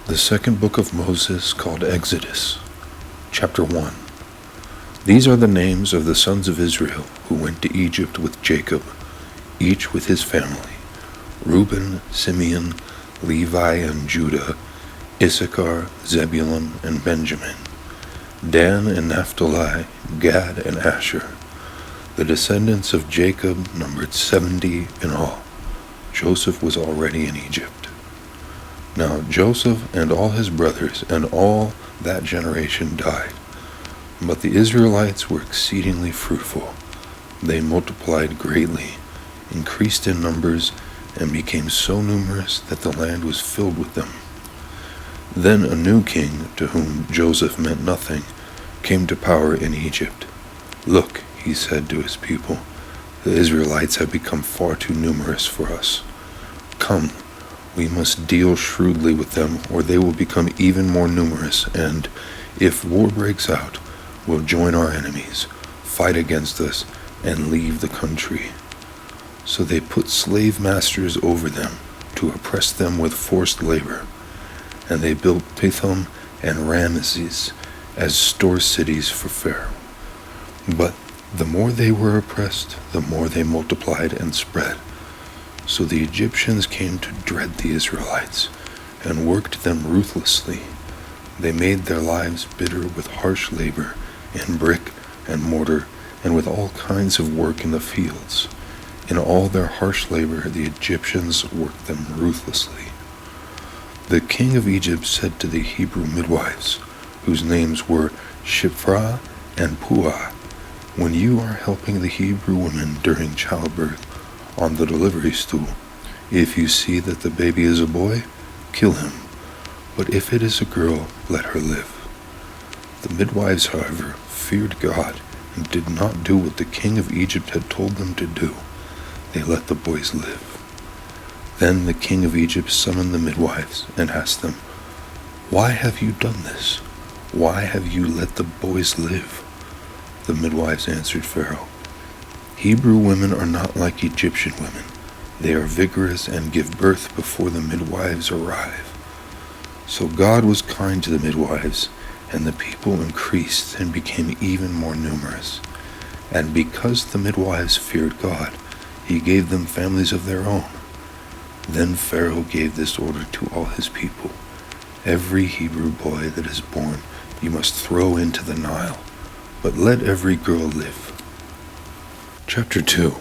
The second book of Moses, called Exodus, chapter 1. These are the names of the sons of Israel who went to Egypt with Jacob, each with his family: Reuben, Simeon, Levi, and Judah, Issachar, Zebulun, and Benjamin, Dan and Naphtali, Gad and Asher. The descendants of Jacob numbered 70 in all. Joseph was already in Egypt. Now Joseph and all his brothers and all that generation died. But the Israelites were exceedingly fruitful. They multiplied greatly, increased in numbers, and became so numerous that the land was filled with them. Then a new king, to whom Joseph meant nothing, came to power in Egypt. "Look," he said to his people, "the Israelites have become far too numerous for us. Come, we must deal shrewdly with them, or they will become even more numerous, and, if war breaks out, will join our enemies, fight against us, and leave the country." So they put slave masters over them to oppress them with forced labor, and they built Pithom and Ramesses as store cities for Pharaoh. But the more they were oppressed, the more they multiplied and spread. So the Egyptians came to dread the Israelites and worked them ruthlessly. They made their lives bitter with harsh labor in brick and mortar and with all kinds of work in the fields. In all their harsh labor, the Egyptians worked them ruthlessly. The king of Egypt said to the Hebrew midwives, whose names were Shiphrah and Puah, "When you are helping the Hebrew women during childbirth on the delivery stool, if you see that the baby is a boy, kill him, but if it is a girl, let her live." The midwives, however, feared God and did not do what the king of Egypt had told them to do. They let the boys live. Then the king of Egypt summoned the midwives and asked them, "Why have you done this? Why have you let the boys live?" The midwives answered Pharaoh, "Hebrew women are not like Egyptian women. They are vigorous and give birth before the midwives arrive." So God was kind to the midwives, and the people increased and became even more numerous. And because the midwives feared God, he gave them families of their own. Then Pharaoh gave this order to all his people: "Every Hebrew boy that is born you must throw into the Nile, but let every girl live." Chapter 2.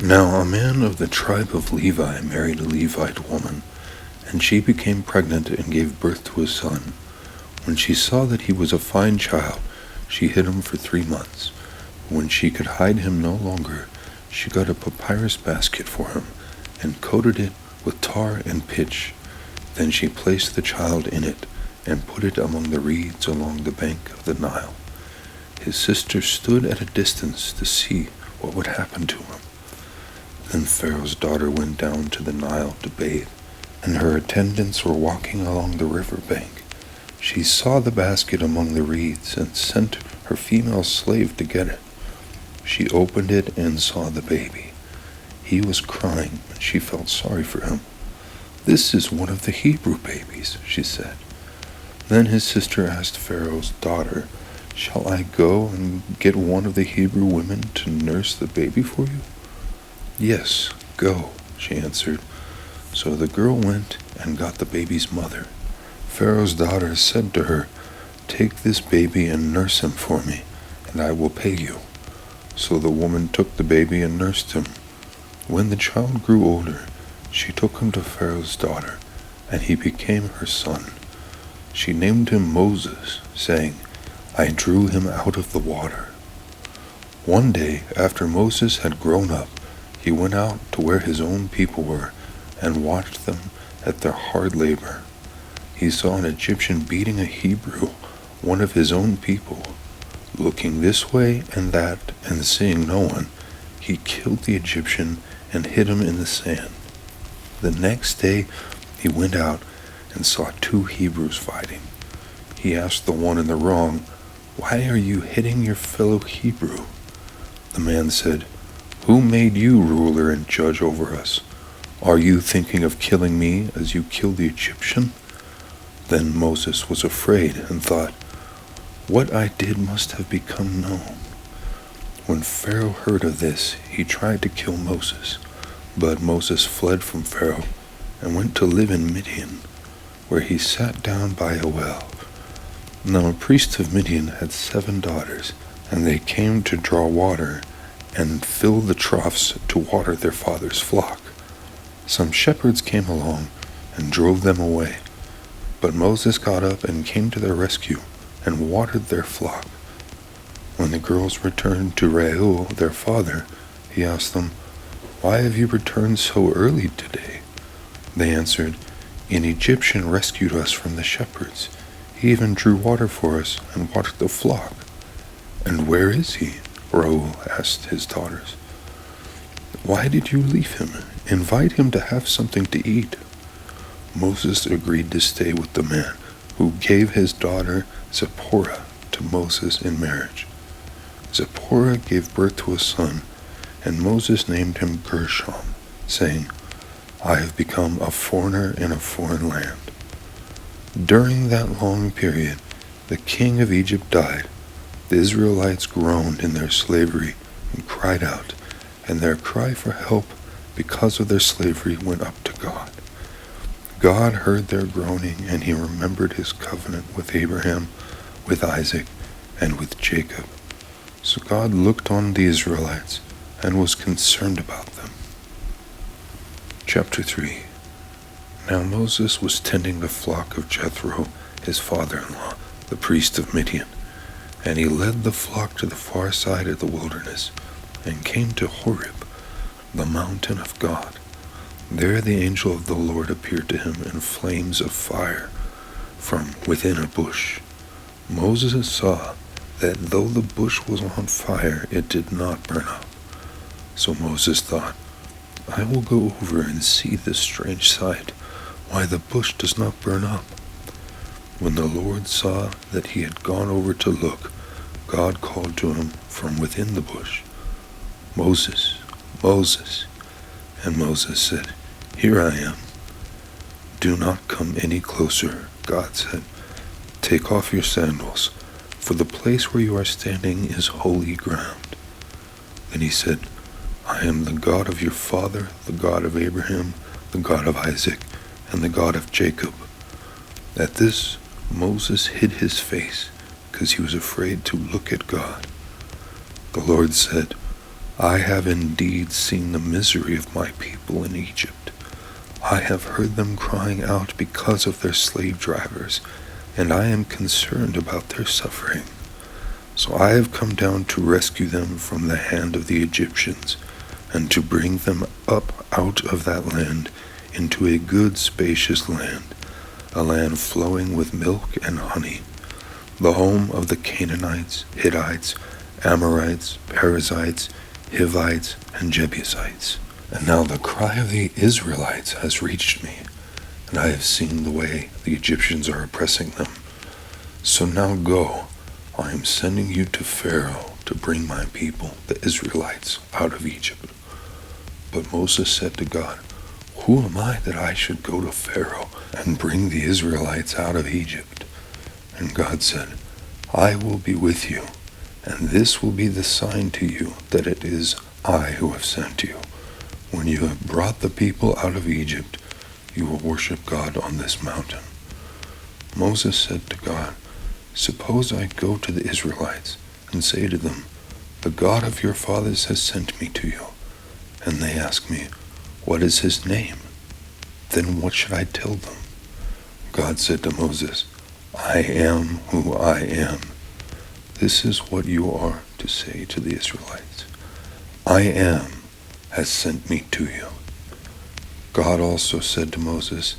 Now a man of the tribe of Levi married a Levite woman, and she became pregnant and gave birth to a son. When she saw that he was a fine child, she hid him for 3 months. When she could hide him no longer, she got a papyrus basket for him and coated it with tar and pitch. Then she placed the child in it and put it among the reeds along the bank of the Nile. His sister stood at a distance to see what would happen to him. Then Pharaoh's daughter went down to the Nile to bathe, and her attendants were walking along the river bank. She saw the basket among the reeds and sent her female slave to get it. She opened it and saw the baby. He was crying, and she felt sorry for him. "This is one of the Hebrew babies," she said. Then his sister asked Pharaoh's daughter, "Shall I go and get one of the Hebrew women to nurse the baby for you?" "Yes, go," she answered. So the girl went and got the baby's mother. Pharaoh's daughter said to her, "Take this baby and nurse him for me, and I will pay you." So the woman took the baby and nursed him. When the child grew older, she took him to Pharaoh's daughter, and he became her son. She named him Moses, saying, "I drew him out of the water." One day, after Moses had grown up, he went out to where his own people were and watched them at their hard labor. He saw an Egyptian beating a Hebrew, one of his own people. Looking this way and that and seeing no one, he killed the Egyptian and hid him in the sand. The next day he went out and saw 2 Hebrews fighting. He asked the one in the wrong, "Why are you hitting your fellow Hebrew?" The man said, "Who made you ruler and judge over us? Are you thinking of killing me as you killed the Egyptian?" Then Moses was afraid and thought, "What I did must have become known." When Pharaoh heard of this, he tried to kill Moses. But Moses fled from Pharaoh and went to live in Midian, where he sat down by a well. Now a priest of Midian had 7 daughters, and they came to draw water and fill the troughs to water their father's flock. Some shepherds came along and drove them away. But Moses got up and came to their rescue and watered their flock. When the girls returned to Reuel, their father, he asked them, "Why have you returned so early today?" They answered, "An Egyptian rescued us from the shepherds. He even drew water for us and watered the flock." "And where is he?" Reuel asked his daughters. "Why did you leave him? Invite him to have something to eat." Moses agreed to stay with the man who gave his daughter Zipporah to Moses in marriage. Zipporah gave birth to a son, and Moses named him Gershom, saying, "I have become a foreigner in a foreign land." During that long period, the king of Egypt died. The Israelites groaned in their slavery and cried out, and their cry for help because of their slavery went up to God. God heard their groaning, and he remembered his covenant with Abraham, with Isaac, and with Jacob. So God looked on the Israelites and was concerned about them. Chapter 3. Now Moses was tending the flock of Jethro, his father-in-law, the priest of Midian, and he led the flock to the far side of the wilderness, and came to Horeb, the mountain of God. There the angel of the Lord appeared to him in flames of fire from within a bush. Moses saw that though the bush was on fire, it did not burn up. So Moses thought, "I will go over and see this strange sight, why the bush does not burn up." When the Lord saw that he had gone over to look, God called to him from within the bush, "Moses, Moses." And Moses said, "Here I am." "Do not come any closer," God said. "Take off your sandals, for the place where you are standing is holy ground." Then he said, "I am the God of your father, the God of Abraham, the God of Isaac, and the God of Jacob." At this, Moses hid his face, because he was afraid to look at God. The Lord said, "I have indeed seen the misery of my people in Egypt. I have heard them crying out because of their slave drivers, and I am concerned about their suffering. So I have come down to rescue them from the hand of the Egyptians, and to bring them up out of that land into a good spacious land, a land flowing with milk and honey, the home of the Canaanites, Hittites, Amorites, Perizzites, Hivites, and Jebusites. And now the cry of the Israelites has reached me, and I have seen the way the Egyptians are oppressing them. So now go, I am sending you to Pharaoh to bring my people, the Israelites, out of Egypt." But Moses said to God, "Who am I that I should go to Pharaoh and bring the Israelites out of Egypt?" And God said, "I will be with you, and this will be the sign to you that it is I who have sent you. When you have brought the people out of Egypt, you will worship God on this mountain." Moses said to God, "Suppose I go to the Israelites and say to them, 'The God of your fathers has sent me to you,' and they ask me, 'What is his name?' Then what should I tell them?" God said to Moses, "I am who I am. This is what you are to say to the Israelites. I am has sent me to you." God also said to Moses,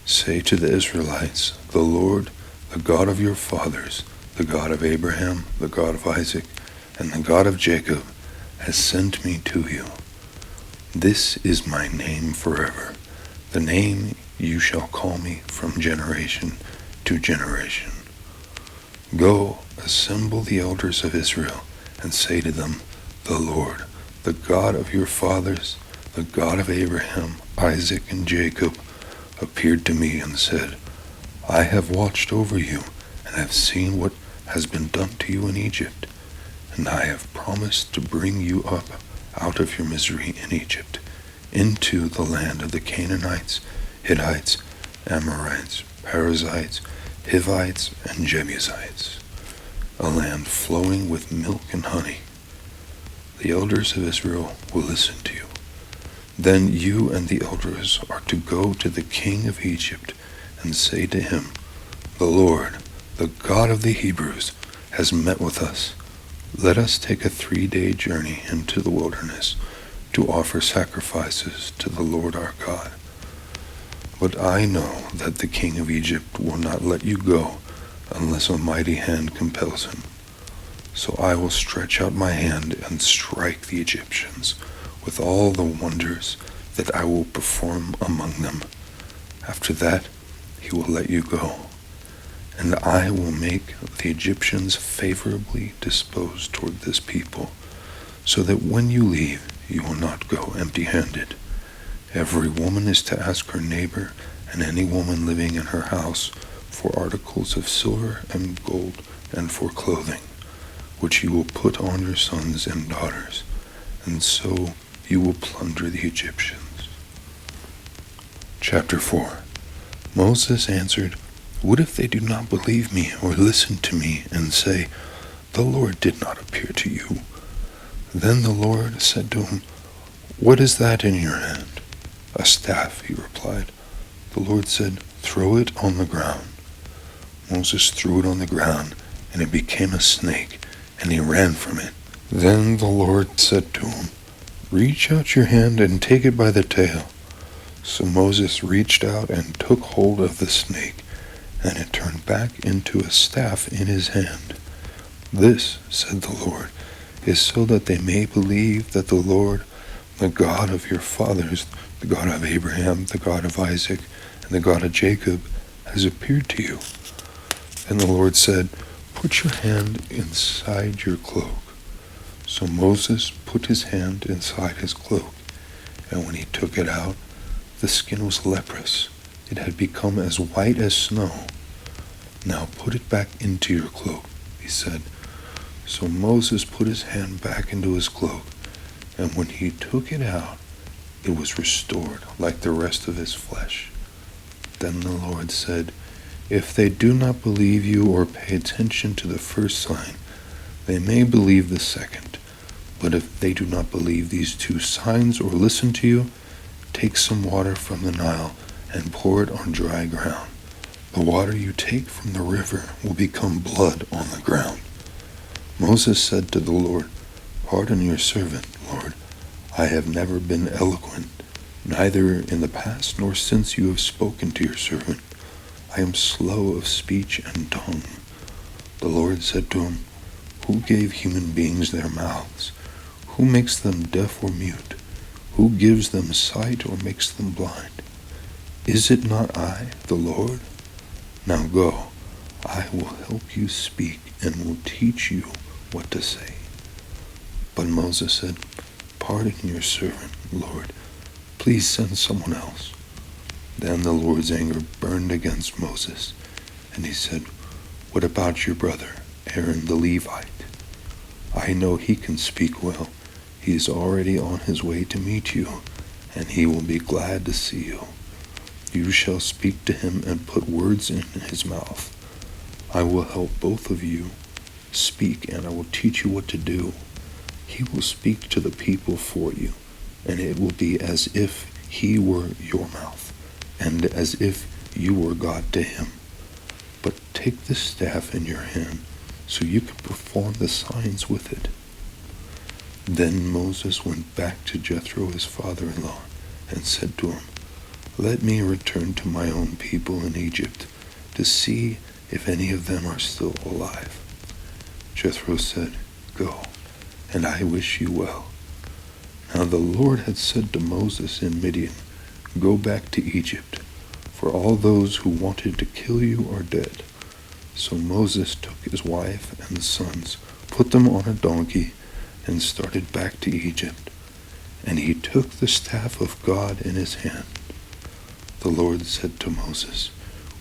"Say to the Israelites, 'The Lord, the God of your fathers, the God of Abraham, the God of Isaac, and the God of Jacob, has sent me to you. This is my name forever, the name you shall call me from generation to generation. Go, assemble the elders of Israel, and say to them, 'The Lord, the God of your fathers, the God of Abraham, Isaac, and Jacob, appeared to me and said, I have watched over you, and have seen what has been done to you in Egypt, and I have promised to bring you up out of your misery in Egypt, into the land of the Canaanites, Hittites, Amorites, Perizzites, Hivites, and Jebusites, a land flowing with milk and honey. The elders of Israel will listen to you. Then you and the elders are to go to the king of Egypt and say to him, The Lord, the God of the Hebrews, has met with us. Let us take a 3-day journey into the wilderness to offer sacrifices to the Lord our God. But I know that the king of Egypt will not let you go unless a mighty hand compels him. So I will stretch out my hand and strike the Egyptians with all the wonders that I will perform among them. After that, he will let you go, and I will make the Egyptians favorably disposed toward this people, so that when you leave, you will not go empty-handed. Every woman is to ask her neighbor and any woman living in her house for articles of silver and gold and for clothing, which you will put on your sons and daughters, and so you will plunder the Egyptians. Chapter 4. Moses answered, What if they do not believe me or listen to me and say, The Lord did not appear to you? Then the Lord said to him, What is that in your hand? A staff, he replied. The Lord said, Throw it on the ground. Moses threw it on the ground, and it became a snake, and he ran from it. Then the Lord said to him, Reach out your hand and take it by the tail. So Moses reached out and took hold of the snake, and it turned back into a staff in his hand. This, said the Lord, is so that they may believe that the Lord, the God of your fathers, the God of Abraham, the God of Isaac, and the God of Jacob, has appeared to you. And the Lord said, Put your hand inside your cloak. So Moses put his hand inside his cloak, and when he took it out, the skin was leprous. It had become as white as snow. Now put it back into your cloak, he said. So Moses put his hand back into his cloak, and when he took it out, it was restored like the rest of his flesh. Then the Lord said, If they do not believe you or pay attention to the first sign, they may believe the second. But if they do not believe these 2 signs or listen to you, take some water from the Nile and pour it on dry ground. The water you take from the river will become blood on the ground. Moses said to the Lord, Pardon your servant, Lord. I have never been eloquent, neither in the past nor since you have spoken to your servant. I am slow of speech and tongue. The Lord said to him, Who gave human beings their mouths? Who makes them deaf or mute? Who gives them sight or makes them blind? Is it not I, the Lord? Now go, I will help you speak and will teach you what to say. But Moses said, Pardon your servant, Lord. Please send someone else. Then the Lord's anger burned against Moses, and he said, What about your brother, Aaron the Levite? I know he can speak well. He is already on his way to meet you, and he will be glad to see you. You shall speak to him and put words in his mouth. I will help both of you speak, and I will teach you what to do. He will speak to the people for you, and it will be as if he were your mouth, and as if you were God to him. But take the staff in your hand, so you can perform the signs with it. Then Moses went back to Jethro his father-in-law, and said to him, Let me return to my own people in Egypt, to see if any of them are still alive. Jethro said, Go, and I wish you well. Now the Lord had said to Moses in Midian, Go back to Egypt, for all those who wanted to kill you are dead. So Moses took his wife and sons, put them on a donkey, and started back to Egypt. And he took the staff of God in his hand. The Lord said to Moses,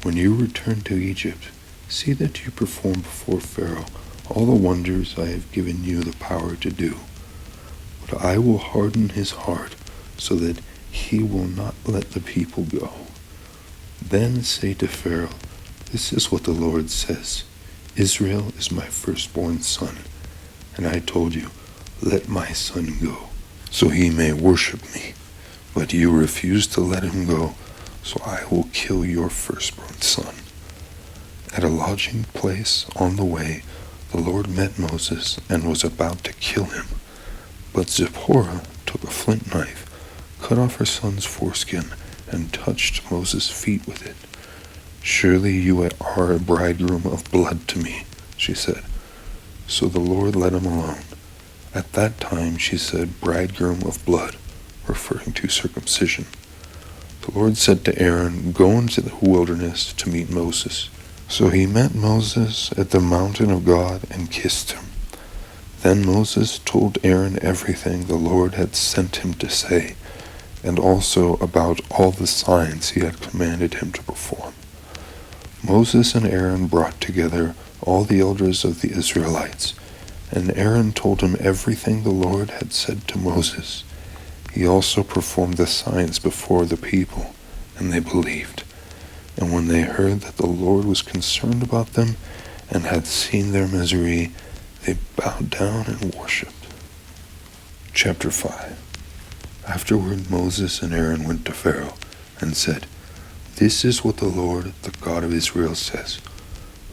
When you return to Egypt, see that you perform before Pharaoh all the wonders I have given you the power to do. But I will harden his heart so that he will not let the people go. Then say to Pharaoh, this is what the Lord says. Israel is my firstborn son, and I told you, let my son go, so he may worship me. But you refuse to let him go, so I will kill your firstborn son. At a lodging place on the way, the Lord met Moses and was about to kill him. But Zipporah took a flint knife, cut off her son's foreskin, and touched Moses' feet with it. Surely you are a bridegroom of blood to me, she said. So the Lord let him alone. At that time she said, bridegroom of blood, referring to circumcision. The Lord said to Aaron, go into the wilderness to meet Moses. So he met Moses at the mountain of God and kissed him. Then Moses told Aaron everything the Lord had sent him to say, and also about all the signs he had commanded him to perform. Moses and Aaron brought together all the elders of the Israelites, and Aaron told him everything the Lord had said to Moses. He also performed the signs before the people, and they believed. And when they heard that the Lord was concerned about them and had seen their misery, they bowed down and worshipped. Chapter 5. Afterward Moses and Aaron went to Pharaoh and said, this is what the Lord, the God of Israel, says.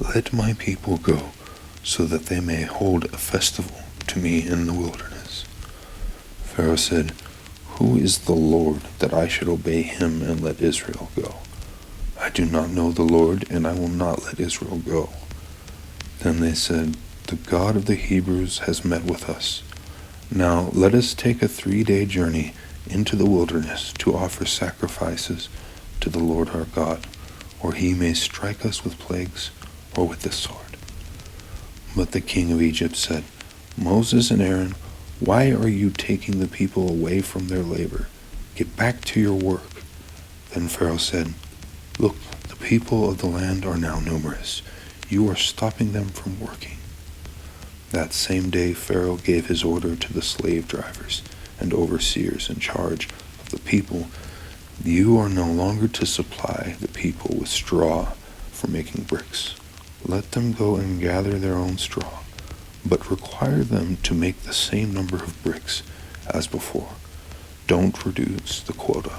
Let my people go, so that they may hold a festival to me in the wilderness. Pharaoh said, who is the Lord that I should obey him and let Israel go? I do not know the Lord, and I will not let Israel go. Then they said, the God of the Hebrews has met with us. Now let us take a 3-day journey into the wilderness to offer sacrifices to the Lord our God, or he may strike us with plagues or with the sword. But the king of Egypt said, Moses and Aaron, why are you taking the people away from their labor? Get back to your work. Then Pharaoh said, look, the people of the land are now numerous. You are stopping them from working. That same day Pharaoh gave his order to the slave drivers and overseers in charge of the people, you are no longer to supply the people with straw for making bricks. Let them go and gather their own straw, but require them to make the same number of bricks as before. Don't reduce the quota.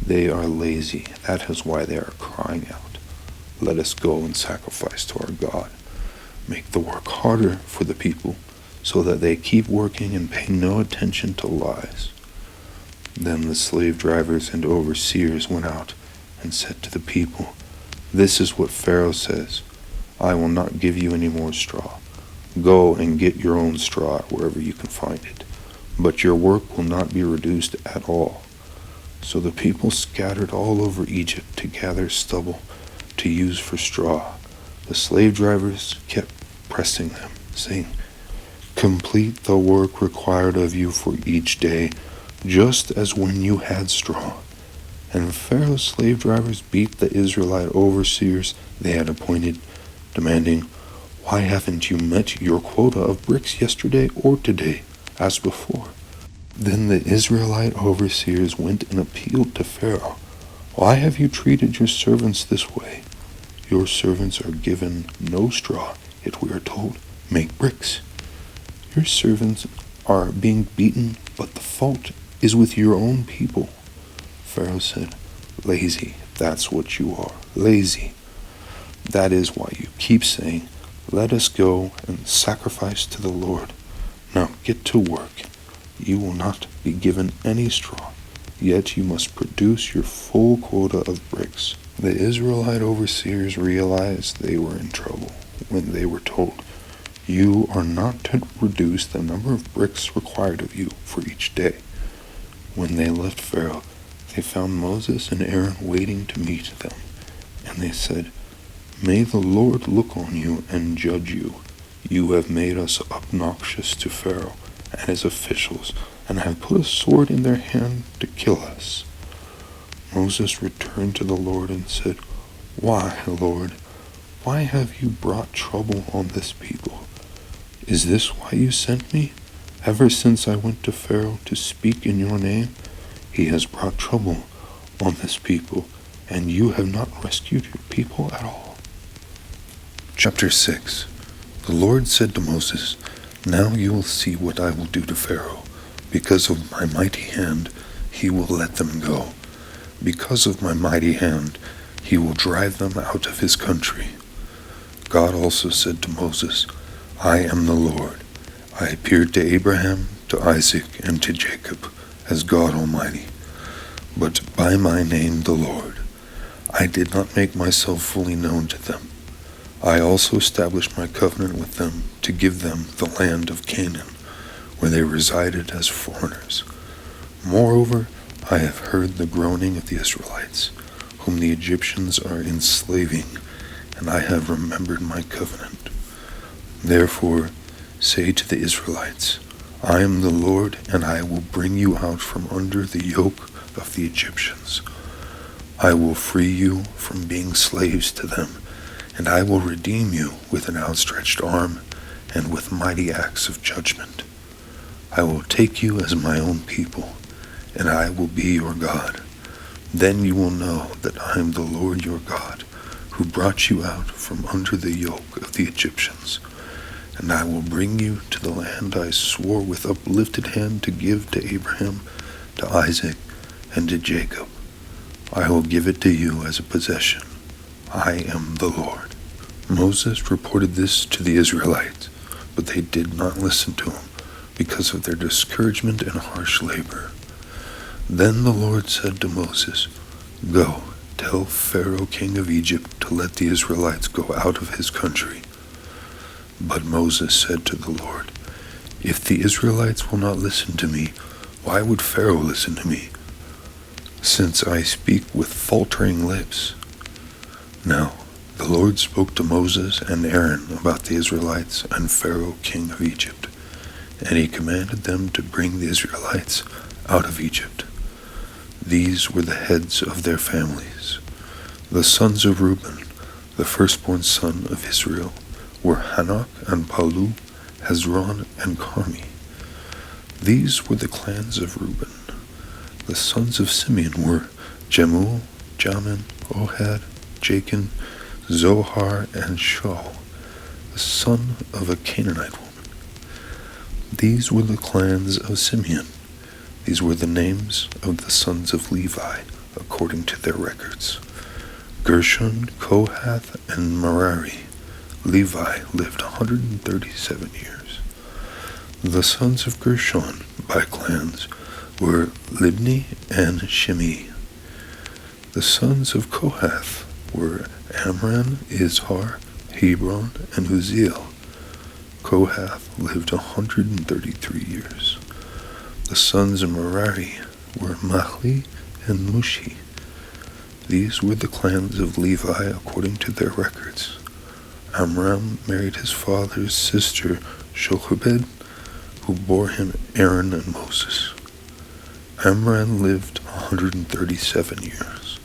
They are lazy, that is why they are crying out. Let us go and sacrifice to our God. Make the work harder for the people, so that they keep working and pay no attention to lies. Then the slave drivers and overseers went out and said to the people, this is what Pharaoh says, I will not give you any more straw. Go and get your own straw wherever you can find it, but your work will not be reduced at all. So the people scattered all over Egypt to gather stubble to use for straw. The slave drivers kept pressing them, saying, complete the work required of you for each day, just as when you had straw. And Pharaoh's slave drivers beat the Israelite overseers they had appointed, demanding, why haven't you met your quota of bricks yesterday or today, as before? Then the Israelite overseers went and appealed to Pharaoh, why have you treated your servants this way? Your servants are given no straw, yet we are told, make bricks. Your servants are being beaten, but the fault is with your own people. Pharaoh said, lazy, that's what you are, lazy. That is why you keep saying, let us go and sacrifice to the Lord. Now get to work. You will not be given any straw, yet you must produce your full quota of bricks. The Israelite overseers realized they were in trouble when they were told, you are not to reduce the number of bricks required of you for each day. When they left Pharaoh, they found Moses and Aaron waiting to meet them, and they said, may the Lord look on you and judge you. You have made us obnoxious to Pharaoh and his officials, and have put a sword in their hand to kill us. Moses returned to the Lord and said, Why, Lord, why have you brought trouble on this people? Is this why you sent me? Ever since I went to Pharaoh to speak in your name, he has brought trouble on this people, and you have not rescued your people at all. Chapter 6. The Lord said to Moses, Now you will see what I will do to Pharaoh. Because of my mighty hand, he will let them go. Because of my mighty hand, he will drive them out of his country. God also said to Moses, I am the Lord. I appeared to Abraham, to Isaac, and to Jacob as God Almighty, but by my name the Lord. I did not make myself fully known to them. I also established my covenant with them to give them the land of Canaan, where they resided as foreigners. Moreover, I have heard the groaning of the Israelites, whom the Egyptians are enslaving, and I have remembered my covenant. Therefore, say to the Israelites, I am the Lord, and I will bring you out from under the yoke of the Egyptians. I will free you from being slaves to them, and I will redeem you with an outstretched arm and with mighty acts of judgment. I will take you as my own people, and I will be your God. Then you will know that I am the Lord your God, who brought you out from under the yoke of the Egyptians. And I will bring you to the land I swore with uplifted hand to give to Abraham, to Isaac, and to Jacob. I will give it to you as a possession. I am the Lord. Moses reported this to the Israelites, but they did not listen to him because of their discouragement and harsh labor. Then the Lord said to Moses, Go, tell Pharaoh king of Egypt to let the Israelites go out of his country. But Moses said to the Lord, If the Israelites will not listen to me, why would Pharaoh listen to me, since I speak with faltering lips? Now the Lord spoke to Moses and Aaron about the Israelites and Pharaoh king of Egypt, and he commanded them to bring the Israelites out of Egypt. These were the heads of their families. The sons of Reuben, the firstborn son of Israel, were Hanok and Palu, Hezron and Carmi. These were the clans of Reuben. The sons of Simeon were Jemuel, Jamin, Ohad, Jachin, Zohar, and Shaul, the son of a Canaanite woman. These were the clans of Simeon. These were the names of the sons of Levi, according to their records: Gershon, Kohath, and Merari. Levi lived 137 years. The sons of Gershon, by clans, were Libni and Shimei. The sons of Kohath were Amram, Izhar, Hebron, and Uzziel. Kohath lived 133 years. The sons of Merari were Mahli and Mushi. These were the clans of Levi according to their records. Amram married his father's sister Jochebed, who bore him Aaron and Moses. Amram lived 137 years.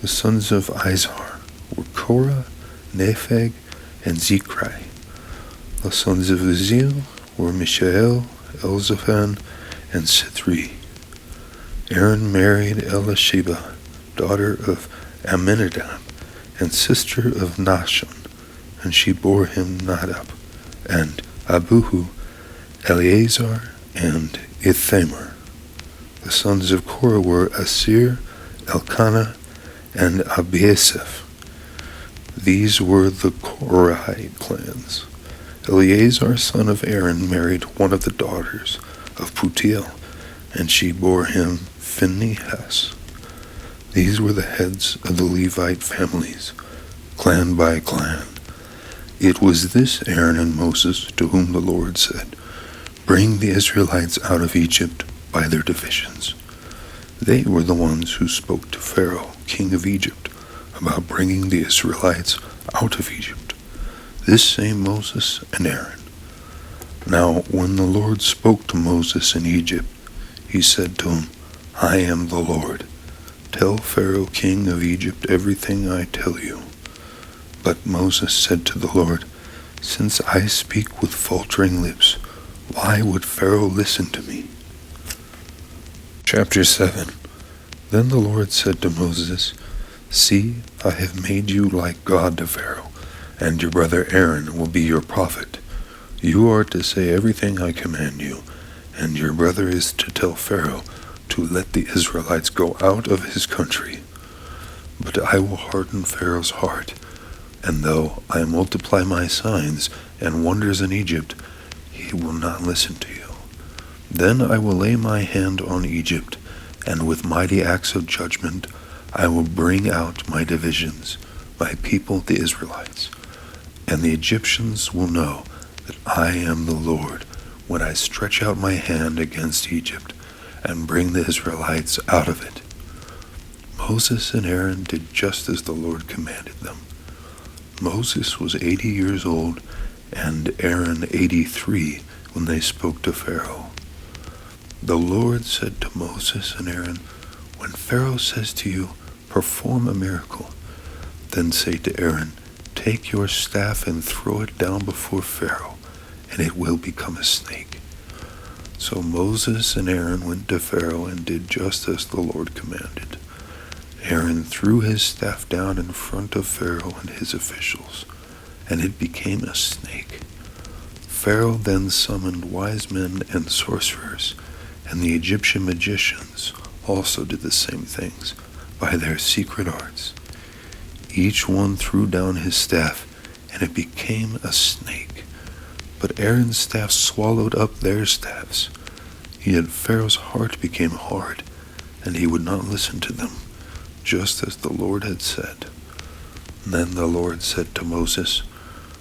The sons of Izhar were Korah, Nepheg, and Zikri. The sons of Uzziel were Mishael, Elzaphan, and Sithri. Aaron married Elisheba, daughter of Amminadab, and sister of Nahshon, and she bore him Nadab, and Abihu, Eleazar, and Ithamar. The sons of Korah were Asir, Elkanah, and Abiasaph. These were the Korahite clans. Eleazar, son of Aaron, married one of the daughters of Putiel, and she bore him Phinehas. These were the heads of the Levite families, clan by clan. It was this Aaron and Moses to whom the Lord said, Bring the Israelites out of Egypt by their divisions. They were the ones who spoke to Pharaoh, king of Egypt, about bringing the Israelites out of Egypt. This same Moses and Aaron. Now, when the Lord spoke to Moses in Egypt, he said to him, I am the Lord. Tell Pharaoh king of Egypt everything I tell you." But Moses said to the Lord, "Since I speak with faltering lips, why would Pharaoh listen to me?" Chapter 7. Then the Lord said to Moses, "See, I have made you like God to Pharaoh, and your brother Aaron will be your prophet. You are to say everything I command you, and your brother is to tell Pharaoh to let the Israelites go out of his country. But I will harden Pharaoh's heart, and though I multiply my signs and wonders in Egypt, he will not listen to you. Then I will lay my hand on Egypt, and with mighty acts of judgment I will bring out my divisions, my people the Israelites. And the Egyptians will know that I am the Lord when I stretch out my hand against Egypt and bring the Israelites out of it." Moses and Aaron did just as the Lord commanded them. Moses was 80 years old and Aaron 83 when they spoke to Pharaoh. The Lord said to Moses and Aaron, "When Pharaoh says to you, 'Perform a miracle,' then say to Aaron, 'Take your staff and throw it down before Pharaoh, and it will become a snake.'" So Moses and Aaron went to Pharaoh and did just as the Lord commanded. Aaron threw his staff down in front of Pharaoh and his officials, and it became a snake. Pharaoh then summoned wise men and sorcerers, and the Egyptian magicians also did the same things by their secret arts. Each one threw down his staff, and it became a snake. But Aaron's staff swallowed up their staffs. Yet Pharaoh's heart became hard, and he would not listen to them, just as the Lord had said. Then the Lord said to Moses,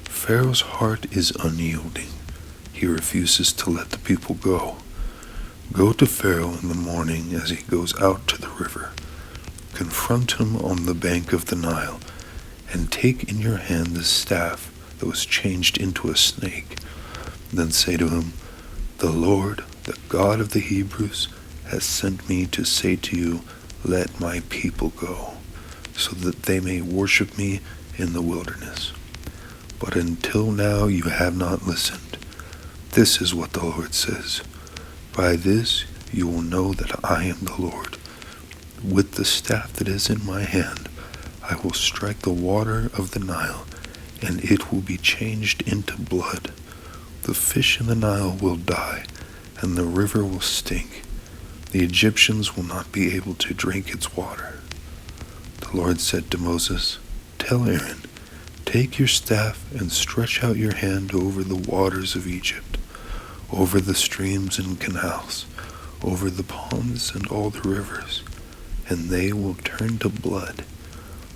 "Pharaoh's heart is unyielding. He refuses to let the people go. Go to Pharaoh in the morning as he goes out to the river. Confront him on the bank of the Nile, and take in your hand the staff that was changed into a snake. Then say to him, 'The Lord, the God of the Hebrews, has sent me to say to you, let my people go, so that they may worship me in the wilderness. But until now you have not listened. This is what the Lord says. By this you will know that I am the Lord. With the staff that is in my hand, I will strike the water of the Nile, and it will be changed into blood. The fish in the Nile will die, and the river will stink. The Egyptians will not be able to drink its water." The Lord said to Moses, "Tell Aaron, take your staff and stretch out your hand over the waters of Egypt, over the streams and canals, over the ponds and all the rivers, and they will turn to blood.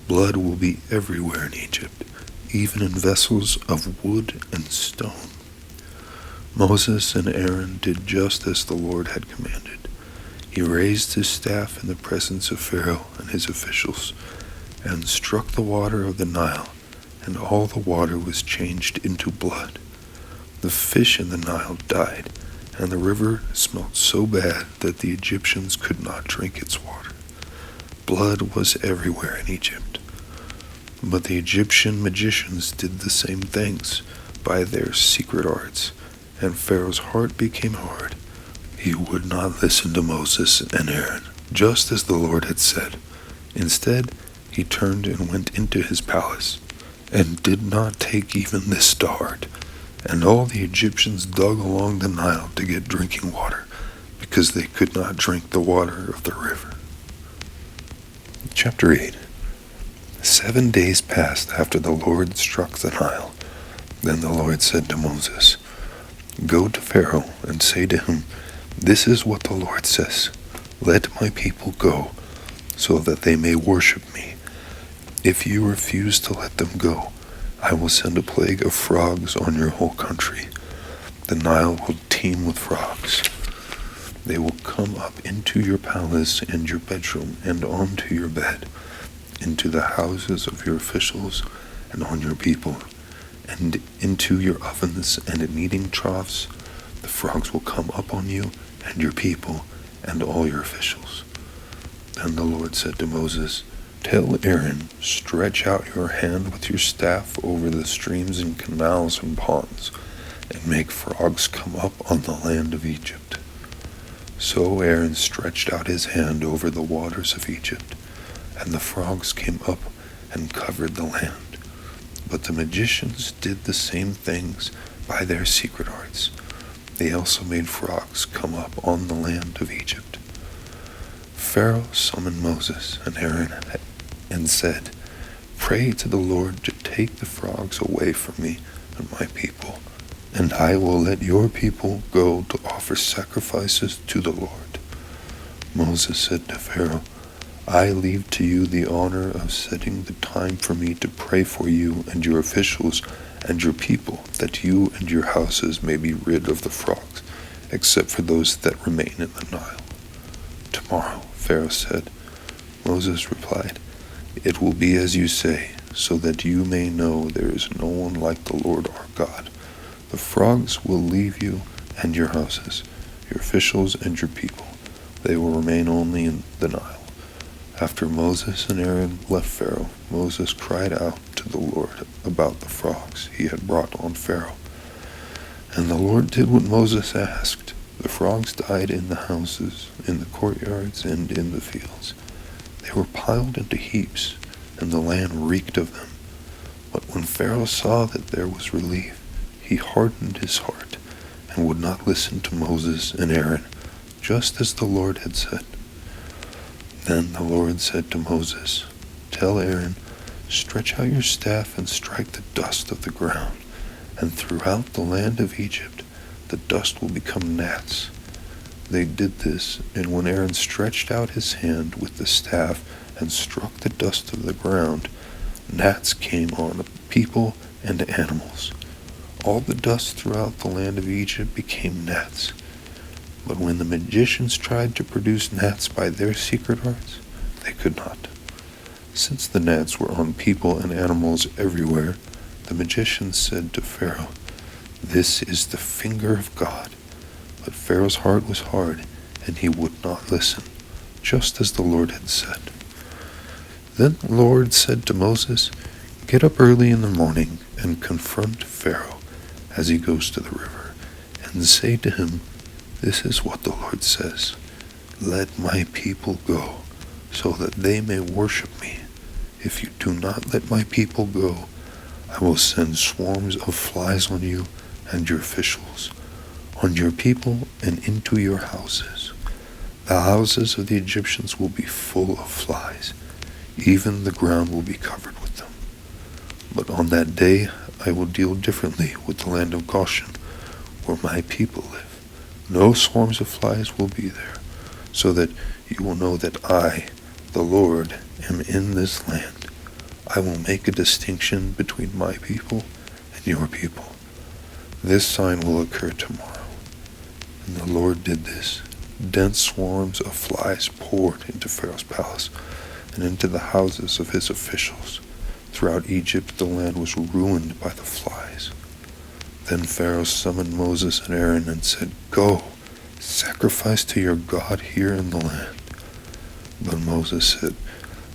Blood will be everywhere in Egypt, even in vessels of wood and stone." Moses and Aaron did just as the Lord had commanded. He raised his staff in the presence of Pharaoh and his officials, and struck the water of the Nile, and all the water was changed into blood. The fish in the Nile died, and the river smelt so bad that the Egyptians could not drink its water. Blood was everywhere in Egypt. But the Egyptian magicians did the same things by their secret arts, and Pharaoh's heart became hard. He would not listen to Moses and Aaron, just as the Lord had said. Instead, he turned and went into his palace, and did not take even this to heart. And all the Egyptians dug along the Nile to get drinking water, because they could not drink the water of the river. Chapter 8. 7 days passed after the Lord struck the Nile. Then the Lord said to Moses, "Go to Pharaoh and say to him, 'This is what the Lord says. Let my people go, so that they may worship me. If you refuse to let them go, I will send a plague of frogs on your whole country. The Nile will teem with frogs. They will come up into your palace and your bedroom and onto your bed, into the houses of your officials and on your people, and into your ovens and kneading troughs. The frogs will come up on you and your people and all your officials. Then the Lord said to Moses, "Tell Aaron, stretch out your hand with your staff over the streams and canals and ponds, and make frogs come up on the land of Egypt." So Aaron stretched out his hand over the waters of Egypt, and the frogs came up and covered the land. But the magicians did the same things by their secret arts. They also made frogs come up on the land of Egypt. Pharaoh summoned Moses and Aaron and said, "Pray to the Lord to take the frogs away from me and my people, and I will let your people go to offer sacrifices to the Lord." Moses said to Pharaoh, "I leave to you the honor of setting the time for me to pray for you and your officials and your people, that you and your houses may be rid of the frogs, except for those that remain in the Nile." "Tomorrow," Pharaoh said. Moses replied, "It will be as you say, so that you may know there is no one like the Lord our God. The frogs will leave you and your houses, your officials and your people. They will remain only in the Nile." After Moses and Aaron left Pharaoh, Moses cried out to the Lord about the frogs he had brought on Pharaoh. And the Lord did what Moses asked. The frogs died in the houses, in the courtyards, and in the fields. They were piled into heaps, and the land reeked of them. But when Pharaoh saw that there was relief, he hardened his heart and would not listen to Moses and Aaron, just as the Lord had said. Then the Lord said to Moses, "Tell Aaron, stretch out your staff and strike the dust of the ground, and throughout the land of Egypt the dust will become gnats." They did this, and when Aaron stretched out his hand with the staff and struck the dust of the ground, gnats came on people and animals. All the dust throughout the land of Egypt became gnats. But when the magicians tried to produce gnats by their secret arts, they could not. Since the gnats were on people and animals everywhere, the magicians said to Pharaoh, "This is the finger of God." But Pharaoh's heart was hard, and he would not listen, just as the Lord had said. Then the Lord said to Moses, "Get up early in the morning and confront Pharaoh as he goes to the river, and say to him, 'This is what the Lord says. Let my people go, so that they may worship me. If you do not let my people go, I will send swarms of flies on you and your officials, on your people and into your houses. The houses of the Egyptians will be full of flies. Even the ground will be covered with them. But on that day I will deal differently with the land of Goshen, where my people live. No swarms of flies will be there, so that you will know that I, the Lord, am in this land. I will make a distinction between my people and your people. This sign will occur tomorrow." And the Lord did this. Dense swarms of flies poured into Pharaoh's palace and into the houses of his officials. Throughout Egypt the land was ruined by the flies. Then Pharaoh summoned Moses and Aaron and said, "Go, sacrifice to your God here in the land." But Moses said,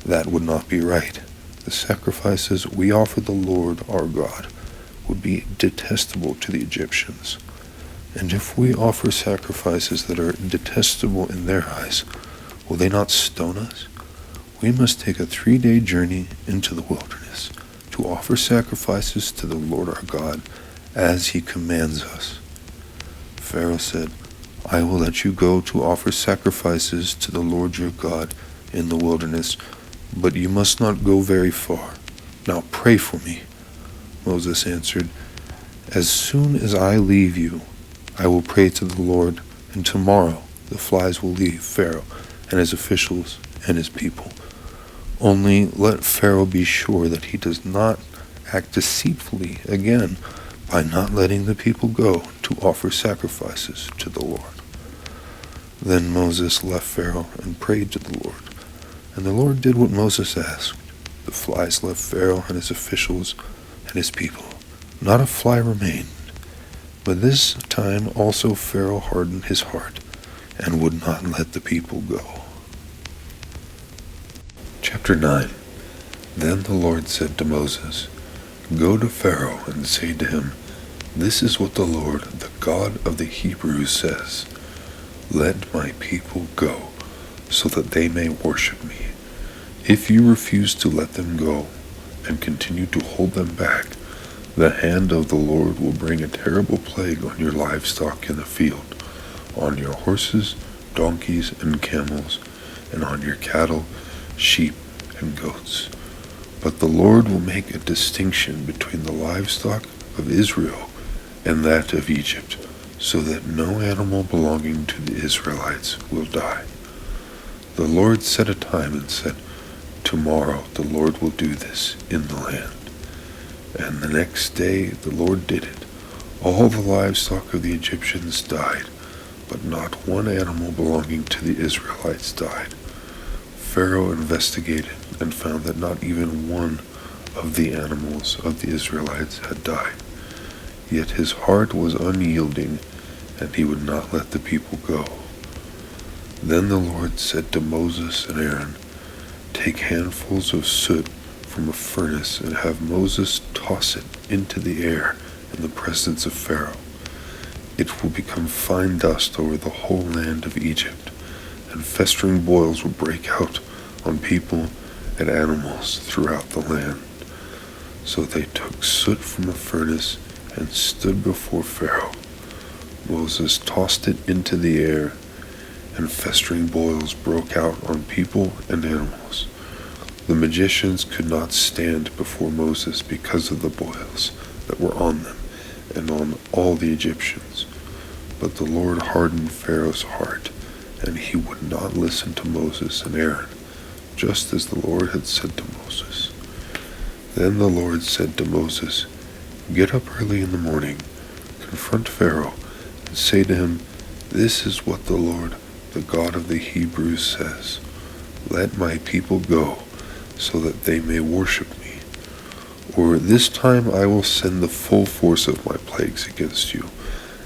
"That would not be right. The sacrifices we offer the Lord our God would be detestable to the Egyptians. And if we offer sacrifices that are detestable in their eyes, will they not stone us? We must take a 3-day journey into the wilderness to offer sacrifices to the Lord our God as he commands us." Pharaoh said, "I will let you go to offer sacrifices to the Lord your God in the wilderness, but you must not go very far. Now pray for me." Moses answered, "As soon as I leave you, I will pray to the Lord, and tomorrow the flies will leave Pharaoh and his officials and his people. Only let Pharaoh be sure that he does not act deceitfully again by not letting the people go to offer sacrifices to the Lord." Then Moses left Pharaoh and prayed to the Lord. And the Lord did what Moses asked. The flies left Pharaoh and his officials and his people. Not a fly remained. But this time also Pharaoh hardened his heart and would not let the people go. Chapter 9. Then the Lord said to Moses, Go to Pharaoh and say to him, This is what the Lord, the God of the Hebrews, says. Let my people go, so that they may worship me. If you refuse to let them go, and continue to hold them back, the hand of the Lord will bring a terrible plague on your livestock in the field, on your horses, donkeys, and camels, and on your cattle, sheep, and goats. But the Lord will make a distinction between the livestock of Israel and that of Egypt, so that no animal belonging to the Israelites will die. The Lord set a time and said, Tomorrow the Lord will do this in the land. And the next day the Lord did it. All the livestock of the Egyptians died, but not one animal belonging to the Israelites died. Pharaoh investigated and found that not even one of the animals of the Israelites had died. Yet his heart was unyielding, and he would not let the people go. Then the Lord said to Moses and Aaron, Take handfuls of soot from a furnace and have Moses toss it into the air in the presence of Pharaoh. It will become fine dust over the whole land of Egypt, and festering boils will break out on people and animals throughout the land. So they took soot from a furnace and stood before Pharaoh. Moses tossed it into the air, and festering boils broke out on people and animals. The magicians could not stand before Moses because of the boils that were on them and on all the Egyptians. But the Lord hardened Pharaoh's heart, and he would not listen to Moses and Aaron, just as the Lord had said to Moses. Then the Lord said to Moses, Get up early in the morning, confront Pharaoh, and say to him, This is what the Lord, the God of the Hebrews, says. Let my people go, so that they may worship me. Or this time I will send the full force of my plagues against you,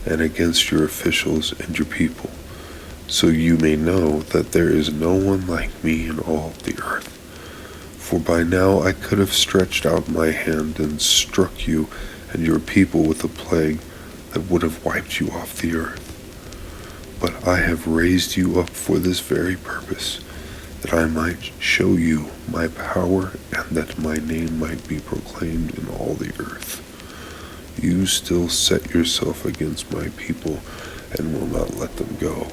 and against your officials and your people, so you may know that there is no one like me in all the earth. For by now I could have stretched out my hand and struck you and your people with a plague that would have wiped you off the earth. But I have raised you up for this very purpose, that I might show you my power and that my name might be proclaimed in all the earth. You still set yourself against my people and will not let them go.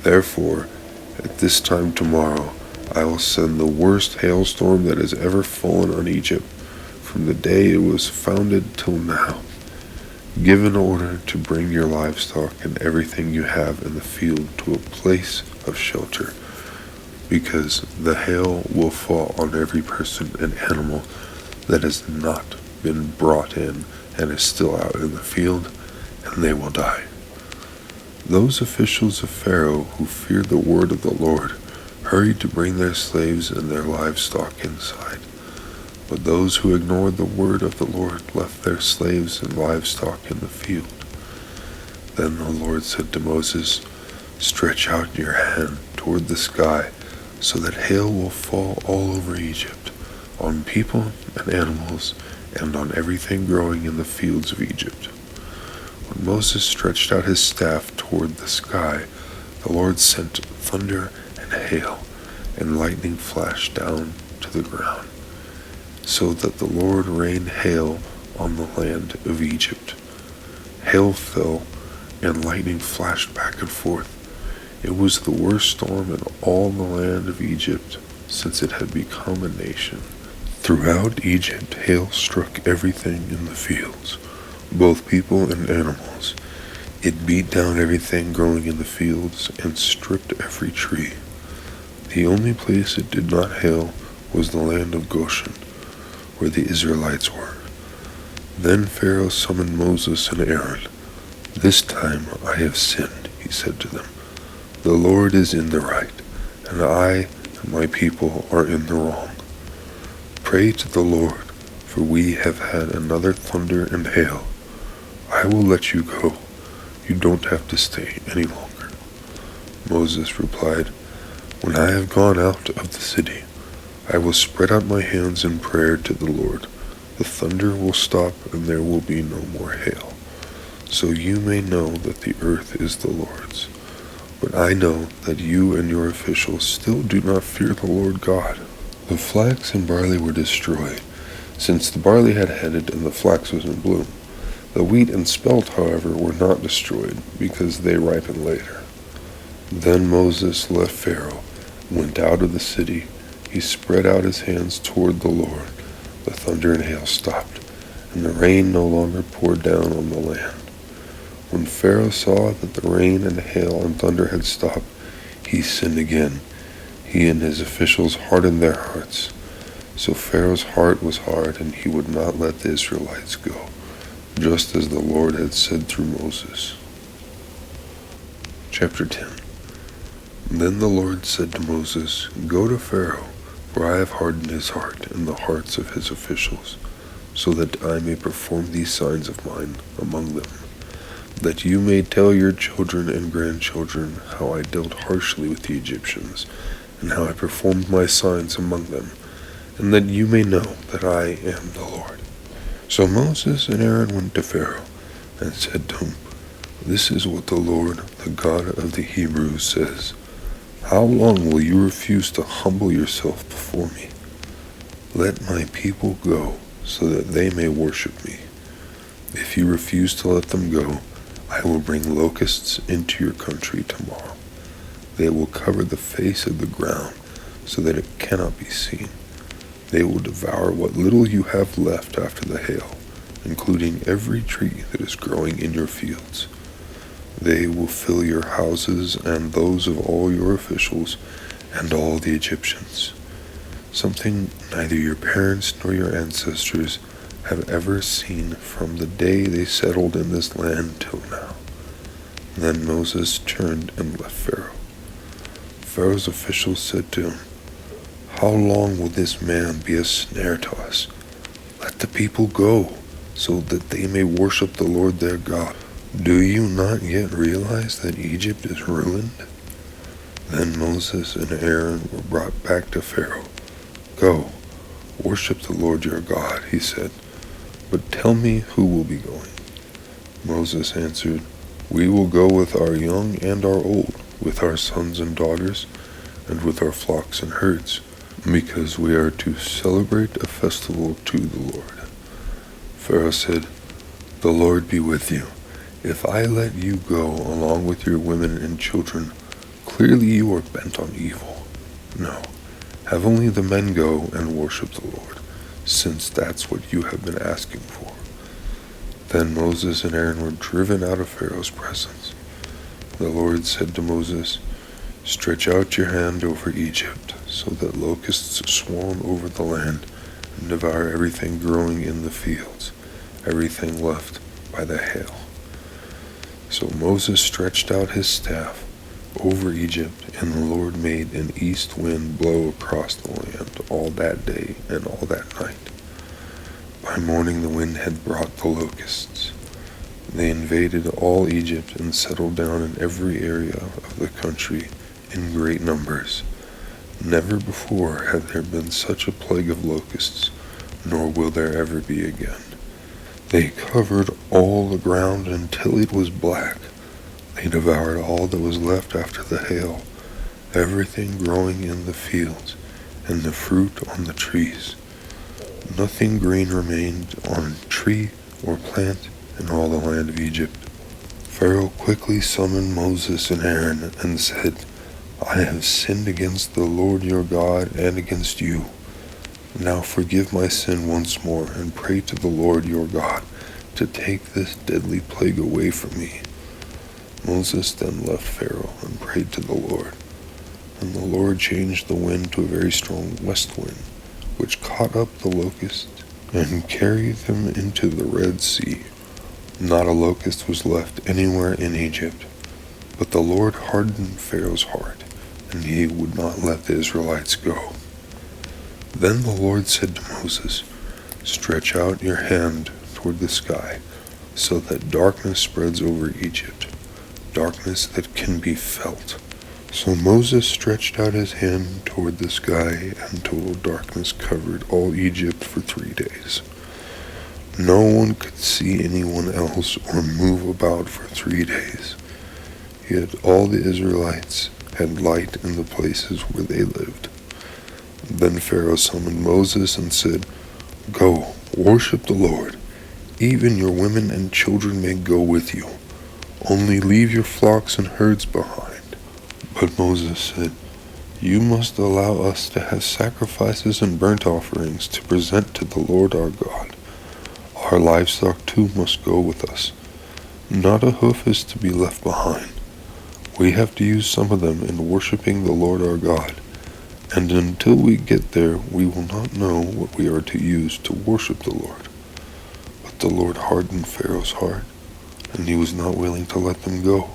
Therefore, at this time tomorrow, I will send the worst hailstorm that has ever fallen on Egypt from the day it was founded till now. Give an order to bring your livestock and everything you have in the field to a place of shelter, because the hail will fall on every person and animal that has not been brought in and is still out in the field, and they will die. Those officials of Pharaoh who feared the word of the Lord hurried to bring their slaves and their livestock inside. But those who ignored the word of the Lord left their slaves and livestock in the field. Then the Lord said to Moses, Stretch out your hand toward the sky, so that hail will fall all over Egypt, on people and animals, and on everything growing in the fields of Egypt. When Moses stretched out his staff toward the sky, the Lord sent thunder and hail, and lightning flashed down to the ground, so that the Lord rained hail on the land of Egypt. Hail fell, and lightning flashed back and forth. It was the worst storm in all the land of Egypt since it had become a nation. Throughout Egypt, hail struck everything in the fields, both people and animals. It beat down everything growing in the fields and stripped every tree. The only place it did not hail was the land of Goshen, where the Israelites were. Then Pharaoh summoned Moses and Aaron. This time I have sinned, he said to them. The Lord is in the right, and I and my people are in the wrong. Pray to the Lord, for we have had another thunder and hail. I will let you go. You don't have to stay any longer. Moses replied, When I have gone out of the city, I will spread out my hands in prayer to the Lord. The thunder will stop, and there will be no more hail. So you may know that the earth is the Lord's. But I know that you and your officials still do not fear the Lord God. The flax and barley were destroyed, since the barley had headed and the flax was in bloom. The wheat and spelt, however, were not destroyed, because they ripened later. Then Moses left Pharaoh, and went out of the city. He spread out his hands toward the Lord. The thunder and hail stopped, and the rain no longer poured down on the land. When Pharaoh saw that the rain and hail and thunder had stopped, he sinned again. He and his officials hardened their hearts. So Pharaoh's heart was hard, and he would not let the Israelites go, just as the Lord had said through Moses. Chapter 10. Then the Lord said to Moses, Go to Pharaoh, for I have hardened his heart and the hearts of his officials, so that I may perform these signs of mine among them, that you may tell your children and grandchildren how I dealt harshly with the Egyptians, and how I performed my signs among them, and that you may know that I am the Lord. So Moses and Aaron went to Pharaoh, and said to him, This is what the Lord, the God of the Hebrews, says. How long will you refuse to humble yourself before me? Let my people go, so that they may worship me. If you refuse to let them go, I will bring locusts into your country tomorrow. They will cover the face of the ground, so that it cannot be seen. They will devour what little you have left after the hail, including every tree that is growing in your fields. They will fill your houses and those of all your officials and all the Egyptians, something neither your parents nor your ancestors have ever seen from the day they settled in this land till now. Then Moses turned and left Pharaoh. Pharaoh's officials said to him, How long will this man be a snare to us? Let the people go, so that they may worship the Lord their God. Do you not yet realize that Egypt is ruined? Then Moses and Aaron were brought back to Pharaoh. Go, worship the Lord your God, he said, but tell me who will be going. Moses answered, We will go with our young and our old, with our sons and daughters, and with our flocks and herds, because we are to celebrate a festival to the Lord. Pharaoh said, The Lord be with you. If I let you go along with your women and children, clearly you are bent on evil. No, have only the men go and worship the Lord, since that's what you have been asking for. Then Moses and Aaron were driven out of Pharaoh's presence. The Lord said to Moses, Stretch out your hand over Egypt, so that locusts swarm over the land and devour everything growing in the fields, everything left by the hail. So Moses stretched out his staff over Egypt, and the Lord made an east wind blow across the land all that day and all that night. By morning the wind had brought the locusts. They invaded all Egypt and settled down in every area of the country in great numbers. Never before had there been such a plague of locusts, nor will there ever be again. They covered all the ground until it was black. They devoured all that was left after the hail, everything growing in the fields, and the fruit on the trees. Nothing green remained on tree or plant in all the land of Egypt. Pharaoh quickly summoned Moses and Aaron and said, I have sinned against the Lord your God and against you. Now forgive my sin once more, and pray to the Lord your God to take this deadly plague away from me. Moses then left Pharaoh and prayed to the Lord. And the Lord changed the wind to a very strong west wind, which caught up the locusts and carried them into the Red Sea. Not a locust was left anywhere in Egypt, but the Lord hardened Pharaoh's heart, and he would not let the Israelites go. Then the Lord said to Moses, Stretch out your hand toward the sky, so that darkness spreads over Egypt, darkness that can be felt, So Moses stretched out his hand toward the sky, and total darkness covered all Egypt for 3 days. No one could see anyone else or move about for 3 days. Yet all the Israelites had light in the places where they lived. Then Pharaoh summoned Moses and said, "Go, worship the Lord. Even your women and children may go with you. Only leave your flocks and herds behind." But Moses said, "You must allow us to have sacrifices and burnt offerings to present to the Lord our God. Our livestock too must go with us. Not a hoof is to be left behind. We have to use some of them in worshiping the Lord our God. And until we get there, we will not know what we are to use to worship the Lord." But the Lord hardened Pharaoh's heart, and he was not willing to let them go.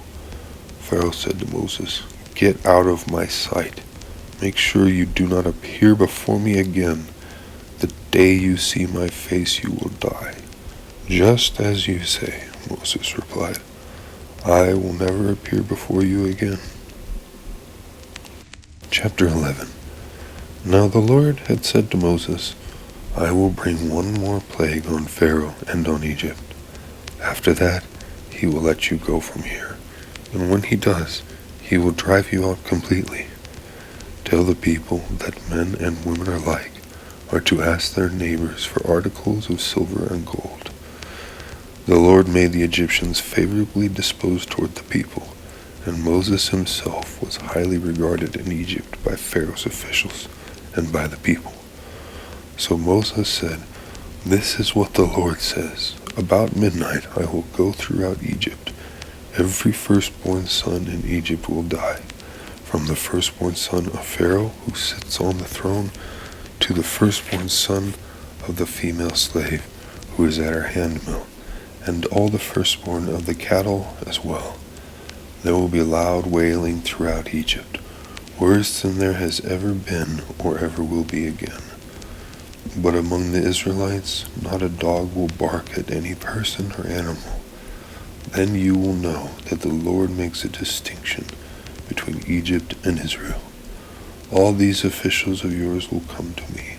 Pharaoh said to Moses, "Get out of my sight. Make sure you do not appear before me again. The day you see my face, you will die." "Just as you say," Moses replied. "I will never appear before you again." Chapter 11. Now the Lord had said to Moses, "I will bring one more plague on Pharaoh and on Egypt. After that, he will let you go from here, and when he does, he will drive you out completely. Tell the people that men and women alike are to ask their neighbors for articles of silver and gold." The Lord made the Egyptians favorably disposed toward the people, and Moses himself was highly regarded in Egypt by Pharaoh's officials and by the people. So Moses said, "This is what the Lord says. About midnight I will go throughout Egypt. Every firstborn son in Egypt will die, from the firstborn son of Pharaoh who sits on the throne to the firstborn son of the female slave who is at her handmill, and all the firstborn of the cattle as well. There will be loud wailing throughout Egypt, worse than there has ever been or ever will be again. But among the Israelites, not a dog will bark at any person or animal. Then you will know that the Lord makes a distinction between Egypt and Israel. All these officials of yours will come to me,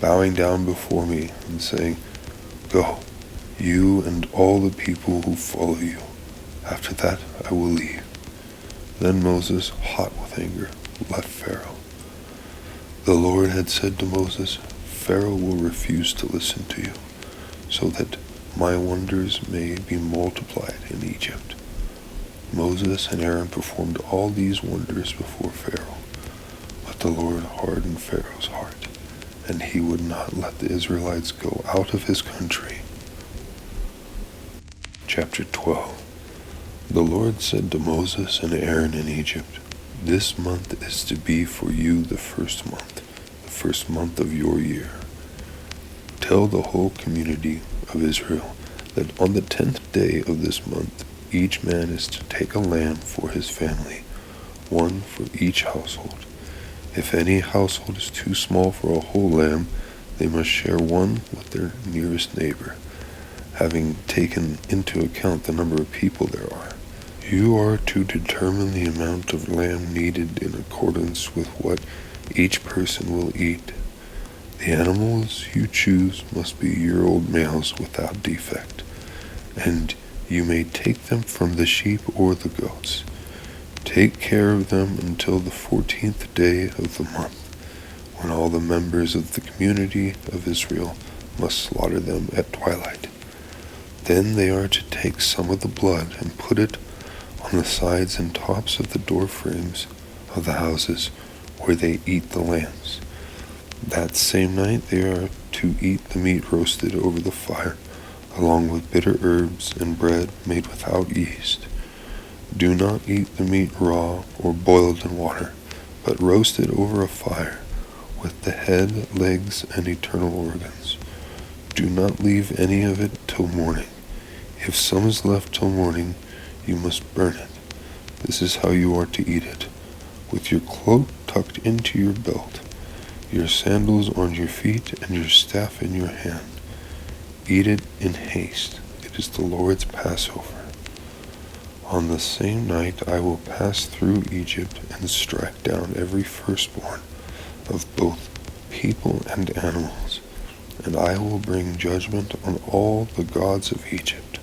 bowing down before me and saying, 'Go, you and all the people who follow you. After that I will leave.'" Then Moses, hot with anger, left Pharaoh. The Lord had said to Moses, "Pharaoh will refuse to listen to you, so that my wonders may be multiplied in Egypt." Moses and Aaron performed all these wonders before Pharaoh, but the Lord hardened Pharaoh's heart, and he would not let the Israelites go out of his country. Chapter 12. The Lord said to Moses and Aaron in Egypt, "This month is to be for you the first month of your year. Tell the whole community of Israel that on the 10th day of this month, each man is to take a lamb for his family, one for each household. If any household is too small for a whole lamb, they must share one with their nearest neighbor, having taken into account the number of people there are. You are to determine the amount of lamb needed in accordance with what each person will eat. The animals you choose must be year-old males without defect, and you may take them from the sheep or the goats. Take care of them until the 14th day of the month, when all the members of the community of Israel must slaughter them at twilight. Then they are to take some of the blood and put it on the sides and tops of the door frames of the houses where they eat the lambs. That same night they are to eat the meat roasted over the fire, along with bitter herbs and bread made without yeast. Do not eat the meat raw or boiled in water, but roast it over a fire, with the head, legs, and internal organs. Do not leave any of it till morning. If some is left till morning, you must burn it. This is how you are to eat it, with your cloak tucked into your belt, your sandals on your feet, and your staff in your hand. Eat it in haste. It is the Lord's Passover. On the same night I will pass through Egypt and strike down every firstborn of both people and animals, and I will bring judgment on all the gods of Egypt.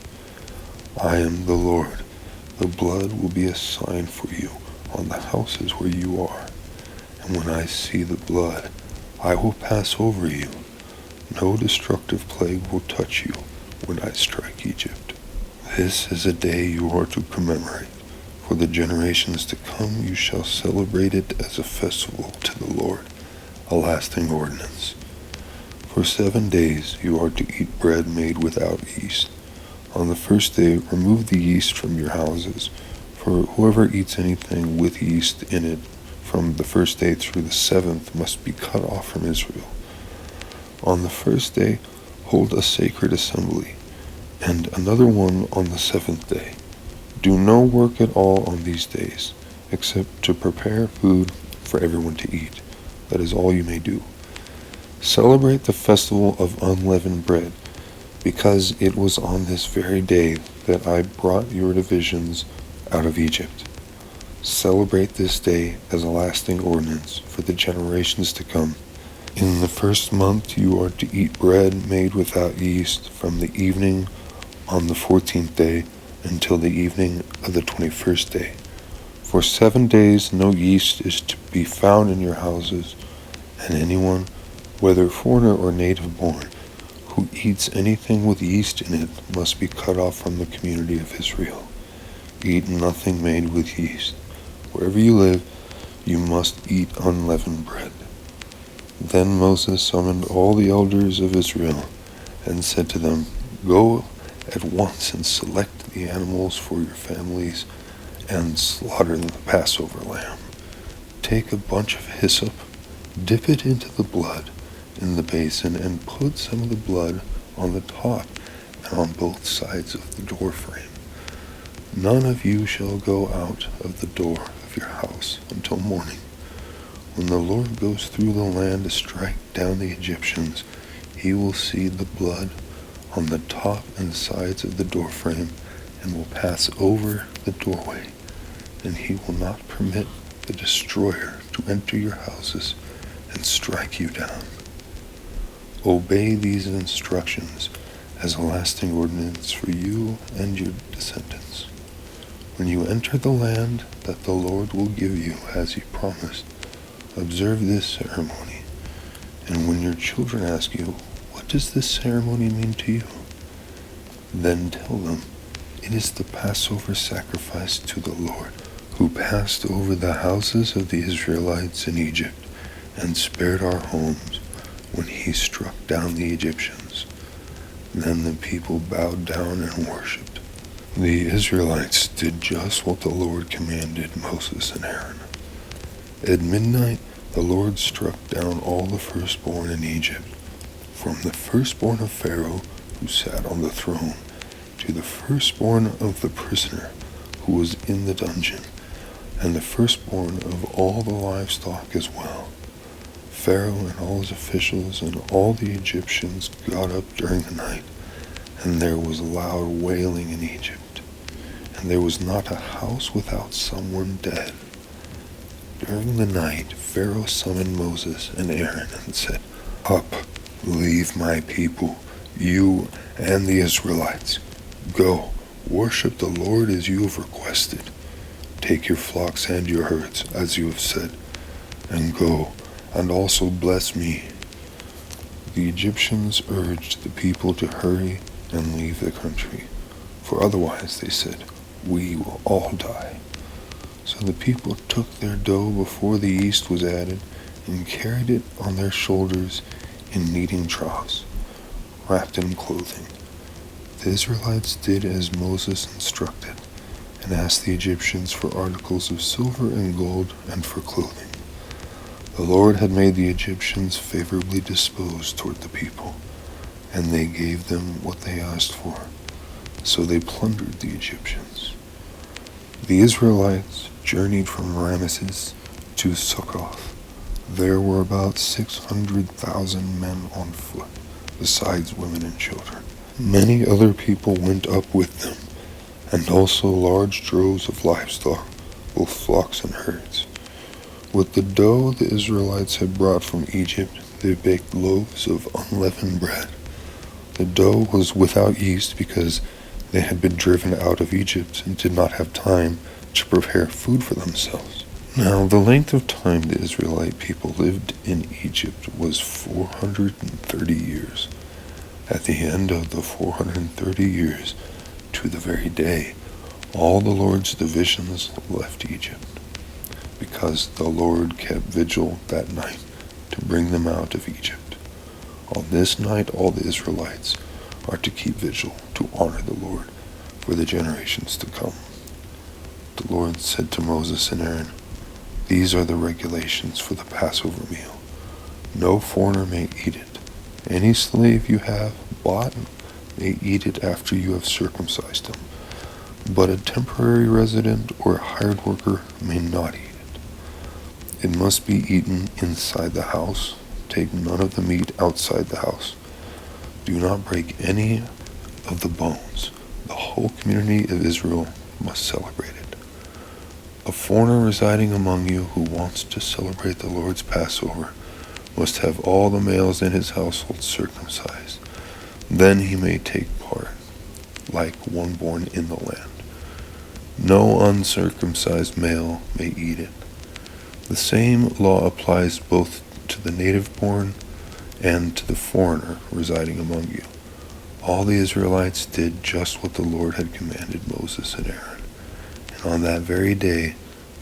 I am the Lord. The blood will be a sign for you on the houses where you are, and when I see the blood, I will pass over you. No destructive plague will touch you when I strike Egypt. This is a day you are to commemorate. For the generations to come you shall celebrate it as a festival to the Lord, a lasting ordinance. For 7 days you are to eat bread made without yeast. On the first day remove the yeast from your houses, for whoever eats anything with yeast in it from the first day through the 7th must be cut off from Israel. On the first day hold a sacred assembly, and another one on the 7th day. Do no work at all on these days, except to prepare food for everyone to eat. That is all you may do. Celebrate the festival of unleavened bread, because it was on this very day that I brought your divisions out of Egypt. Celebrate this day as a lasting ordinance for the generations to come. In the first month you are to eat bread made without yeast from the evening on the 14th day until the evening of the 21st day. For 7 days no yeast is to be found in your houses, and anyone, whether foreigner or native born, who eats anything with yeast in it must be cut off from the community of Israel. Eat nothing made with yeast. Wherever you live, you must eat unleavened bread. Then Moses summoned all the elders of Israel and said to them, Go at once and select the animals for your families and slaughter the Passover lamb. Take a bunch of hyssop, dip it into the blood in the basin, and put some of the blood on the top and on both sides of the door frame. None of you shall go out of the door of your house until morning. When the Lord goes through the land to strike down the Egyptians, he will see the blood on the top and sides of the doorframe and will pass over the doorway, and he will not permit the destroyer to enter your houses and strike you down. Obey these instructions as a lasting ordinance for you and your descendants. When you enter the land that the Lord will give you as he promised, observe this ceremony. And when your children ask you, What does this ceremony mean to you? Then tell them, It is the Passover sacrifice to the Lord, who passed over the houses of the Israelites in Egypt and spared our homes when he struck down the Egyptians. Then the people bowed down and worshipped. The Israelites did just what the Lord commanded Moses and Aaron. At midnight, the Lord struck down all the firstborn in Egypt, from the firstborn of Pharaoh who sat on the throne, to the firstborn of the prisoner who was in the dungeon, and the firstborn of all the livestock as well. Pharaoh and all his officials and all the Egyptians got up during the night, and there was loud wailing in Egypt, and there was not a house without someone dead. During the night, Pharaoh summoned Moses and Aaron and said, Up, leave my people, you and the Israelites. Go, worship the Lord as you have requested. Take your flocks and your herds, as you have said, and go, and also bless me. The Egyptians urged the people to hurry and leave the country, for otherwise, they said, we will all die. So the people took their dough before the yeast was added and carried it on their shoulders in kneading troughs, wrapped in clothing. The Israelites did as Moses instructed, and asked the Egyptians for articles of silver and gold and for clothing. The Lord had made the Egyptians favorably disposed toward the people, and they gave them what they asked for. So they plundered the Egyptians. The Israelites journeyed from Ramesses to Succoth. There were about 600,000 men on foot, besides women and children. Many other people went up with them, and also large droves of livestock, both flocks and herds. With the dough the Israelites had brought from Egypt, they baked loaves of unleavened bread. The dough was without yeast because they had been driven out of Egypt and did not have time to prepare food for themselves. Now, the length of time the Israelite people lived in Egypt was 430 years. At the end of the 430 years, to the very day, all the Lord's divisions left Egypt, because the Lord kept vigil that night to bring them out of Egypt. On this night all the Israelites are to keep vigil to honor the Lord for the generations to come. The Lord said to Moses and Aaron, "These are the regulations for the Passover meal. No foreigner may eat it. Any slave you have bought may eat it after you have circumcised him, but a temporary resident or a hired worker may not eat it. It must be eaten inside the house. Take none of the meat outside the house. Do not break any of the bones. The whole community of Israel must celebrate it. A foreigner residing among you who wants to celebrate the Lord's Passover must have all the males in his household circumcised. Then he may take part, like one born in the land. No uncircumcised male may eat it. The same law applies both to the native-born and to the foreigner residing among you." All the Israelites did just what the Lord had commanded Moses and Aaron. And on that very day,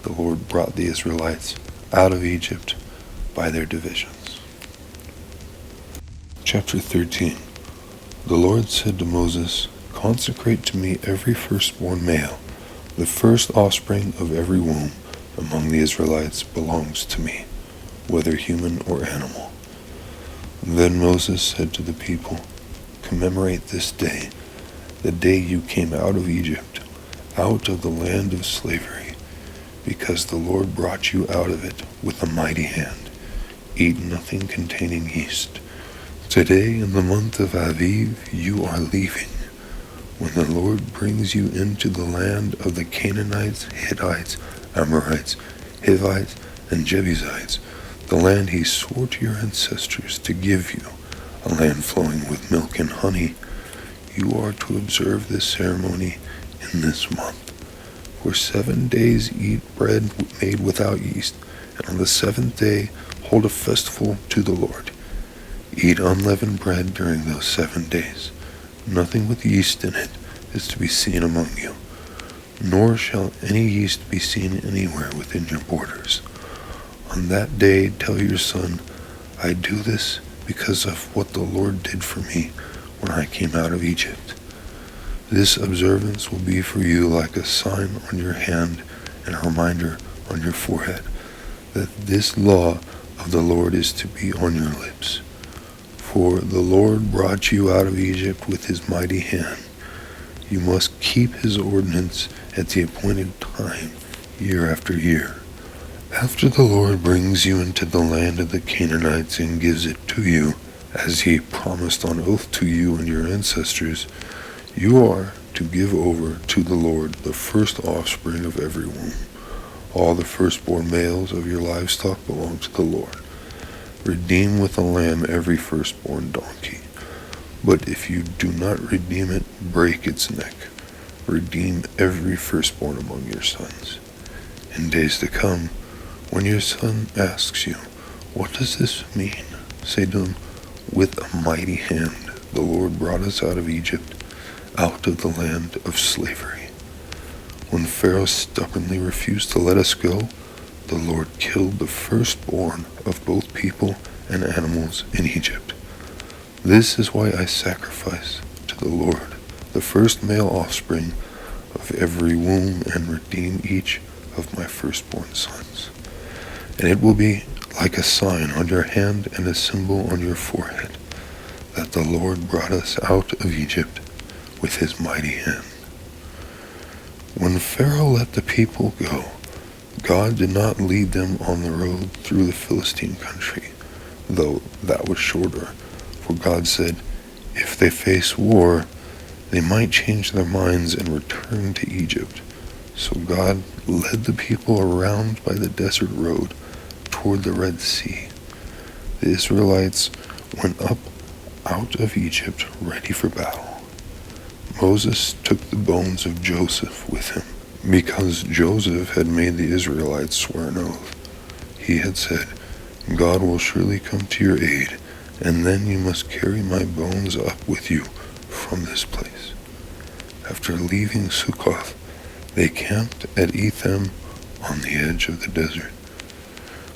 the Lord brought the Israelites out of Egypt by their divisions. Chapter 13. The Lord said to Moses, "Consecrate to me every firstborn male. The first offspring of every womb among the Israelites belongs to me, whether human or animal." Then Moses said to the people, "Commemorate this day, the day you came out of Egypt, out of the land of slavery, because the Lord brought you out of it with a mighty hand. Eat nothing containing yeast. Today, in the month of Aviv, you are leaving, when the Lord brings you into the land of the Canaanites, Hittites, Amorites, Hivites, and Jebusites, the land he swore to your ancestors to give you, a land flowing with milk and honey. You are to observe this ceremony in this month. For 7 days eat bread made without yeast, and on the 7th day hold a festival to the Lord. Eat unleavened bread during those 7 days. Nothing with yeast in it is to be seen among you, nor shall any yeast be seen anywhere within your borders. On that day tell your son, I do this because of what the Lord did for me when I came out of Egypt. This observance will be for you like a sign on your hand and a reminder on your forehead, that this law of the Lord is to be on your lips. For the Lord brought you out of Egypt with his mighty hand. You must keep his ordinance at the appointed time, year after year. After the Lord brings you into the land of the Canaanites and gives it to you, as he promised on oath to you and your ancestors, you are to give over to the Lord the first offspring of every womb. All the firstborn males of your livestock belong to the Lord. Redeem with a lamb every firstborn donkey. But if you do not redeem it, break its neck. Redeem every firstborn among your sons. In days to come, when your son asks you, what does this mean? Say to him, with a mighty hand the Lord brought us out of Egypt, out of the land of slavery. When Pharaoh stubbornly refused to let us go, the Lord killed the firstborn of both people and animals in Egypt. This is why I sacrifice to the Lord the first male offspring of every womb and redeem each of my firstborn sons. And it will be like a sign on your hand and a symbol on your forehead, that the Lord brought us out of Egypt with his mighty hand." When Pharaoh let the people go, God did not lead them on the road through the Philistine country, though that was shorter, for God said, if they face war, they might change their minds and return to Egypt. So God led the people around by the desert road toward the Red Sea. The Israelites went up out of Egypt ready for battle. Moses took the bones of Joseph with him, because Joseph had made the Israelites swear an oath. He had said, God will surely come to your aid, and then you must carry my bones up with you from this place. After leaving Sukkoth, they camped at Etham on the edge of the desert.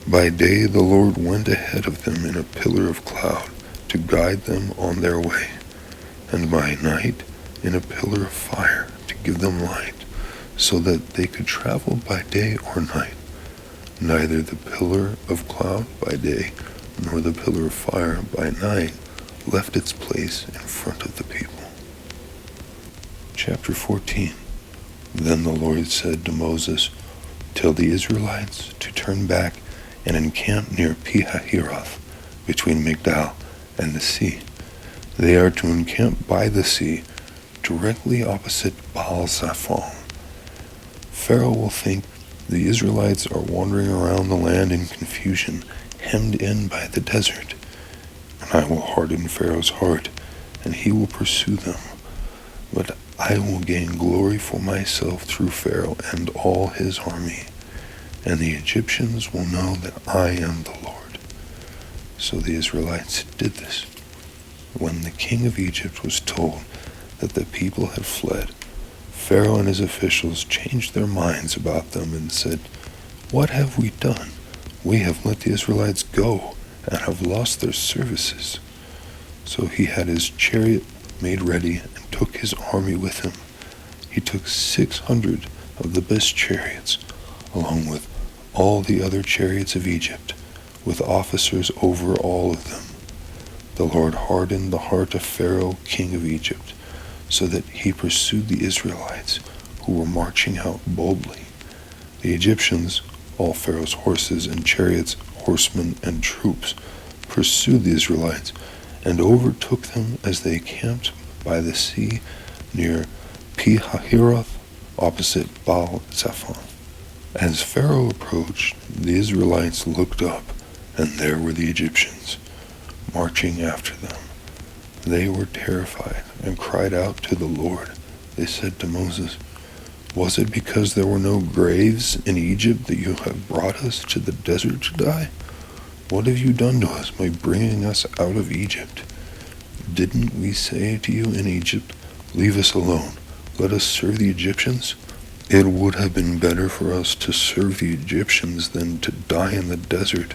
By day the Lord went ahead of them in a pillar of cloud to guide them on their way, and by night in a pillar of fire to give them light, so that they could travel by day or night. Neither the pillar of cloud by day nor the pillar of fire by night left its place in front of the people. Chapter 14. Then the Lord said to Moses, tell the Israelites to turn back and encamp near Pi-hahiroth, between Migdal and the sea. They are to encamp by the sea, directly opposite Baal-Zephon. Pharaoh will think the Israelites are wandering around the land in confusion, hemmed in by the desert. And I will harden Pharaoh's heart, and he will pursue them. But I will gain glory for myself through Pharaoh and all his army, and the Egyptians will know that I am the Lord. So the Israelites did this. When the king of Egypt was told that the people had fled, Pharaoh and his officials changed their minds about them and said, what have we done? We have let the Israelites go and have lost their services. So he had his chariot made ready and took his army with him. He took 600 of the best chariots, along with all the other chariots of Egypt, with officers over all of them. The Lord hardened the heart of Pharaoh, king of Egypt, so that he pursued the Israelites, who were marching out boldly. The Egyptians, all Pharaoh's horses and chariots, horsemen and troops, pursued the Israelites and overtook them as they camped by the sea near Pi-hahiroth, opposite Baal-Zephon. As Pharaoh approached, the Israelites looked up, and there were the Egyptians, marching after them. They were terrified and cried out to the Lord. They said to Moses, was it because there were no graves in Egypt that you have brought us to the desert to die? What have you done to us by bringing us out of Egypt? Didn't we say to you in Egypt, leave us alone, let us serve the Egyptians? It would have been better for us to serve the Egyptians than to die in the desert.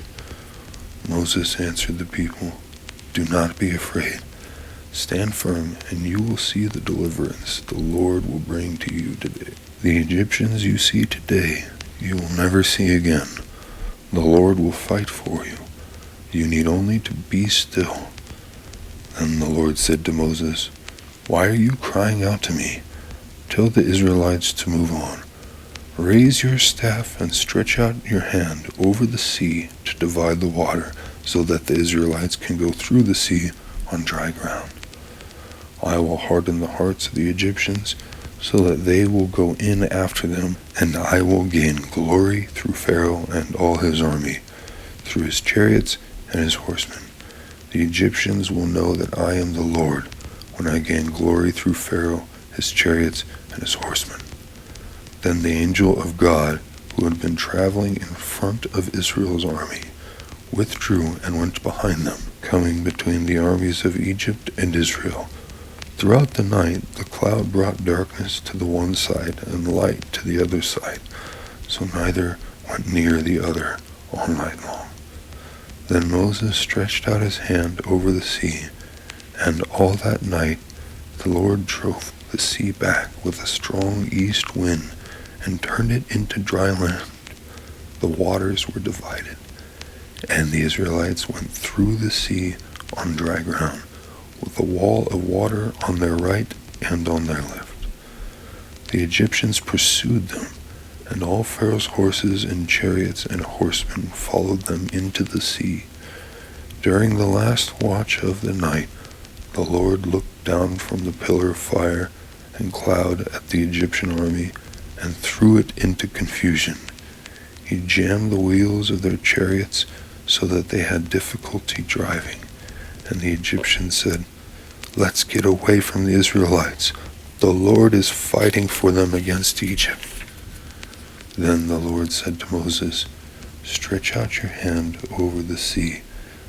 Moses answered the people, do not be afraid. Stand firm, and you will see the deliverance the Lord will bring to you today. The Egyptians you see today, you will never see again. The Lord will fight for you. You need only to be still. Then the Lord said to Moses, why are you crying out to me? Tell the Israelites to move on. Raise your staff and stretch out your hand over the sea to divide the water, so that the Israelites can go through the sea on dry ground. I will harden the hearts of the Egyptians, so that they will go in after them, and I will gain glory through Pharaoh and all his army, through his chariots and his horsemen. The Egyptians will know that I am the Lord, when I gain glory through Pharaoh, his chariots, and his horsemen. Then the angel of God, who had been traveling in front of Israel's army, withdrew and went behind them, coming between the armies of Egypt and Israel. Throughout the night the cloud brought darkness to the one side and light to the other side, so neither went near the other all night long. Then Moses stretched out his hand over the sea, and all that night the Lord drove the sea back with a strong east wind and turned it into dry land. The waters were divided, and the Israelites went through the sea on dry ground, with a wall of water on their right and on their left. The Egyptians pursued them, and all Pharaoh's horses and chariots and horsemen followed them into the sea. During the last watch of the night, the Lord looked down from the pillar of fire and cloud at the Egyptian army and threw it into confusion. He jammed the wheels of their chariots so that they had difficulty driving. And the Egyptians said, "Let's get away from the Israelites. The Lord is fighting for them against Egypt." Then the Lord said to Moses, "Stretch out your hand over the sea,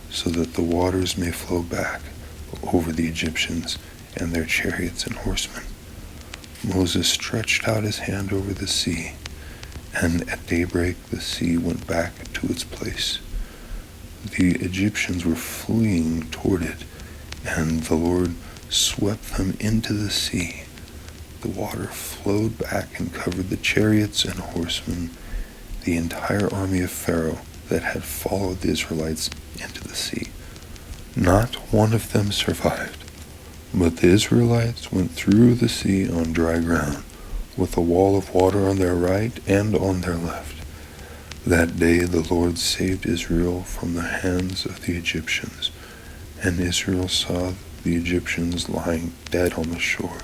so that the waters may flow back over the Egyptians and their chariots and horsemen." Moses stretched out his hand over the sea, and at daybreak the sea went back to its place. The Egyptians were fleeing toward it, and the Lord swept them into the sea. The water flowed back and covered the chariots and horsemen, the entire army of Pharaoh that had followed the Israelites into the sea. Not one of them survived, but the Israelites went through the sea on dry ground, with a wall of water on their right and on their left. That day the Lord saved Israel from the hands of the Egyptians, and Israel saw the Egyptians lying dead on the shore.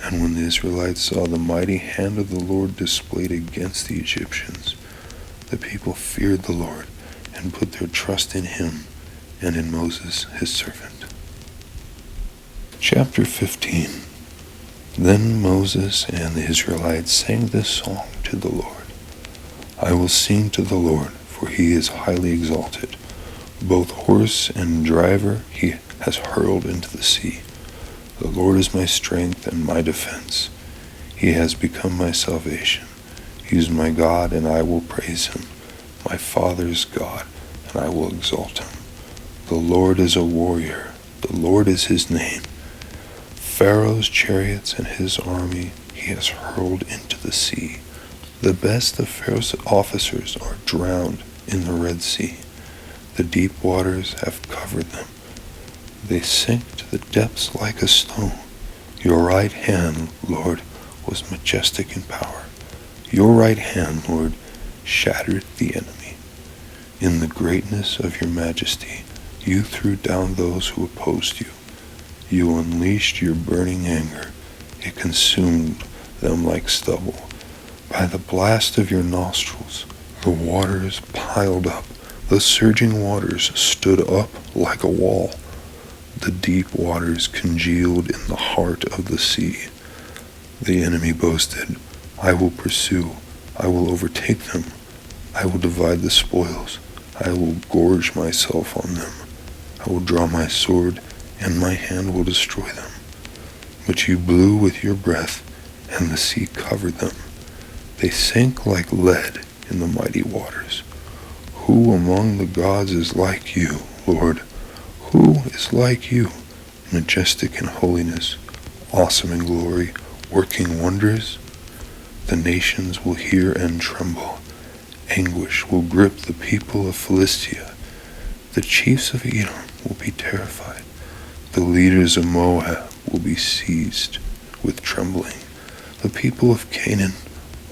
And when the Israelites saw the mighty hand of the Lord displayed against the Egyptians, the people feared the Lord and put their trust in him and in Moses his servant. Chapter 15. Then Moses and the Israelites sang this song to the Lord. "I will sing to the Lord, for he is highly exalted. Both horse and driver he has hurled into the sea. The Lord is my strength and my defense. He has become my salvation. He is my God, and I will praise him, my Father's God, and I will exalt him. The Lord is a warrior. The Lord is his name. Pharaoh's chariots and his army he has hurled into the sea. The best of Pharaoh's officers are drowned in the Red Sea. The deep waters have covered them. They sink to the depths like a stone. Your right hand, Lord, was majestic in power. Your right hand, Lord, shattered the enemy. In the greatness of your majesty, you threw down those who opposed you. You unleashed your burning anger. It consumed them like stubble. By the blast of your nostrils, the waters piled up. The surging waters stood up like a wall. The deep waters congealed in the heart of the sea. The enemy boasted, "I will pursue. I will overtake them. I will divide the spoils. I will gorge myself on them. I will draw my sword, and my hand will destroy them." But you blew with your breath, and the sea covered them. They sank like lead in the mighty waters. Who among the gods is like you, Lord? Who is like you, majestic in holiness, awesome in glory, working wonders? The nations will hear and tremble. Anguish will grip the people of Philistia. The chiefs of Edom will be terrified. The leaders of Moab will be seized with trembling. The people of Canaan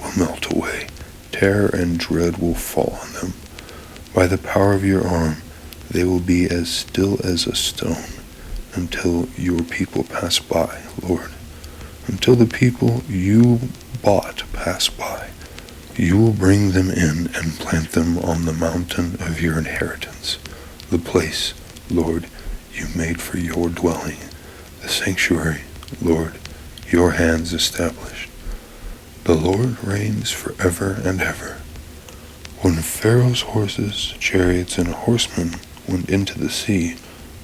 will melt away. Terror and dread will fall on them. By the power of your arm, they will be as still as a stone until your people pass by, Lord. Until the people you bought pass by, you will bring them in and plant them on the mountain of your inheritance, the place, Lord, you made for your dwelling, the sanctuary, Lord, your hands established. The Lord reigns forever and ever. When Pharaoh's horses, chariots, and horsemen went into the sea,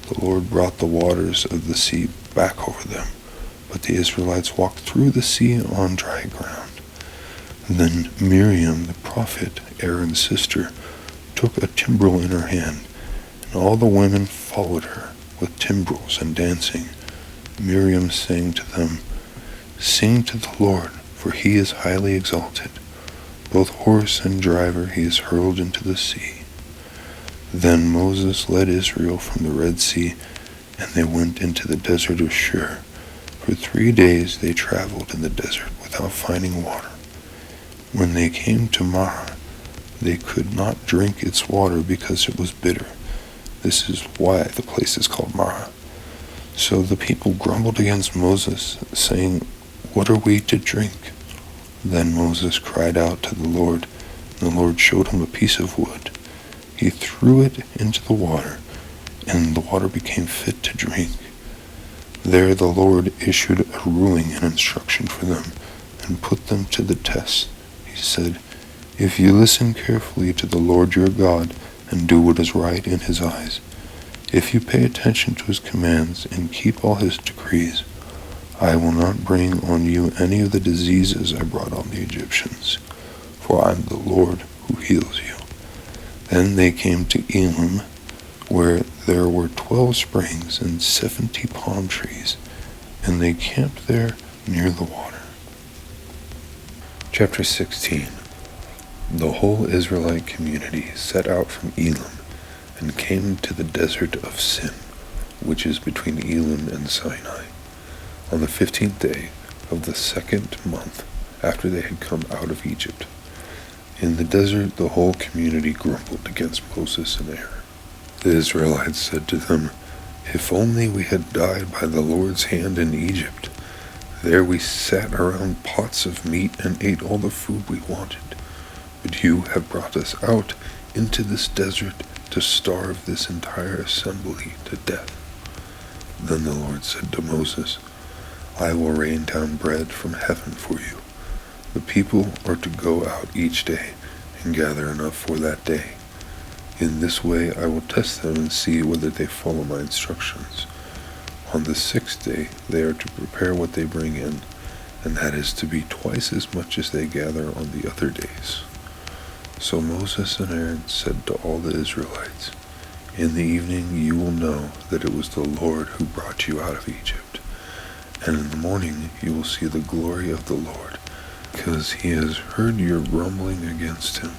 the Lord brought the waters of the sea back over them. But the Israelites walked through the sea on dry ground. Then Miriam, the prophet, Aaron's sister, took a timbrel in her hand, and all the women followed her with timbrels and dancing. Miriam sang to them, "Sing to the Lord, for he is highly exalted. Both horse and driver he has hurled into the sea." Then Moses led Israel from the Red Sea, and they went into the desert of Shur. For 3 days they traveled in the desert without finding water. When they came to Marah, they could not drink its water because it was bitter. This is why the place is called Marah. So the people grumbled against Moses, saying, "What are we to drink?" Then Moses cried out to the Lord, and the Lord showed him a piece of wood. He threw it into the water, and the water became fit to drink. There the Lord issued a ruling and instruction for them, and put them to the test. He said, "If you listen carefully to the Lord your God, and do what is right in his eyes, if you pay attention to his commands and keep all his decrees, I will not bring on you any of the diseases I brought on the Egyptians, for I am the Lord who heals you." Then they came to Elim, where there were 12 springs and 70 palm trees, and they camped there near the water. Chapter 16. The whole Israelite community set out from Elim and came to the desert of Sin, which is between Elim and Sinai, on the 15th day of the 2nd month after they had come out of Egypt. In the desert the whole community grumbled against Moses and Aaron. The Israelites said to them, "If only we had died by the Lord's hand in Egypt. There we sat around pots of meat and ate all the food we wanted. But you have brought us out into this desert to starve this entire assembly to death." Then the Lord said to Moses, "I will rain down bread from heaven for you. The people are to go out each day and gather enough for that day. In this way I will test them and see whether they follow my instructions. On the 6th day they are to prepare what they bring in, and that is to be twice as much as they gather on the other days." So Moses and Aaron said to all the Israelites, "In the evening you will know that it was the Lord who brought you out of Egypt, and in the morning you will see the glory of the Lord, because he has heard your grumbling against him.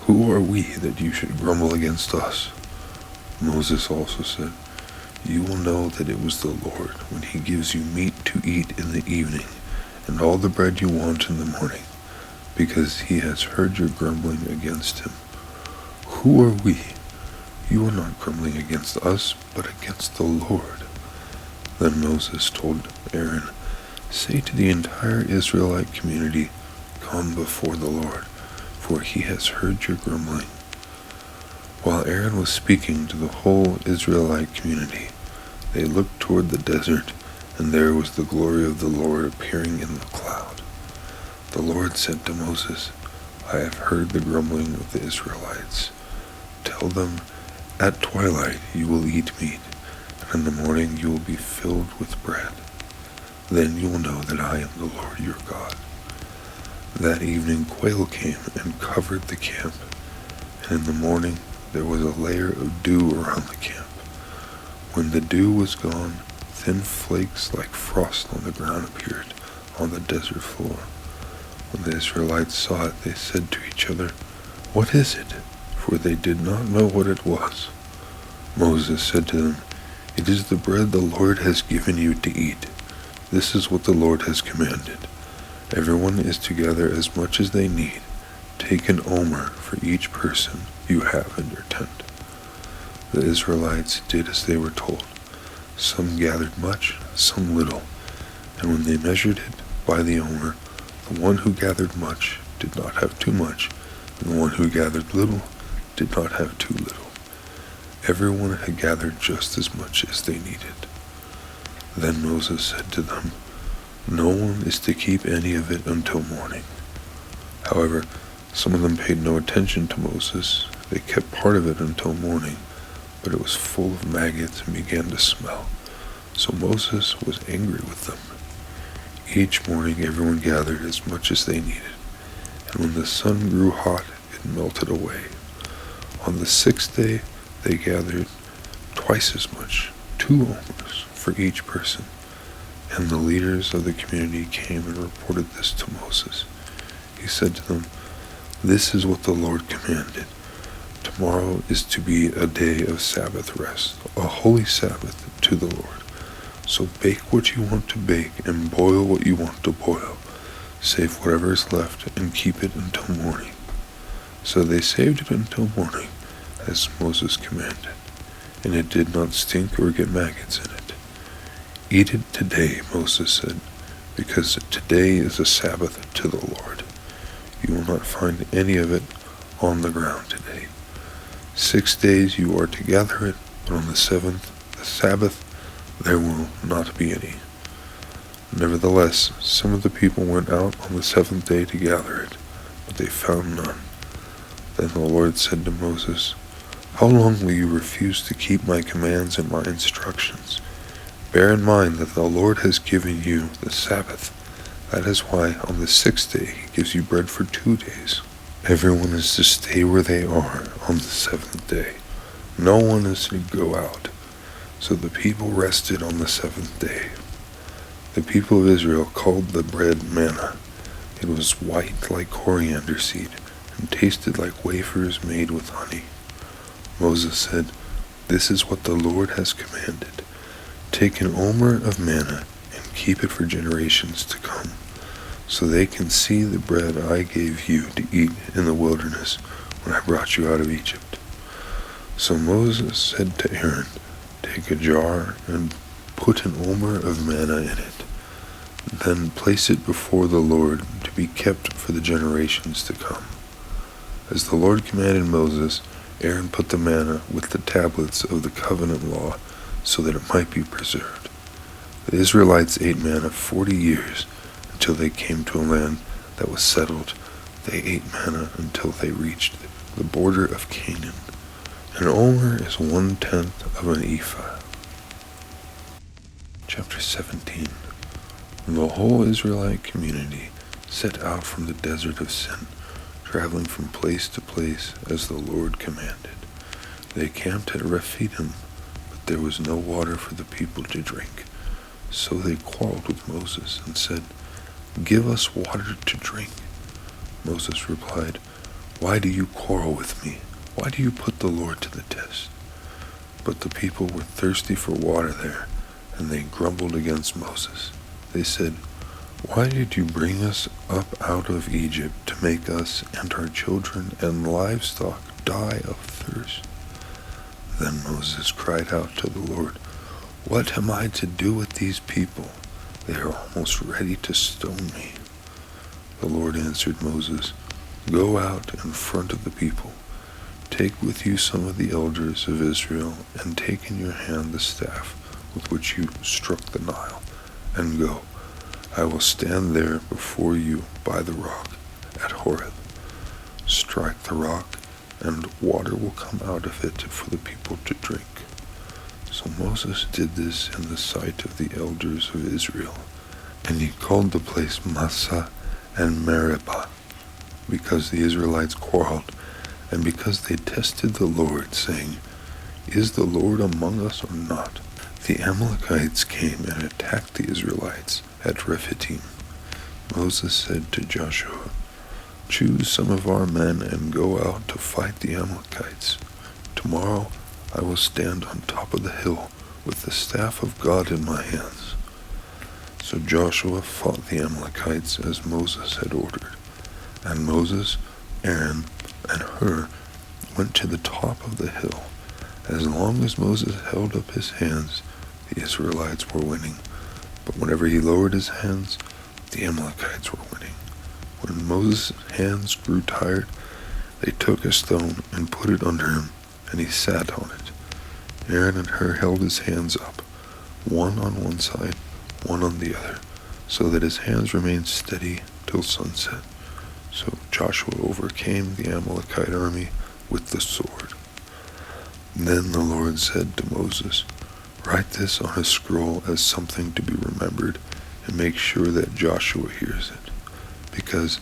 Who are we that you should grumble against us?" Moses also said, "You will know that it was the Lord when he gives you meat to eat in the evening, and all the bread you want in the morning, because he has heard your grumbling against him. Who are we? You are not grumbling against us, but against the Lord." Then Moses told Aaron, "Say to the entire Israelite community, 'Come before the Lord, for he has heard your grumbling.'" While Aaron was speaking to the whole Israelite community, they looked toward the desert, and there was the glory of the Lord appearing in the cloud. The Lord said to Moses, "I have heard the grumbling of the Israelites. Tell them, at twilight you will eat meat, and in the morning you will be filled with bread. Then you will know that I am the Lord your God." That evening quail came and covered the camp, and in the morning there was a layer of dew around the camp. When the dew was gone, thin flakes like frost on the ground appeared on the desert floor. When the Israelites saw it, they said to each other, "What is it?" For they did not know what it was. Moses said to them, "It is the bread the Lord has given you to eat. This is what the Lord has commanded. Everyone is to gather as much as they need. Take an omer for each person you have in your tent." The Israelites did as they were told. Some gathered much, some little, and when they measured it by the omer, the one who gathered much did not have too much, and the one who gathered little did not have too little. Everyone had gathered just as much as they needed. Then Moses said to them, "No one is to keep any of it until morning." However, some of them paid no attention to Moses. They kept part of it until morning, but it was full of maggots and began to smell. So Moses was angry with them. Each morning everyone gathered as much as they needed, and when the sun grew hot, it melted away. On the 6th day they gathered twice as much, 2 omers for each person. And the leaders of the community came and reported this to Moses. He said to them, "This is what the Lord commanded. Tomorrow is to be a day of Sabbath rest, a holy Sabbath to the Lord. So bake what you want to bake and boil what you want to boil. Save whatever is left and keep it until morning." So they saved it until morning, as Moses commanded, and it did not stink or get maggots in it. "Eat it today," Moses said, "because today is a Sabbath to the Lord. You will not find any of it on the ground today. 6 days you are to gather it, but on the seventh, the Sabbath, there will not be any." Nevertheless, some of the people went out on the seventh day to gather it, but they found none. Then the Lord said to Moses, "How long will you refuse to keep my commands and my instructions? Bear in mind that the Lord has given you the Sabbath. That is why on the 6th day he gives you bread for 2 days. Everyone is to stay where they are on the 7th day. No one is to go out." So the people rested on the 7th day. The people of Israel called the bread manna. It was white like coriander seed and tasted like wafers made with honey. Moses said, "This is what the Lord has commanded. Take an omer of manna and keep it for generations to come, so they can see the bread I gave you to eat in the wilderness when I brought you out of Egypt." So Moses said to Aaron, "Take a jar and put an omer of manna in it. Then place it before the Lord to be kept for the generations to come." As the Lord commanded Moses, Aaron put the manna with the tablets of the covenant law so that it might be preserved. The Israelites ate manna 40 years until they came to a land that was settled. They ate manna until they reached the border of Canaan. An omer is 1/10 of an ephah. Chapter 17. The whole Israelite community set out from the desert of Sin, traveling from place to place as the Lord commanded. They camped at Rephidim, but there was no water for the people to drink. So they quarreled with Moses and said, "Give us water to drink." Moses replied, "Why do you quarrel with me? Why do you put the Lord to the test?" But the people were thirsty for water there, and they grumbled against Moses. They said, "Why did you bring us up out of Egypt to make us and our children and livestock die of thirst?" Then Moses cried out to the Lord, "What am I to do with these people? They are almost ready to stone me." The Lord answered Moses, "Go out in front of the people. Take with you some of the elders of Israel, and take in your hand the staff with which you struck the Nile, and go. I will stand there before you by the rock at Horeb. Strike the rock, and water will come out of it for the people to drink." So Moses did this in the sight of the elders of Israel, and he called the place Massah and Meribah, because the Israelites quarreled, and because they tested the Lord, saying, "Is the Lord among us or not?" The Amalekites came and attacked the Israelites at Rephidim. Moses said to Joshua, "Choose some of our men and go out to fight the Amalekites. Tomorrow I will stand on top of the hill with the staff of God in my hands." So Joshua fought the Amalekites as Moses had ordered, and Moses, Aaron, and Hur went to the top of the hill. As long as Moses held up his hands, the Israelites were winning, but whenever he lowered his hands, the Amalekites were winning. When Moses' hands grew tired, they took a stone and put it under him, and he sat on it. Aaron and Hur held his hands up, one on one side, one on the other, so that his hands remained steady till sunset. So Joshua overcame the Amalekite army with the sword. Then the Lord said to Moses, "Write this on a scroll as something to be remembered, and make sure that Joshua hears it, because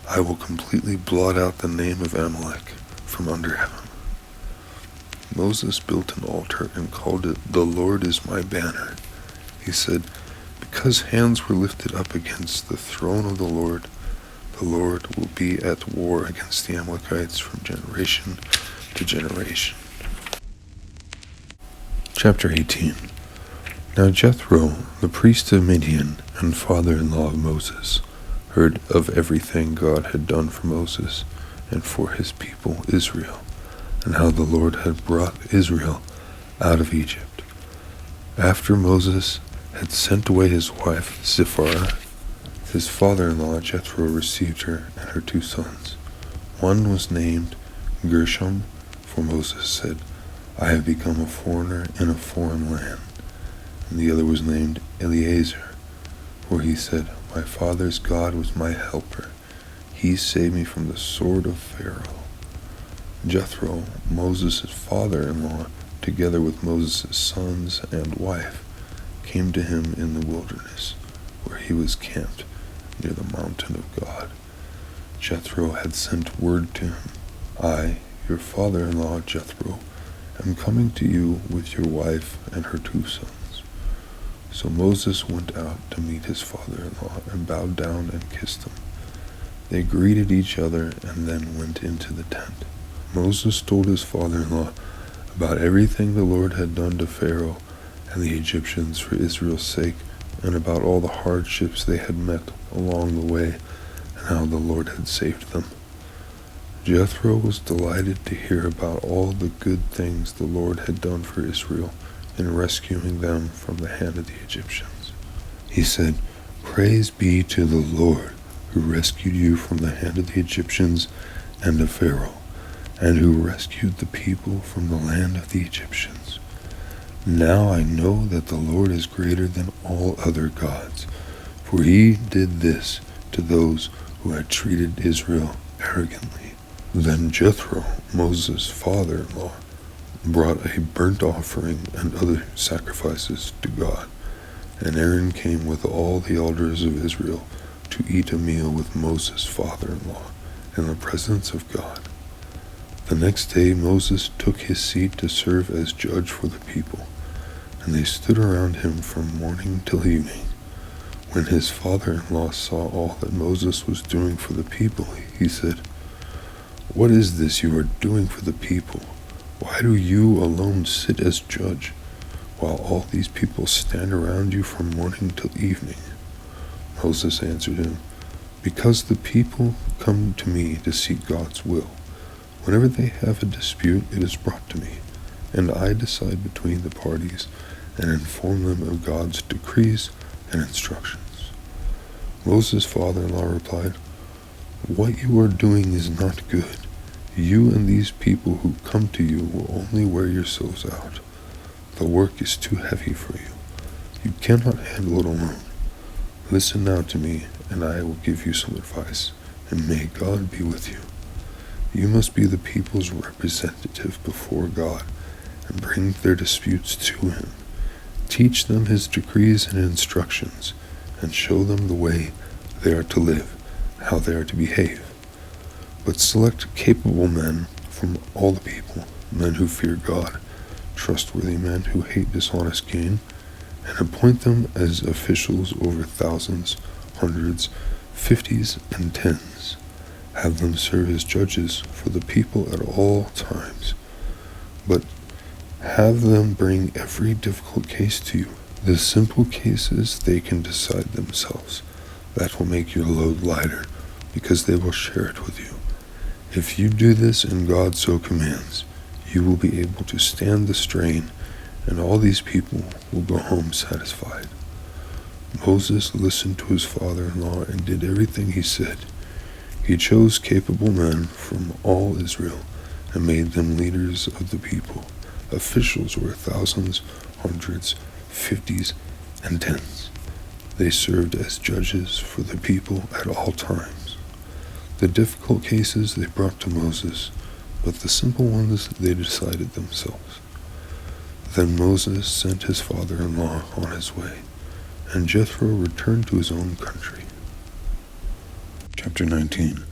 I will completely blot out the name of Amalek from under heaven." Moses built an altar and called it "The Lord is my banner." He said, "Because hands were lifted up against the throne of the Lord will be at war against the Amalekites from generation to generation." Chapter 18. Now Jethro, the priest of Midian and father-in-law of Moses, heard of everything God had done for Moses and for his people Israel, and how the Lord had brought Israel out of Egypt. After Moses had sent away his wife Zipporah, his father-in-law Jethro received her and her 2 sons. One was named Gershom, for Moses said, I have become a foreigner in a foreign land. And the other was named Eleazar, for he said, my father's God was my helper. He saved me from the sword of Pharaoh. Jethro, Moses' father-in-law, together with Moses' sons and wife, came to him in the wilderness, where he was camped near the mountain of God. Jethro had sent word to him, I, your father-in-law Jethro, am coming to you with your wife and her 2 sons. So Moses went out to meet his father-in-law and bowed down and kissed him. They greeted each other and then went into the tent. Moses told his father-in-law about everything the Lord had done to Pharaoh and the Egyptians for Israel's sake, and about all the hardships they had met along the way, and how the Lord had saved them. Jethro was delighted to hear about all the good things the Lord had done for Israel in rescuing them from the hand of the Egyptians. He said, Praise be to the Lord, who rescued you from the hand of the Egyptians and of Pharaoh, and who rescued the people from the land of the Egyptians. Now I know that the Lord is greater than all other gods, for he did this to those who had treated Israel arrogantly. Then Jethro, Moses' father-in-law, brought a burnt offering and other sacrifices to God, and Aaron came with all the elders of Israel to eat a meal with Moses' father-in-law in the presence of God. The next day Moses took his seat to serve as judge for the people, and they stood around him from morning till evening. When his father-in-law saw all that Moses was doing for the people, he said, What is this you are doing for the people? Why do you alone sit as judge, while all these people stand around you from morning till evening? Moses answered him, Because the people come to me to seek God's will. Whenever they have a dispute, it is brought to me, and I decide between the parties and inform them of God's decrees and instructions. Moses' father-in-law replied, What you are doing is not good. You and these people who come to you will only wear yourselves out. The work is too heavy for you. You cannot handle it alone. Listen now to me, and I will give you some advice, and may God be with you. You must be the people's representative before God and bring their disputes to him. Teach them his decrees and instructions, and show them the way they are to live, how they are to behave. But select capable men from all the people, men who fear God, trustworthy men who hate dishonest gain, and appoint them as officials over thousands, hundreds, fifties, and tens. Have them serve as judges for the people at all times. But have them bring every difficult case to you. The simple cases they can decide themselves. That will make your load lighter, because they will share it with you. If you do this and God so commands, you will be able to stand the strain, and all these people will go home satisfied. Moses listened to his father-in-law and did everything he said. He chose capable men from all Israel and made them leaders of the people, officials over thousands, hundreds, fifties, and tens. They served as judges for the people at all times. The difficult cases they brought to Moses, but the simple ones they decided themselves. Then Moses sent his father-in-law on his way, and Jethro returned to his own country. Chapter 19.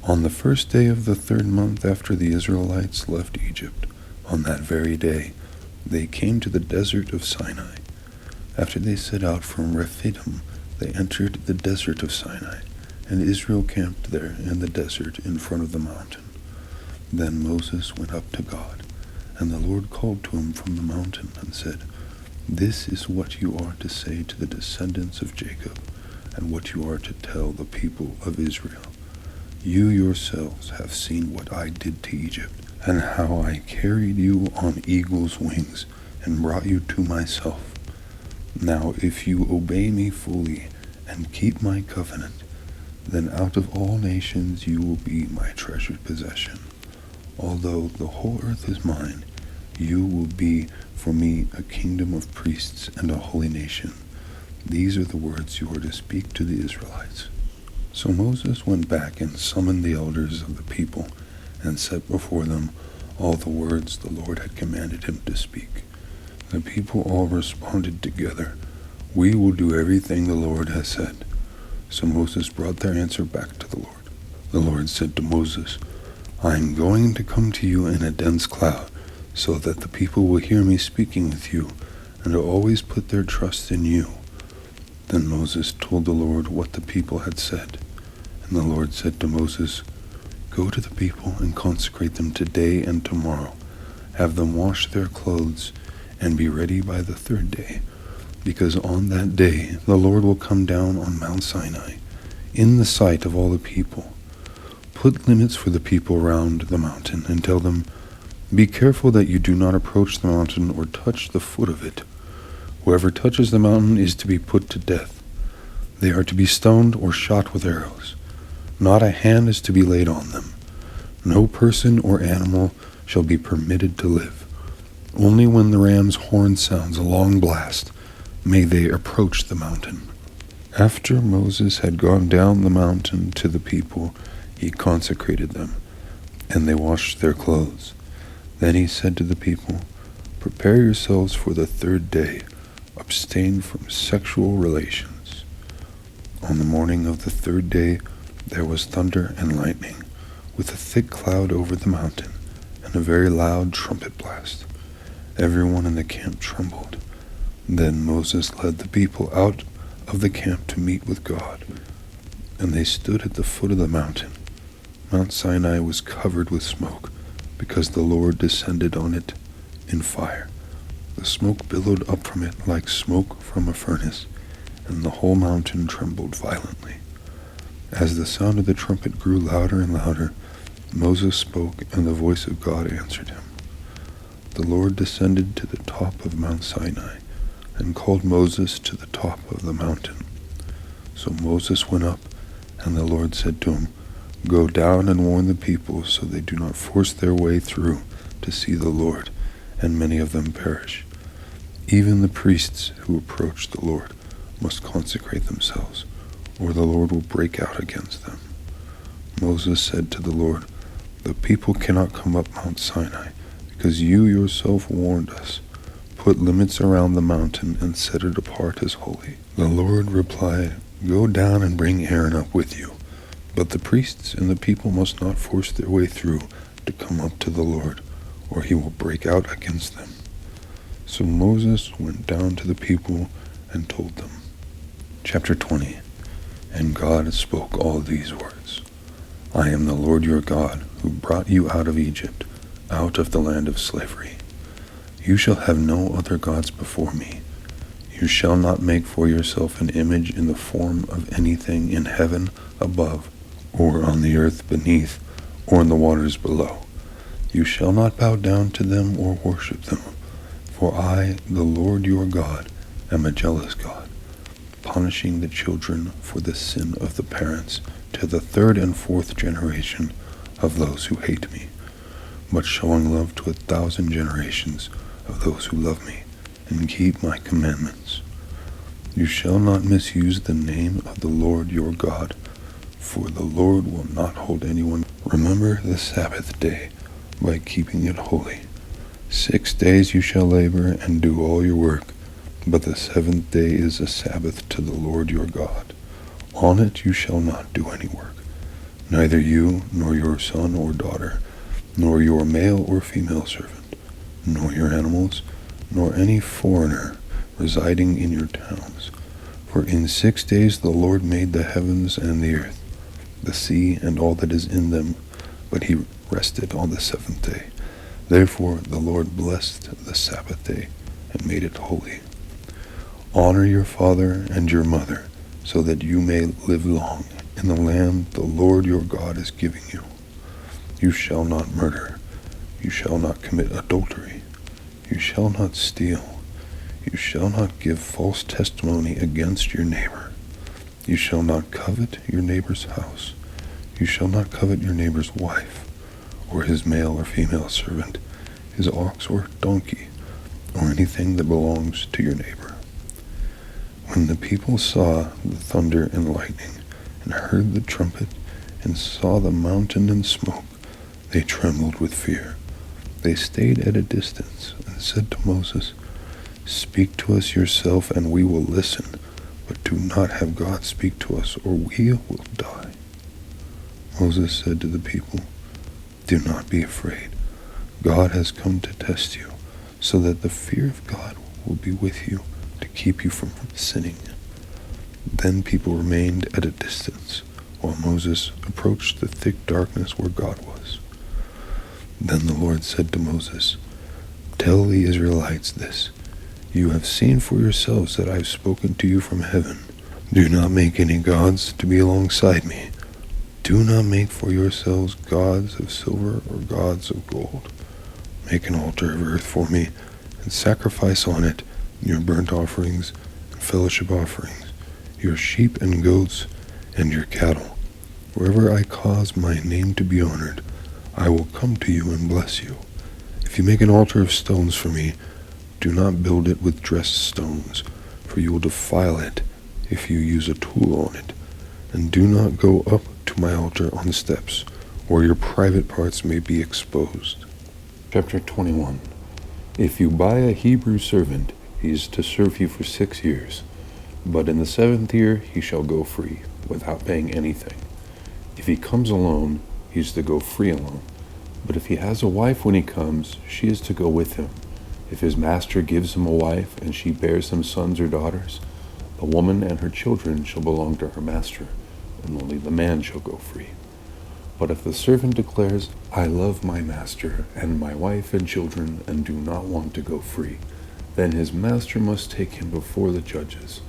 On the first day of the 3rd month after the Israelites left Egypt, on that very day, they came to the desert of Sinai. After they set out from Rephidim, they entered the desert of Sinai, and Israel camped there in the desert in front of the mountain. Then Moses went up to God, and the Lord called to him from the mountain and said, This is what you are to say to the descendants of Jacob, and what you are to tell the people of Israel. You yourselves have seen what I did to Egypt, and how I carried you on eagle's wings and brought you to myself. Now if you obey me fully and keep my covenant, then out of all nations you will be my treasured possession. Although the whole earth is mine, you will be for me a kingdom of priests and a holy nation. These are the words you are to speak to the Israelites." So Moses went back and summoned the elders of the people and set before them all the words the Lord had commanded him to speak. The people all responded together, "We will do everything the Lord has said." So Moses brought their answer back to the Lord. The Lord said to Moses, "I am going to come to you in a dense cloud, so that the people will hear me speaking with you and always put their trust in you." Then Moses told the Lord what the people had said. And the Lord said to Moses, "Go to the people and consecrate them today and tomorrow. Have them wash their clothes and be ready by the third day, because on that day the Lord will come down on Mount Sinai in the sight of all the people. Put limits for the people round the mountain and tell them, 'Be careful that you do not approach the mountain or touch the foot of it. Whoever touches the mountain is to be put to death. They are to be stoned or shot with arrows. Not a hand is to be laid on them. No person or animal shall be permitted to live. Only when the ram's horn sounds a long blast may they approach the mountain." After Moses had gone down the mountain to the people, he consecrated them, and they washed their clothes. Then he said to the people, "Prepare yourselves for the third day. Abstain from sexual relations." On the morning of the third day there was thunder and lightning, with a thick cloud over the mountain, and a very loud trumpet blast. Everyone in the camp trembled. Then Moses led the people out of the camp to meet with God, and they stood at the foot of the mountain. Mount Sinai was covered with smoke, because the Lord descended on it in fire. The smoke billowed up from it like smoke from a furnace, and the whole mountain trembled violently. As the sound of the trumpet grew louder and louder, Moses spoke, and the voice of God answered him. The Lord descended to the top of Mount Sinai and called Moses to the top of the mountain. So Moses went up, and the Lord said to him, "Go down and warn the people so they do not force their way through to see the Lord, and many of them perish. Even the priests who approach the Lord must consecrate themselves, or the Lord will break out against them." Moses said to the Lord, "The people cannot come up Mount Sinai, because you yourself warned us. Put limits around the mountain and set it apart as holy." The Lord replied, "Go down and bring Aaron up with you. But the priests and the people must not force their way through to come up to the Lord, or he will break out against them." So Moses went down to the people and told them. Chapter 20. And God spoke all these words. "I am the Lord your God, who brought you out of Egypt, out of the land of slavery. You shall have no other gods before me. You shall not make for yourself an image in the form of anything in heaven above, or on the earth beneath, or in the waters below. You shall not bow down to them or worship them. For I, the Lord your God, am a jealous God, punishing the children for the sin of the parents to the third and fourth generation of those who hate me, but showing love to 1,000 generations of those who love me and keep my commandments. You shall not misuse the name of the Lord your God, for the Lord will not hold anyone. Remember the Sabbath day by keeping it holy. 6 days you shall labor and do all your work, but the seventh day is a Sabbath to the Lord your God. On it you shall not do any work, neither you, nor your son or daughter, nor your male or female servant, nor your animals, nor any foreigner residing in your towns. For in 6 days the Lord made the heavens and the earth, the sea and all that is in them, but he rested on the seventh day. Therefore the Lord blessed the Sabbath day and made it holy. Honor your father and your mother, so that you may live long in the land the Lord your God is giving you. You shall not murder. You shall not commit adultery. You shall not steal. You shall not give false testimony against your neighbor. You shall not covet your neighbor's house. You shall not covet your neighbor's wife, or his male or female servant, his ox or donkey, or anything that belongs to your neighbor. When the people saw the thunder and lightning, and heard the trumpet, and saw the mountain and smoke, they trembled with fear. They stayed at a distance, and said to Moses, "Speak to us yourself, and we will listen, but do not have God speak to us, or we will die." Moses said to the people, "Do not be afraid. God has come to test you, so that the fear of God will be with you, to keep you from sinning." Then people remained at a distance, while Moses approached the thick darkness where God was. Then the Lord said to Moses, "Tell the Israelites this: You have seen for yourselves that I have spoken to you from heaven. Do not make any gods to be alongside me. Do not make for yourselves gods of silver or gods of gold. Make an altar of earth for me, and sacrifice on it your burnt offerings and fellowship offerings, your sheep and goats, and your cattle. Wherever I cause my name to be honored, I will come to you and bless you. If you make an altar of stones for me, do not build it with dressed stones, for you will defile it if you use a tool on it. And do not go up to my altar on steps, or your private parts may be exposed." Chapter 21. If you buy a Hebrew servant, he is to serve you for 6 years, but in the 7th year he shall go free, without paying anything. If he comes alone, he is to go free alone. But if he has a wife when he comes, she is to go with him. If his master gives him a wife, and she bears him sons or daughters, the woman and her children shall belong to her master, and only the man shall go free. But if the servant declares, "I love my master and my wife and children, and do not want to go free," then his master must take him before the judges.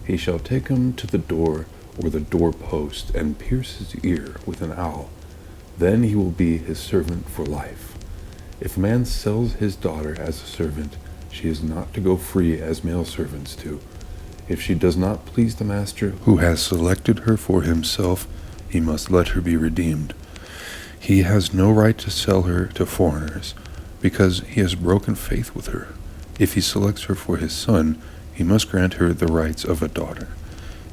He shall take him to the door or the doorpost, and pierce his ear with an awl. Then he will be his servant for life. If a man sells his daughter as a servant, she is not to go free as male servants do. If she does not please the master who has selected her for himself, he must let her be redeemed. He has no right to sell her to foreigners, because he has broken faith with her. If he selects her for his son, he must grant her the rights of a daughter.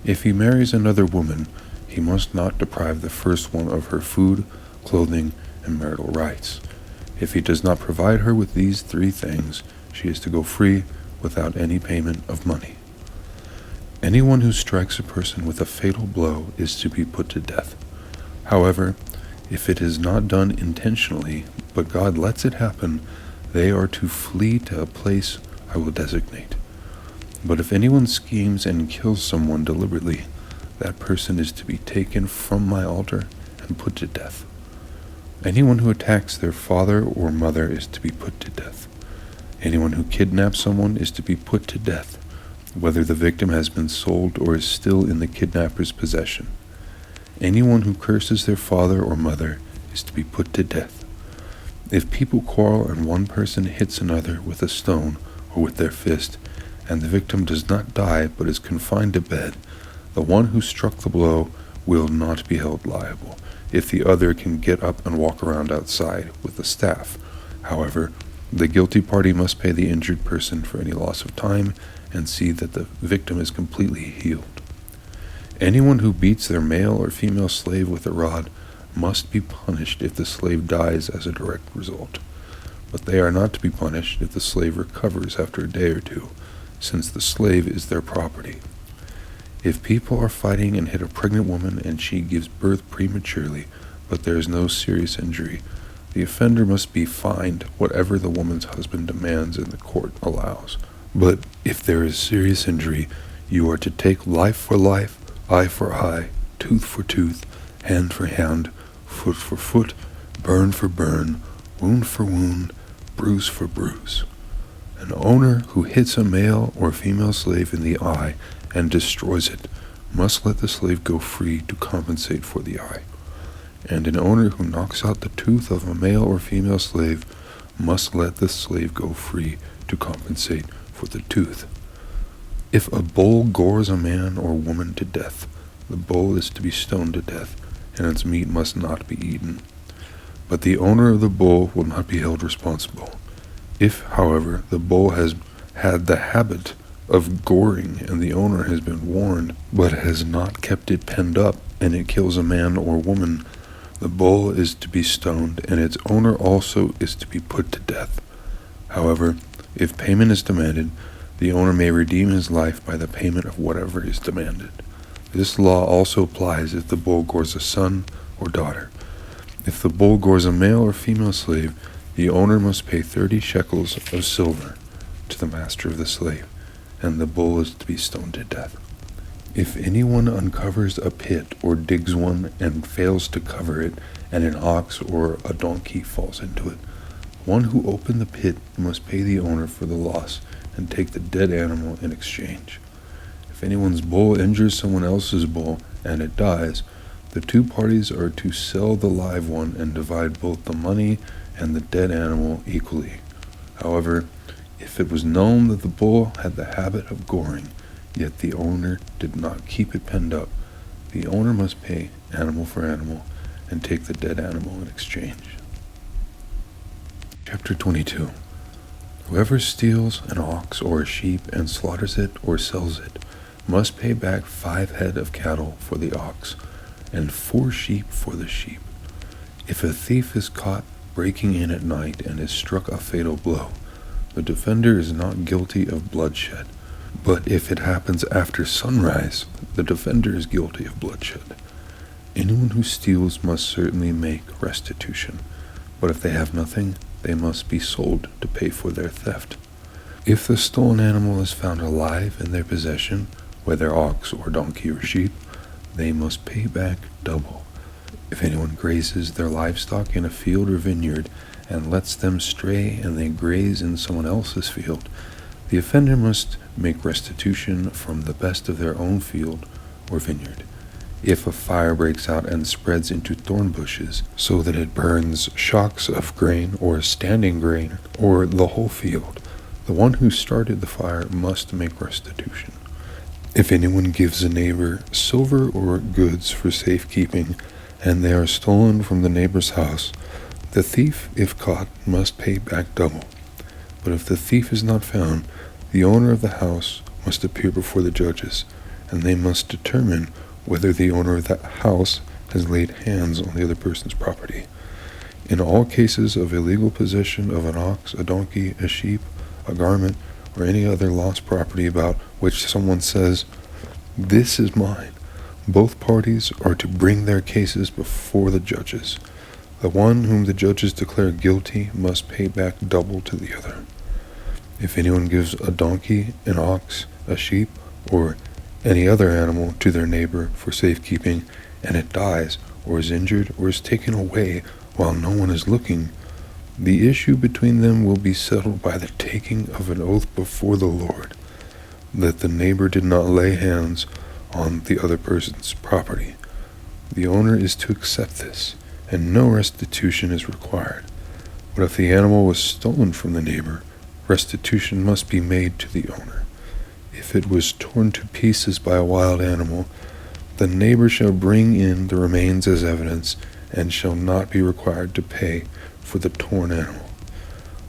If he marries another woman, he must not deprive the first one of her food, clothing, and marital rights. If he does not provide her with these 3 things, she is to go free without any payment of money. Anyone who strikes a person with a fatal blow is to be put to death. However, if it is not done intentionally, but God lets it happen, they are to flee to a place I will designate. But if anyone schemes and kills someone deliberately, that person is to be taken from my altar and put to death. Anyone who attacks their father or mother is to be put to death. Anyone who kidnaps someone is to be put to death, whether the victim has been sold or is still in the kidnapper's possession. Anyone who curses their father or mother is to be put to death. If people quarrel and one person hits another with a stone or with their fist, and the victim does not die but is confined to bed, the one who struck the blow will not be held liable, if the other can get up and walk around outside with a staff. However, the guilty party must pay the injured person for any loss of time and see that the victim is completely healed. Anyone who beats their male or female slave with a rod must be punished if the slave dies as a direct result. But they are not to be punished if the slave recovers after a day or 2, since the slave is their property. If people are fighting and hit a pregnant woman and she gives birth prematurely, but there is no serious injury, the offender must be fined whatever the woman's husband demands and the court allows. But if there is serious injury, you are to take life for life, eye for eye, tooth for tooth, hand for hand, foot for foot, burn for burn, wound for wound, bruise for bruise. An owner who hits a male or female slave in the eye and destroys it must let the slave go free to compensate for the eye. And an owner who knocks out the tooth of a male or female slave must let the slave go free to compensate for the tooth. If a bull gores a man or woman to death, the bull is to be stoned to death, and its meat must not be eaten. But the owner of the bull will not be held responsible. If, however, the bull has had the habit of goring and the owner has been warned but has not kept it penned up and it kills a man or woman, the bull is to be stoned and its owner also is to be put to death. However, if payment is demanded, the owner may redeem his life by the payment of whatever is demanded. This law also applies if the bull gores a son or daughter. If the bull gores a male or female slave, the owner must pay 30 shekels of silver to the master of the slave, and the bull is to be stoned to death. If anyone uncovers a pit or digs one and fails to cover it, and an ox or a donkey falls into it, one who opened the pit must pay the owner for the loss and take the dead animal in exchange. If anyone's bull injures someone else's bull and it dies, the two parties are to sell the live one and divide both the money and the dead animal equally. However, if it was known that the bull had the habit of goring, yet the owner did not keep it penned up, the owner must pay animal for animal and take the dead animal in exchange. Chapter 22. Whoever steals an ox or a sheep and slaughters it or sells it must pay back 5 head of cattle for the ox and 4 sheep for the sheep. If a thief is caught breaking in at night and is struck a fatal blow, the defender is not guilty of bloodshed. But if it happens after sunrise, the defender is guilty of bloodshed. Anyone who steals must certainly make restitution, but if they have nothing, they must be sold to pay for their theft. If the stolen animal is found alive in their possession, whether ox or donkey or sheep, they must pay back double. If anyone grazes their livestock in a field or vineyard and lets them stray and they graze in someone else's field, the offender must make restitution from the best of their own field or vineyard. If a fire breaks out and spreads into thorn bushes so that it burns shocks of grain or standing grain or the whole field, the one who started the fire must make restitution. If anyone gives a neighbor silver or goods for safekeeping and they are stolen from the neighbor's house, the thief, if caught, must pay back double. But if the thief is not found, the owner of the house must appear before the judges, and they must determine whether the owner of that house has laid hands on the other person's property. In all cases of illegal possession of an ox, a donkey, a sheep, a garment, or any other lost property about which someone says, "This is mine," both parties are to bring their cases before the judges. The one whom the judges declare guilty must pay back double to the other. If anyone gives a donkey, an ox, a sheep, or any other animal to their neighbor for safekeeping, and it dies, or is injured, or is taken away while no one is looking, the issue between them will be settled by the taking of an oath before the Lord, that the neighbor did not lay hands on the other person's property. The owner is to accept this, and no restitution is required. But if the animal was stolen from the neighbor, restitution must be made to the owner. If it was torn to pieces by a wild animal, the neighbor shall bring in the remains as evidence and shall not be required to pay for the torn animal.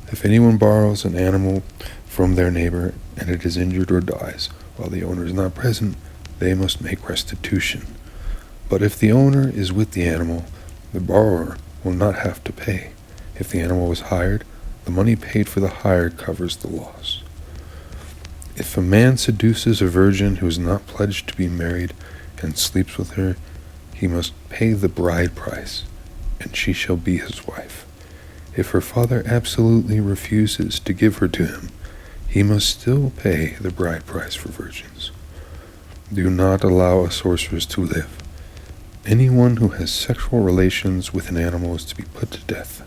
If anyone borrows an animal from their neighbor and it is injured or dies while the owner is not present, they must make restitution. But if the owner is with the animal, the borrower will not have to pay. If the animal was hired, the money paid for the hire covers the loss. If a man seduces a virgin who is not pledged to be married and sleeps with her, he must pay the bride price, and she shall be his wife. If her father absolutely refuses to give her to him, he must still pay the bride price for virgins. Do not allow a sorceress to live. Anyone who has sexual relations with an animal is to be put to death.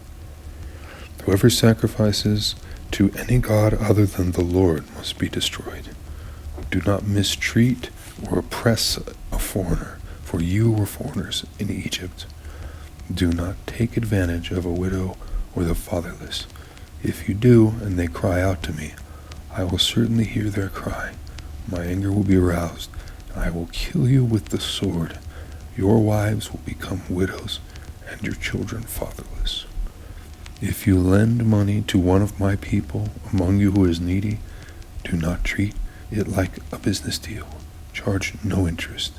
Whoever sacrifices to any god other than the Lord must be destroyed. Do not mistreat or oppress a foreigner, for you were foreigners in Egypt. Do not take advantage of a widow or the fatherless. If you do, and they cry out to me, I will certainly hear their cry. My anger will be aroused, and I will kill you with the sword. Your wives will become widows, and your children fatherless. If you lend money to one of my people among you who is needy, do not treat it like a business deal. Charge no interest.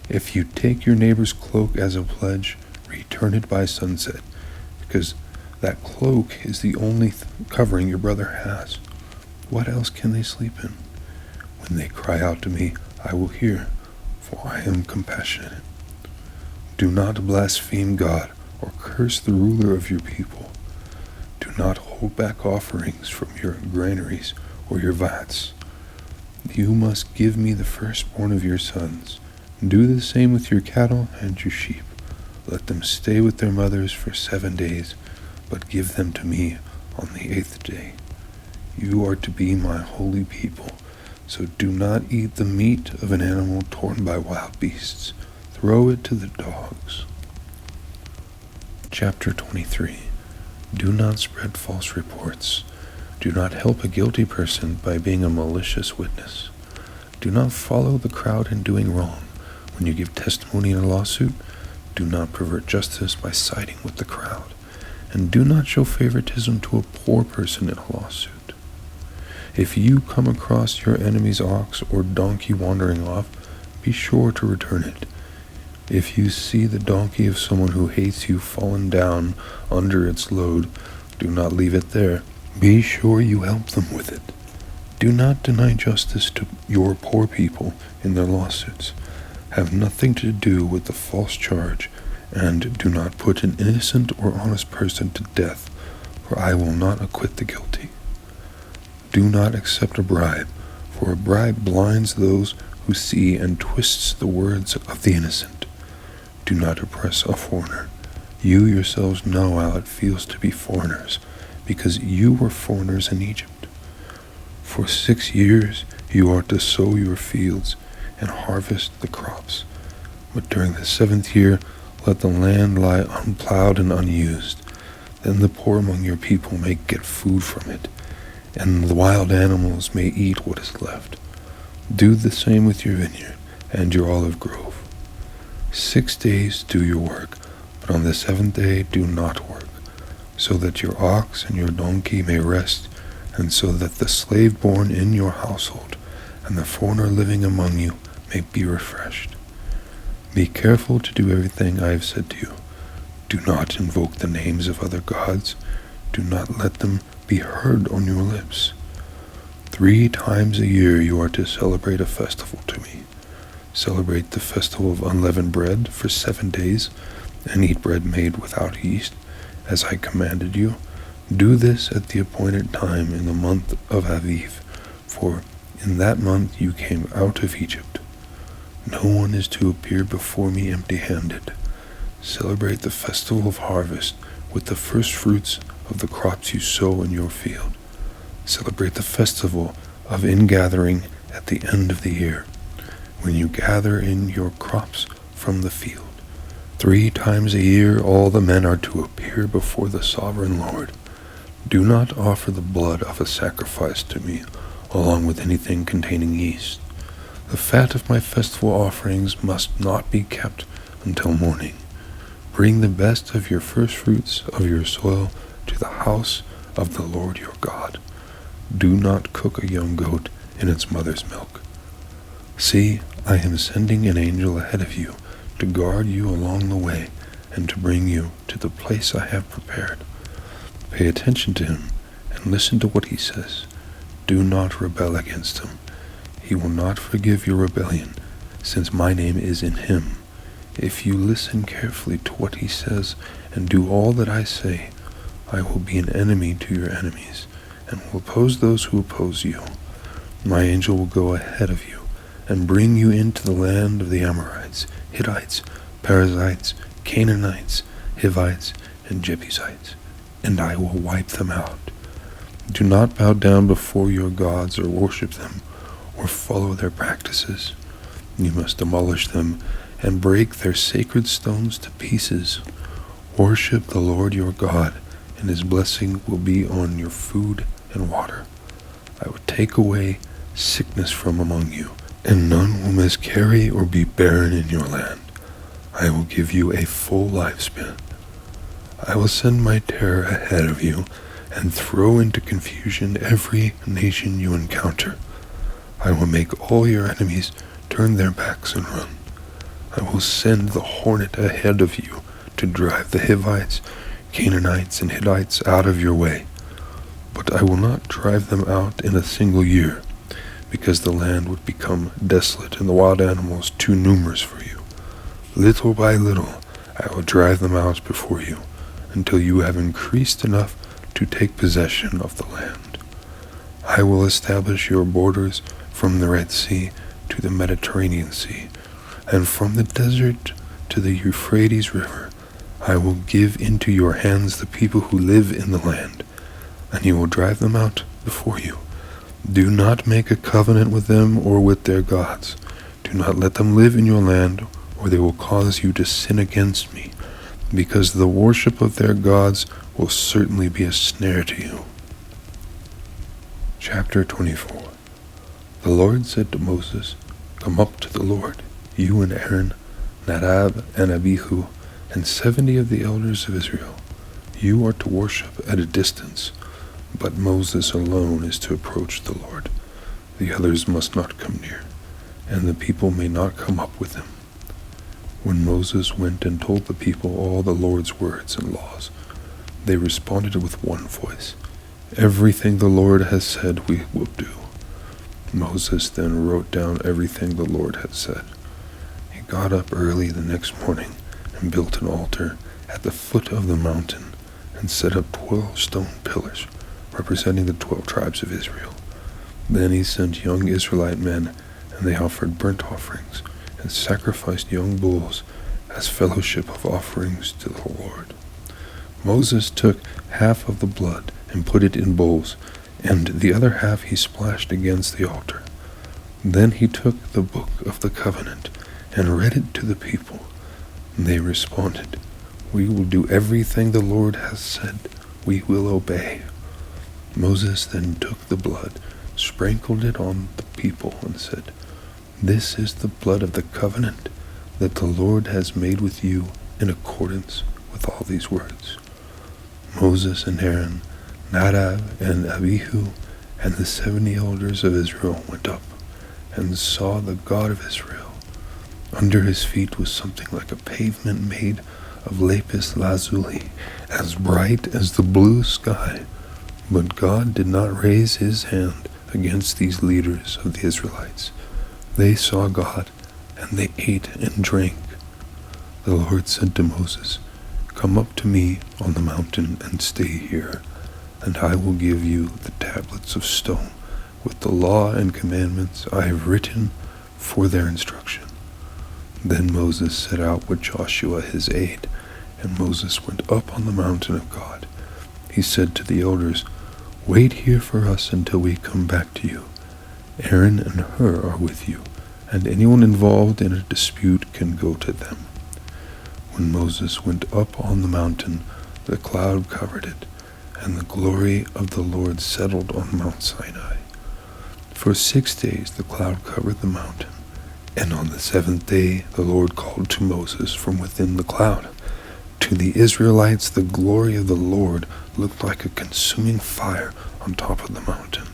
If you take your neighbor's cloak as a pledge, return it by sunset, because that cloak is the only covering your brother has. What else can they sleep in? When they cry out to me, I will hear, for I am compassionate. Do not blaspheme God or curse the ruler of your people. Do not hold back offerings from your granaries or your vats. You must give me the firstborn of your sons. Do the same with your cattle and your sheep. Let them stay with their mothers for 7 days, but give them to me on the 8th day. You are to be my holy people, so do not eat the meat of an animal torn by wild beasts. Throw it to the dogs. Chapter 23. Do not spread false reports. Do not help a guilty person by being a malicious witness. Do not follow the crowd in doing wrong. When you give testimony in a lawsuit, do not pervert justice by siding with the crowd. And do not show favoritism to a poor person in a lawsuit. If you come across your enemy's ox or donkey wandering off, be sure to return it. If you see the donkey of someone who hates you fallen down under its load, do not leave it there. Be sure you help them with it. Do not deny justice to your poor people in their lawsuits. Have nothing to do with the false charge, and do not put an innocent or honest person to death, for I will not acquit the guilty. Do not accept a bribe, for a bribe blinds those who see and twists the words of the innocent. Do not oppress a foreigner. You yourselves know how it feels to be foreigners, because you were foreigners in Egypt. For 6 years you are to sow your fields and harvest the crops, but during the 7th year let the land lie unplowed and unused. Then the poor among your people may get food from it, and the wild animals may eat what is left. Do the same with your vineyard and your olive grove. 6 days do your work, but on the 7th day do not work, so that your ox and your donkey may rest, and so that the slave born in your household and the foreigner living among you may be refreshed. Be careful to do everything I have said to you. Do not invoke the names of other gods. Do not let them be heard on your lips. 3 times a year you are to celebrate a festival to me. Celebrate the festival of unleavened bread for 7 days, and eat bread made without yeast, as I commanded you. Do this at the appointed time in the month of Aviv, for in that month you came out of Egypt. No one is to appear before me empty-handed. Celebrate the festival of harvest with the first fruits of the crops you sow in your field. Celebrate the festival of ingathering at the end of the year, when you gather in your crops from the field. 3 times a year all the men are to appear before the sovereign Lord. Do not offer the blood of a sacrifice to me, along with anything containing yeast. The fat of my festival offerings must not be kept until morning. Bring the best of your first fruits of your soil to the house of the Lord your God. Do not cook a young goat in its mother's milk. See, I am sending an angel ahead of you to guard you along the way and to bring you to the place I have prepared. Pay attention to him and listen to what he says. Do not rebel against him. He will not forgive your rebellion, since my name is in him. If you listen carefully to what he says and do all that I say, I will be an enemy to your enemies and will oppose those who oppose you. My angel will go ahead of you and bring you into the land of the Amorites, Hittites, Perizzites, Canaanites, Hivites, and Jebusites, and I will wipe them out. Do not bow down before your gods or worship them or follow their practices. You must demolish them and break their sacred stones to pieces. Worship the Lord your God, and his blessing will be on your food and water. I will take away sickness from among you, and none will miscarry or be barren in your land. I will give you a full lifespan. I will send my terror ahead of you and throw into confusion every nation you encounter. I will make all your enemies turn their backs and run. I will send the hornet ahead of you to drive the Hivites, Canaanites, and Hittites out of your way. But I will not drive them out in a single year, because the land would become desolate and the wild animals too numerous for you. Little by little I will drive them out before you, until you have increased enough to take possession of the land. I will establish your borders from the Red Sea to the Mediterranean Sea, and from the desert to the Euphrates River. I will give into your hands the people who live in the land, and you will drive them out before you. Do not make a covenant with them or with their gods. Do not let them live in your land, or they will cause you to sin against me, because the worship of their gods will certainly be a snare to you. Chapter 24. The Lord said to Moses, Come up to the Lord, you and Aaron, Nadab and Abihu, and 70 of the elders of Israel. You are to worship at a distance, but Moses alone is to approach the Lord. The others must not come near, and the people may not come up with him. When Moses went and told the people all the Lord's words and laws, they responded with one voice, Everything the Lord has said we will do. Moses then wrote down everything the Lord had said. He got up early the next morning and built an altar at the foot of the mountain and set up 12 stone pillars representing the 12 tribes of Israel. Then he sent young Israelite men, and they offered burnt offerings and sacrificed young bulls as fellowship of offerings to the Lord. Moses took half of the blood and put it in bowls, and the other half he splashed against the altar. Then he took the book of the covenant and read it to the people. They responded, We will do everything the Lord has said. We will obey. Moses then took the blood, sprinkled it on the people, and said, This is the blood of the covenant that the Lord has made with you in accordance with all these words. Moses and Aaron, Nadab and Abihu, and the 70 elders of Israel went up and saw the God of Israel. Under his feet was something like a pavement made of lapis lazuli, as bright as the blue sky. But God did not raise his hand against these leaders of the Israelites. They saw God, and they ate and drank. The Lord said to Moses, Come up to me on the mountain and stay here, and I will give you the tablets of stone with the law and commandments I have written for their instruction. Then Moses set out with Joshua his aide, and Moses went up on the mountain of God. He said to the elders, Wait here for us until we come back to you. Aaron and Hur are with you, and anyone involved in a dispute can go to them. When Moses went up on the mountain, the cloud covered it, and the glory of the Lord settled on Mount Sinai. For 6 days the cloud covered the mountain, and on the 7th day the Lord called to Moses from within the cloud. To the Israelites the glory of the Lord looked like a consuming fire on top of the mountain.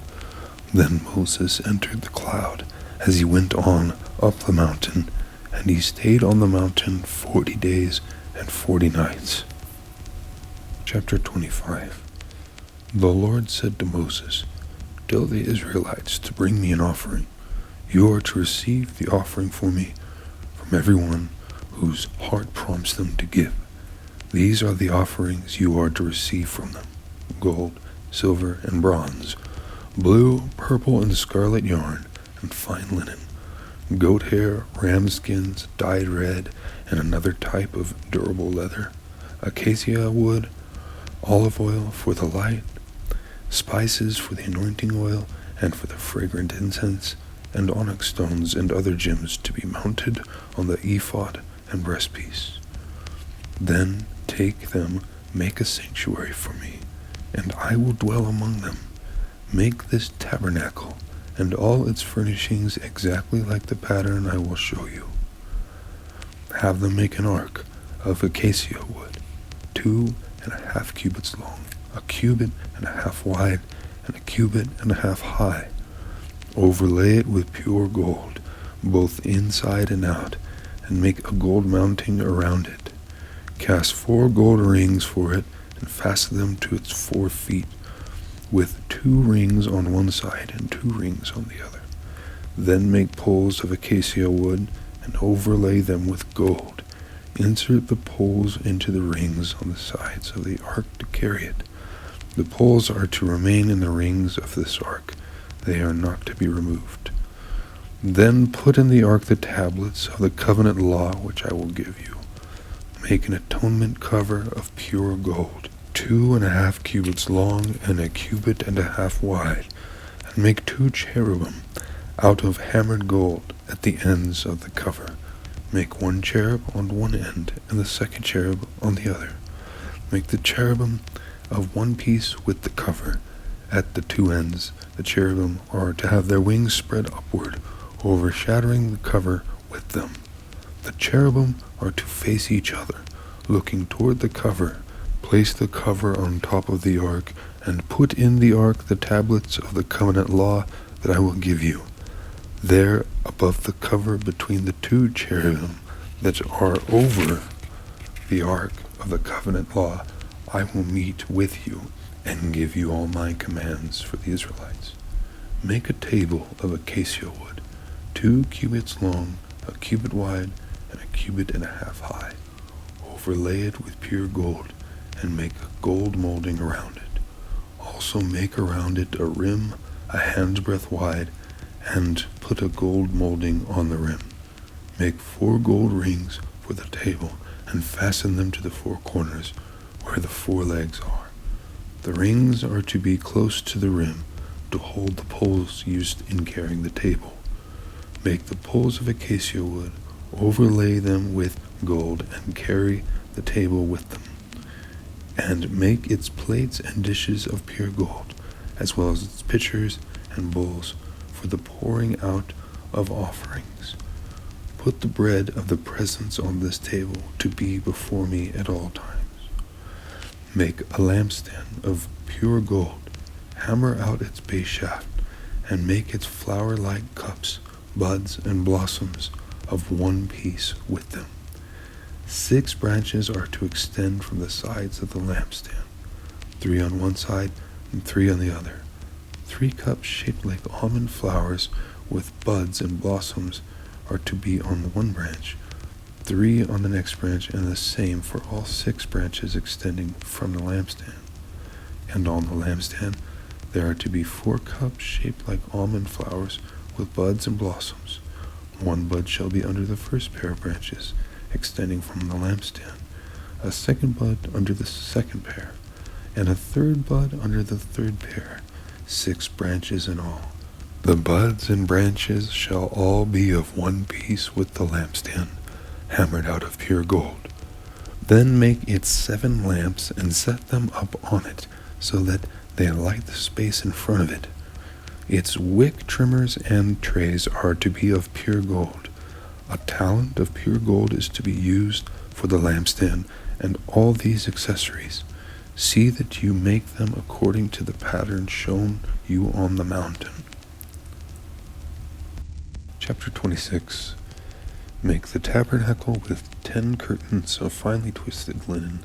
Then Moses entered the cloud as he went on up the mountain, and he stayed on the mountain 40 days and 40 nights. Chapter 25. The Lord said to Moses, Tell the Israelites to bring me an offering. You are to receive the offering for me from everyone whose heart prompts them to give. These are the offerings you are to receive from them: gold, silver, and bronze, blue, purple, and scarlet yarn, and fine linen, goat hair, ram skins, dyed red, and another type of durable leather, acacia wood, olive oil for the light, spices for the anointing oil and for the fragrant incense, and onyx stones and other gems to be mounted on the ephod and breastpiece. Then take them, make a sanctuary for me, and I will dwell among them. Make this tabernacle and all its furnishings exactly like the pattern I will show you. Have them make an ark of acacia wood, 2.5 cubits long, 1.5 cubits wide, and 1.5 cubits high. Overlay it with pure gold, both inside and out, and make a gold mounting around it. Cast 4 gold rings for it, and fasten them to its 4 feet, with 2 rings on one side and 2 rings on the other. Then make poles of acacia wood, and overlay them with gold. Insert the poles into the rings on the sides of the ark to carry it. The poles are to remain in the rings of this ark. They are not to be removed. Then put in the ark the tablets of the covenant law which I will give you. Make an atonement cover of pure gold, 2.5 cubits long and 1.5 cubits wide, and make 2 cherubim out of hammered gold at the ends of the cover. Make 1 cherub on one end and the 2nd cherub on the other. Make the cherubim of one piece with the cover. At the 2 ends, the cherubim are to have their wings spread upward, overshadowing the cover with them. The cherubim are to face each other, looking toward the cover. Place the cover on top of the ark, and put in the ark the tablets of the covenant law that I will give you. There, above the cover between the 2 cherubim that are over the ark of the covenant law, I will meet with you and give you all my commands for the Israelites. Make a table of acacia wood, 2 cubits long, 1 cubit wide, and 1.5 cubits high. Overlay it with pure gold, and make a gold molding around it. Also make around it a rim a hand's breadth wide, and put a gold molding on the rim. Make 4 gold rings for the table, and fasten them to the 4 corners where the 4 legs are. The rings are to be close to the rim to hold the poles used in carrying the table. Make the poles of acacia wood, overlay them with gold, and carry the table with them. And make its plates and dishes of pure gold, as well as its pitchers and bowls for the pouring out of offerings. Put the bread of the presence on this table to be before me at all times. Make a lampstand of pure gold, hammer out its base shaft, and make its flower-like cups, buds, and blossoms of one piece with them. 6 branches are to extend from the sides of the lampstand, 3 on one side and 3 on the other. 3 cups shaped like almond flowers with buds and blossoms are to be on one branch, 3 on the next branch, and the same for all 6 branches extending from the lampstand. And on the lampstand there are to be 4 cups shaped like almond flowers with buds and blossoms. 1 bud shall be under the first pair of branches, extending from the lampstand, a 2nd bud under the 2nd pair, and a 3rd bud under the 3rd pair, 6 branches in all. The buds and branches shall all be of one piece with the lampstand, hammered out of pure gold. Then make its 7 lamps and set them up on it, so that they light the space in front of it. Its wick trimmers and trays are to be of pure gold. A talent of pure gold is to be used for the lampstand and all these accessories. See that you make them according to the pattern shown you on the mountain. Chapter 26. Make the tabernacle with 10 curtains of finely twisted linen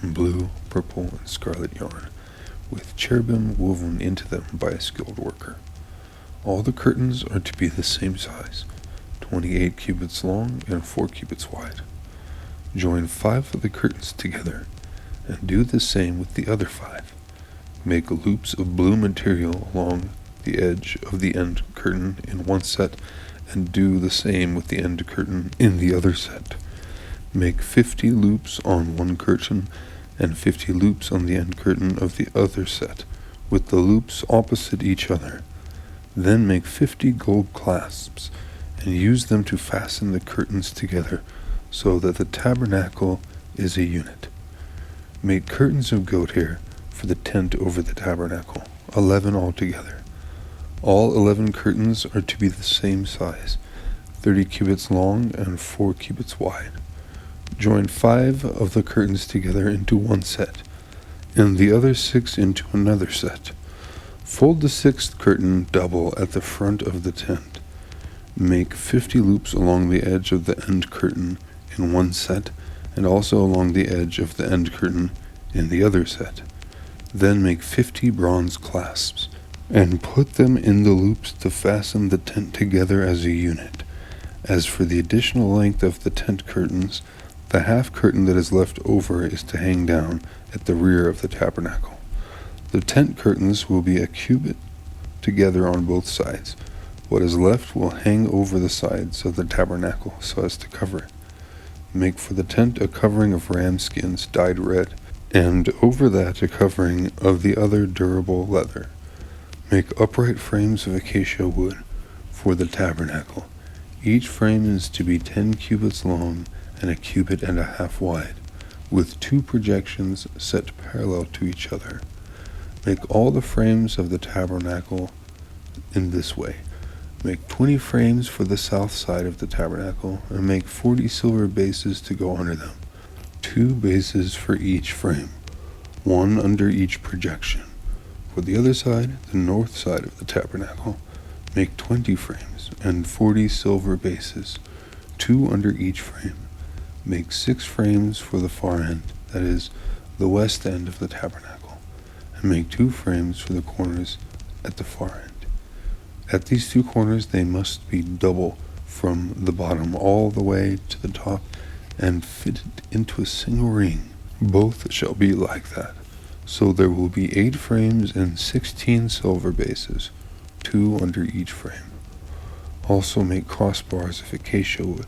and blue, purple, and scarlet yarn, with cherubim woven into them by a skilled worker. All the curtains are to be the same size, 28 cubits long and 4 cubits wide. Join 5 of the curtains together, and do the same with the other 5. Make loops of blue material along the edge of the end curtain in one set, and do the same with the end curtain in the other set. Make 50 loops on one curtain, and 50 loops on the end curtain of the other set, with the loops opposite each other. Then make 50 gold clasps, and use them to fasten the curtains together, so that the tabernacle is a unit. Make curtains of goat hair for the tent over the tabernacle, 11 altogether. All 11 curtains are to be the same size, 30 cubits long and 4 cubits wide. Join 5 of the curtains together into one set, and the other 6 into another set. Fold the 6th curtain double at the front of the tent. Make 50 loops along the edge of the end curtain in one set, and also along the edge of the end curtain in the other set. Then make 50 bronze clasps, and put them in the loops to fasten the tent together as a unit. As for the additional length of the tent curtains, the half curtain that is left over is to hang down at the rear of the tabernacle. The tent curtains will be a cubit together on both sides. What is left will hang over the sides of the tabernacle so as to cover it. Make for the tent a covering of ram skins dyed red, and over that a covering of the other durable leather. Make upright frames of acacia wood for the tabernacle. Each frame is to be 10 cubits long and a cubit and a half wide, with 2 projections set parallel to each other. Make all the frames of the tabernacle in this way. Make 20 frames for the south side of the tabernacle, and make 40 silver bases to go under them, 2 bases for each frame, 1 under each projection. For the other side, the north side of the tabernacle, make 20 frames and 40 silver bases, 2 under each frame. Make 6 frames for the far end, that is, the west end of the tabernacle, and make 2 frames for the corners at the far end. At these 2 corners they must be double from the bottom all the way to the top and fitted into a single ring. Both shall be like that. So there will be 8 frames and 16 silver bases, 2 under each frame. Also make crossbars of acacia wood,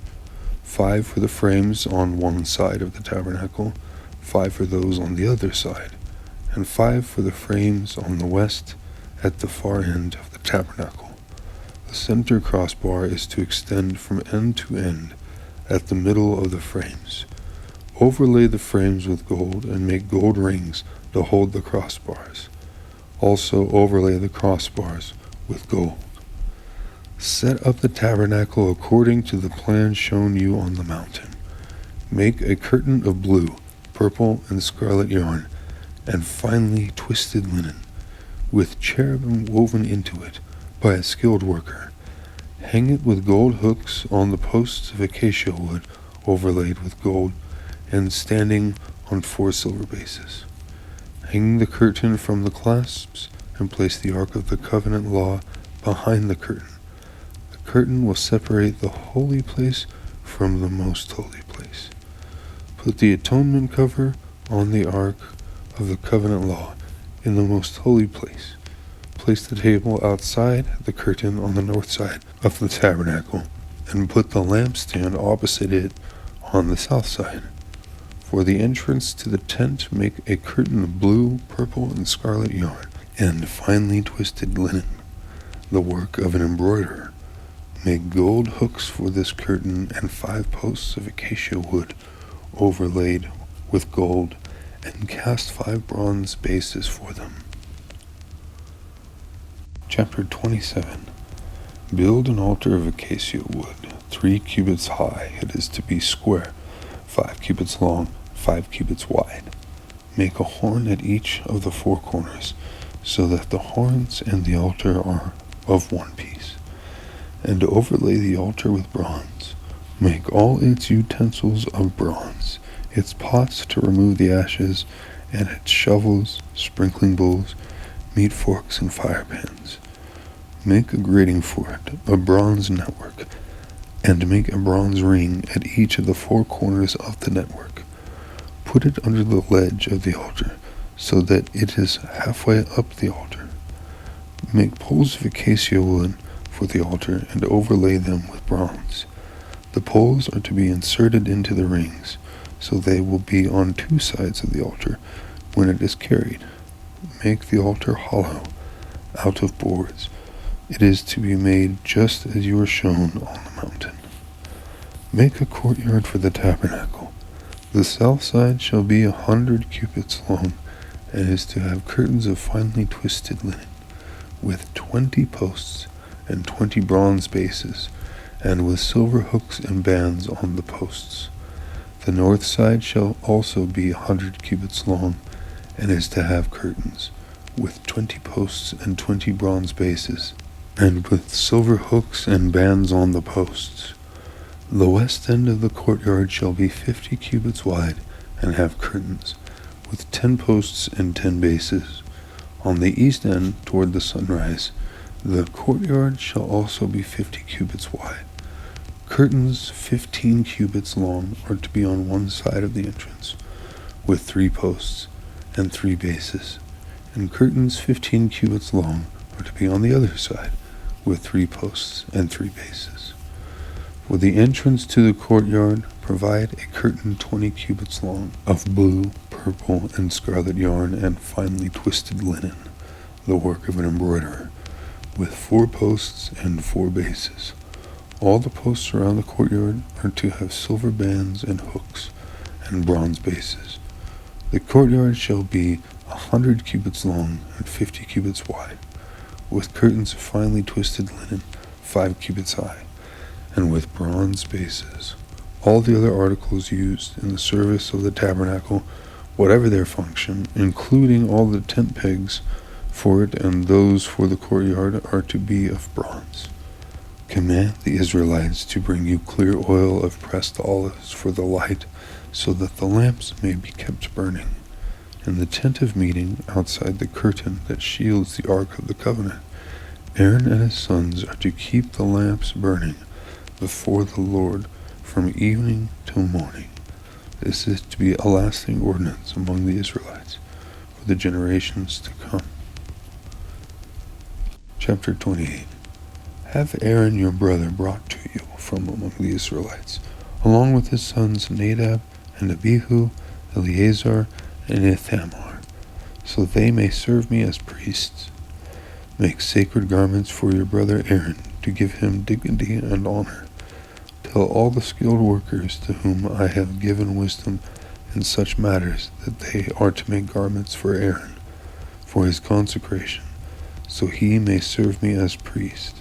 5 for the frames on one side of the tabernacle, 5 for those on the other side, and 5 for the frames on the west at the far end of the tabernacle. The center crossbar is to extend from end to end at the middle of the frames. Overlay the frames with gold and make gold rings to hold the crossbars. Also overlay the crossbars with gold. Set up the tabernacle according to the plan shown you on the mountain. Make a curtain of blue, purple, and scarlet yarn, and finely twisted linen, with cherubim woven into it by a skilled worker. Hang it with gold hooks on the posts of acacia wood overlaid with gold, and standing on 4 silver bases. Hang the curtain from the clasps, and place the Ark of the Covenant law behind the curtain. The curtain will separate the holy place from the most holy place. Put the atonement cover on the Ark of the Covenant law in the most holy place. Place the table outside the curtain on the north side of the tabernacle, and put the lampstand opposite it on the south side. For the entrance to the tent, make a curtain of blue, purple, and scarlet yarn, and finely twisted linen, the work of an embroiderer. Make gold hooks for this curtain, and 5 posts of acacia wood overlaid with gold, and cast 5 bronze bases for them. Chapter 27. Build an altar of acacia wood, 3 cubits high. It is to be square, 5 cubits long, 5 cubits wide. Make a horn at each of the 4 corners, so that the horns and the altar are of one piece. And overlay the altar with bronze. Make all its utensils of bronze, its pots to remove the ashes, and its shovels, sprinkling bowls, meat forks, and fire pans. Make a grating for it, a bronze network, and make a bronze ring at each of the 4 corners of the network. Put it under the ledge of the altar, so that it is halfway up the altar. Make poles of acacia wood for the altar, and overlay them with bronze. The poles are to be inserted into the rings, so they will be on 2 sides of the altar when it is carried. Make the altar hollow, out of boards. It is to be made just as you are shown on the mountain. Make a courtyard for the tabernacle. The south side shall be 100 cubits long, and is to have curtains of finely twisted linen, with 20 posts and 20 bronze bases, and with silver hooks and bands on the posts. The north side shall also be 100 cubits long, and is to have curtains, with 20 posts and 20 bronze bases, and with silver hooks and bands on the posts. The west end of the courtyard shall be 50 cubits wide, and have curtains, with 10 posts and 10 bases. On the east end, toward the sunrise, the courtyard shall also be 50 cubits wide. Curtains 15 cubits long are to be on one side of the entrance, with 3 posts and 3 bases, and curtains 15 cubits long are to be on the other side, with 3 posts and 3 bases. For the entrance to the courtyard, provide a curtain 20 cubits long, of blue, purple, and scarlet yarn and finely twisted linen, the work of an embroiderer, with 4 posts and 4 bases. All the posts around the courtyard are to have silver bands and hooks, and bronze bases. The courtyard shall be 100 cubits long and 50 cubits wide, with curtains of finely twisted linen 5 cubits high, and with bronze bases. All the other articles used in the service of the tabernacle, whatever their function, including all the tent pegs for it and those for the courtyard, are to be of bronze. Command the Israelites to bring you clear oil of pressed olives for the light, so that the lamps may be kept burning. In the tent of meeting, outside the curtain that shields the ark of the covenant, Aaron and his sons are to keep the lamps burning before the Lord from evening till morning. This is to be a lasting ordinance among the Israelites for the generations to come. Chapter 28. Have Aaron your brother brought to you from among the Israelites, along with his sons Nadab and Abihu, Eleazar, and Ithamar, so they may serve me as priests. Make sacred garments for your brother Aaron, to give him dignity and honor. Tell all the skilled workers to whom I have given wisdom in such matters that they are to make garments for Aaron, for his consecration, so he may serve me as priest.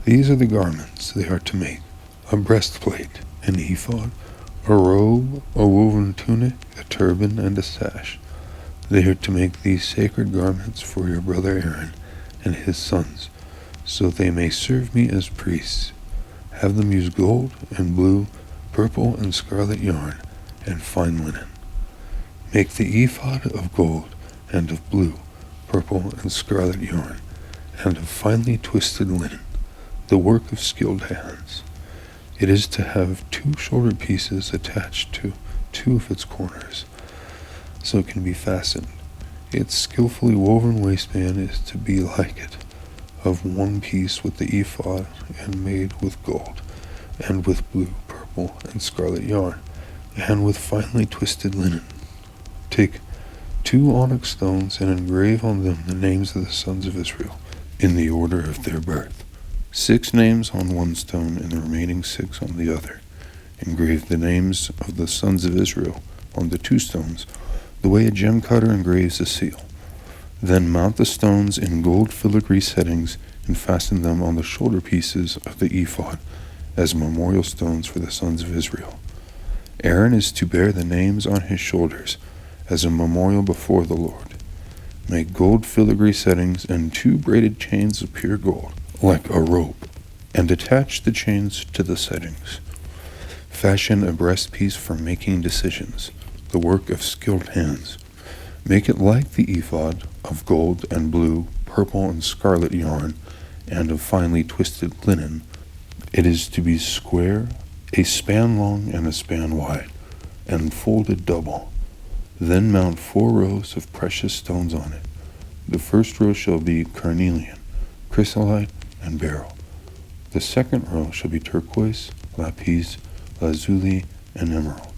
These are the garments they are to make: a breastplate, an ephod, a robe, a woven tunic, a turban, and a sash. They are to make these sacred garments for your brother Aaron and his sons, so they may serve me as priests. Have them use gold and blue, purple and scarlet yarn, and fine linen. Make the ephod of gold and of blue, purple and scarlet yarn, and of finely twisted linen, the work of skilled hands. It is to have 2 shoulder pieces attached to 2 of its corners, so it can be fastened. Its skillfully woven waistband is to be like it, of 1 piece with the ephod, and made with gold, and with blue, purple, and scarlet yarn, and with finely twisted linen. Take 2 onyx stones and engrave on them the names of the sons of Israel, in the order of their birth. 6 names on 1 stone, and the remaining 6 on the other. Engrave the names of the sons of Israel on the 2 stones, the way a gem cutter engraves a seal. Then mount the stones in gold filigree settings, and fasten them on the shoulder pieces of the ephod, as memorial stones for the sons of Israel. Aaron is to bear the names on his shoulders, as a memorial before the Lord. Make gold filigree settings and 2 braided chains of pure gold, like a rope, and attach the chains to the settings. Fashion a breastpiece for making decisions, the work of skilled hands. Make it like the ephod, of gold and blue, purple and scarlet yarn, and of finely twisted linen. It is to be square, a span long and a span wide, and folded double. Then mount 4 rows of precious stones on it. The first row shall be carnelian, chrysolite, and beryl. The second row shall be turquoise, lapis, lazuli, and emerald.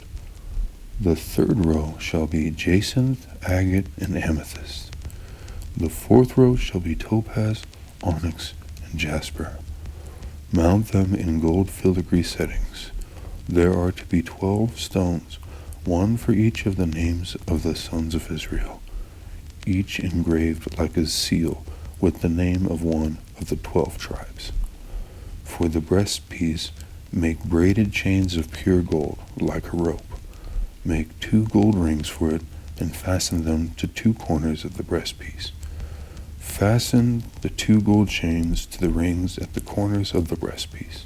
The third row shall be jacinth, agate, and amethyst. The fourth row shall be topaz, onyx, and jasper. Mount them in gold filigree settings. There are to be 12 stones, 1 for each of the names of the sons of Israel, each engraved like a seal with the name of one of the 12 tribes. For the breastpiece, make braided chains of pure gold like a rope. Make 2 gold rings for it and fasten them to 2 corners of the breastpiece. Fasten the 2 gold chains to the rings at the corners of the breastpiece,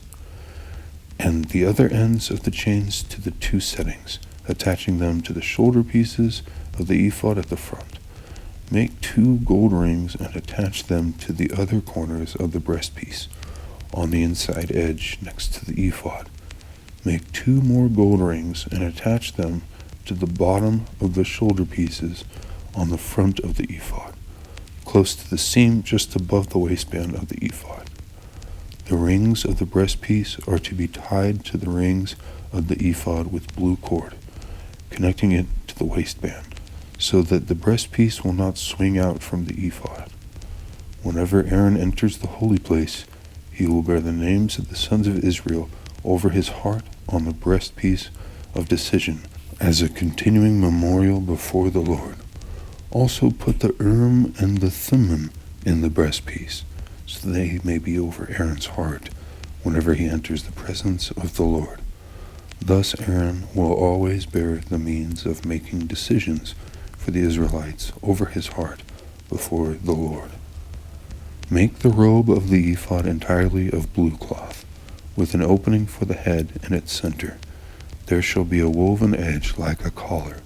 and the other ends of the chains to the 2 settings, attaching them to the shoulder pieces of the ephod at the front. Make 2 gold rings and attach them to the other corners of the breastpiece, on the inside edge next to the ephod. Make 2 more gold rings and attach them to the bottom of the shoulder pieces on the front of the ephod, close to the seam just above the waistband of the ephod. The rings of the breastpiece are to be tied to the rings of the ephod with blue cord, connecting it to the waistband, so that the breastpiece will not swing out from the ephod. Whenever Aaron enters the holy place, he will bear the names of the sons of Israel over his heart on the breastpiece of decision as a continuing memorial before the Lord. Also put the Urim and the Thummim in the breastpiece, so they may be over Aaron's heart whenever he enters the presence of the Lord. Thus Aaron will always bear the means of making decisions for the Israelites over his heart before the Lord. Make the robe of the ephod entirely of blue cloth, with an opening for the head in its center. There shall be a woven edge like a collar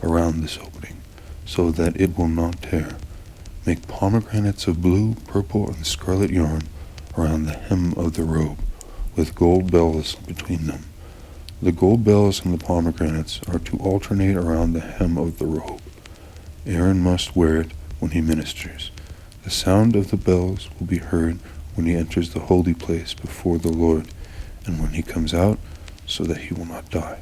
around this opening, so that it will not tear. Make pomegranates of blue, purple, and scarlet yarn around the hem of the robe, with gold bells between them. The gold bells and the pomegranates are to alternate around the hem of the robe. Aaron must wear it when he ministers. The sound of the bells will be heard when he enters the holy place before the Lord, and when he comes out, so that he will not die.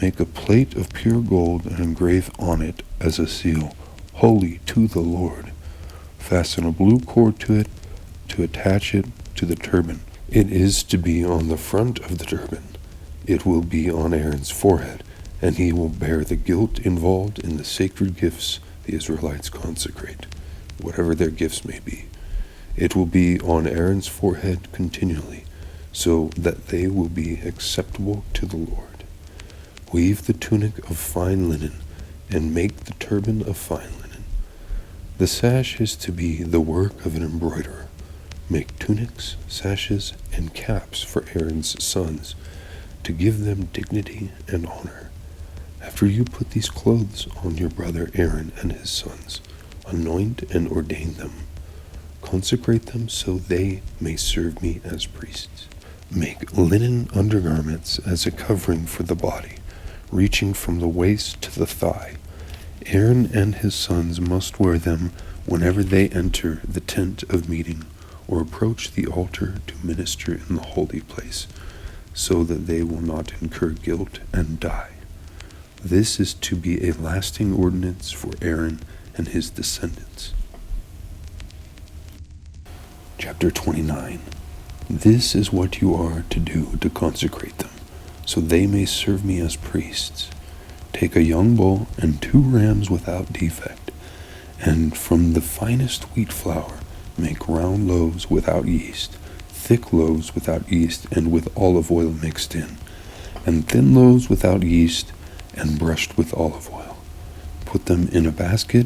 Make a plate of pure gold and engrave on it as a seal, holy to the Lord. Fasten a blue cord to it to attach it to the turban. It is to be on the front of the turban. It will be on Aaron's forehead, and he will bear the guilt involved in the sacred gifts the Israelites consecrate, whatever their gifts may be. It will be on Aaron's forehead continually, so that they will be acceptable to the Lord. Weave the tunic of fine linen, and make the turban of fine linen. The sash is to be the work of an embroiderer. Make tunics, sashes, and caps for Aaron's sons, to give them dignity and honor. After you put these clothes on your brother Aaron and his sons, anoint and ordain them. Consecrate them so they may serve me as priests. Make linen undergarments as a covering for the body, reaching from the waist to the thigh. Aaron and his sons must wear them whenever they enter the tent of meeting or approach the altar to minister in the holy place, so that they will not incur guilt and die. This is to be a lasting ordinance for Aaron and his descendants. Chapter 29. This is what you are to do to consecrate them, so they may serve me as priests. Take a young bull and 2 rams without defect, and from the finest wheat flour make round loaves without yeast, thick loaves without yeast and with olive oil mixed in, and thin loaves without yeast and brushed with olive oil. Put them in a basket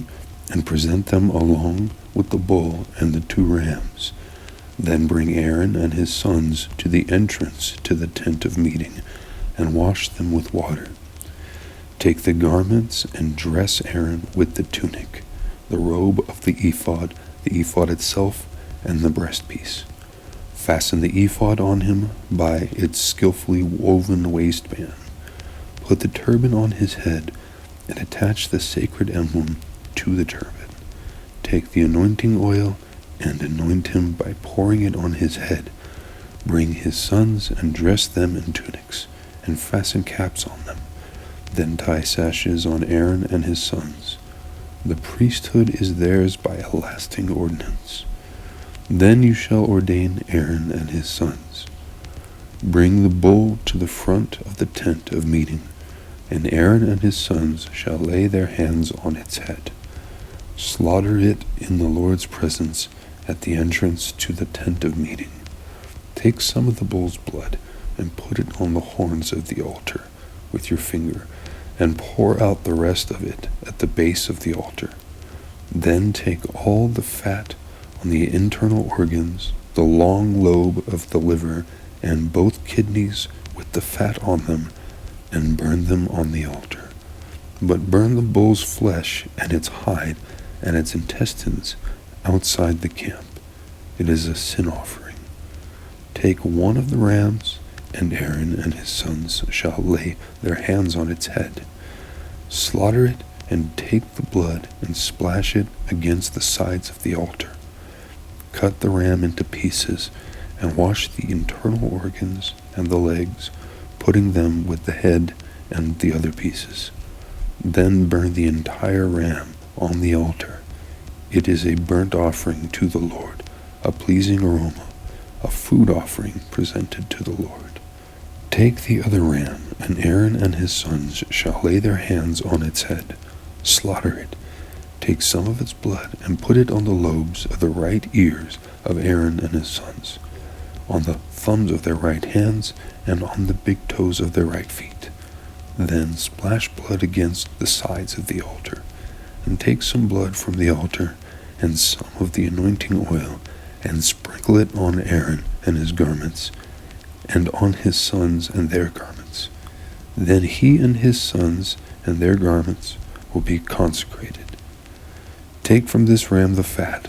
and present them along with the bull and the 2 rams. Then bring Aaron and his sons to the entrance to the tent of meeting, and wash them with water. Take the garments and dress Aaron with the tunic, the robe of the ephod itself, and the breastpiece. Fasten the ephod on him by its skillfully woven waistband. Put the turban on his head, and attach the sacred emblem to the turban. Take the anointing oil and anoint him by pouring it on his head. Bring his sons and dress them in tunics, and fasten caps on them. Then tie sashes on Aaron and his sons. The priesthood is theirs by a lasting ordinance. Then you shall ordain Aaron and his sons. Bring the bull to the front of the tent of meeting, and Aaron and his sons shall lay their hands on its head. Slaughter it in the Lord's presence at the entrance to the tent of meeting. Take some of the bull's blood and put it on the horns of the altar with your finger, and pour out the rest of it at the base of the altar. Then take all the fat on the internal organs, the long lobe of the liver, and both kidneys with the fat on them, and burn them on the altar. But burn the bull's flesh and its hide and its intestines outside the camp. It is a sin offering. Take one of the rams, and Aaron and his sons shall lay their hands on its head. Slaughter it, and take the blood and splash it against the sides of the altar. Cut the ram into pieces, and wash the internal organs and the legs, putting them with the head and the other pieces. Then burn the entire ram on the altar. It is a burnt offering to the Lord, a pleasing aroma, a food offering presented to the Lord. Take the other ram, and Aaron and his sons shall lay their hands on its head. Slaughter it. Take some of its blood and put it on the lobes of the right ears of Aaron and his sons, on the thumbs of their right hands, and on the big toes of their right feet. Then splash blood against the sides of the altar, and take some blood from the altar and some of the anointing oil, and sprinkle it on Aaron and his garments, and on his sons and their garments. Then he and his sons and their garments will be consecrated. Take from this ram the fat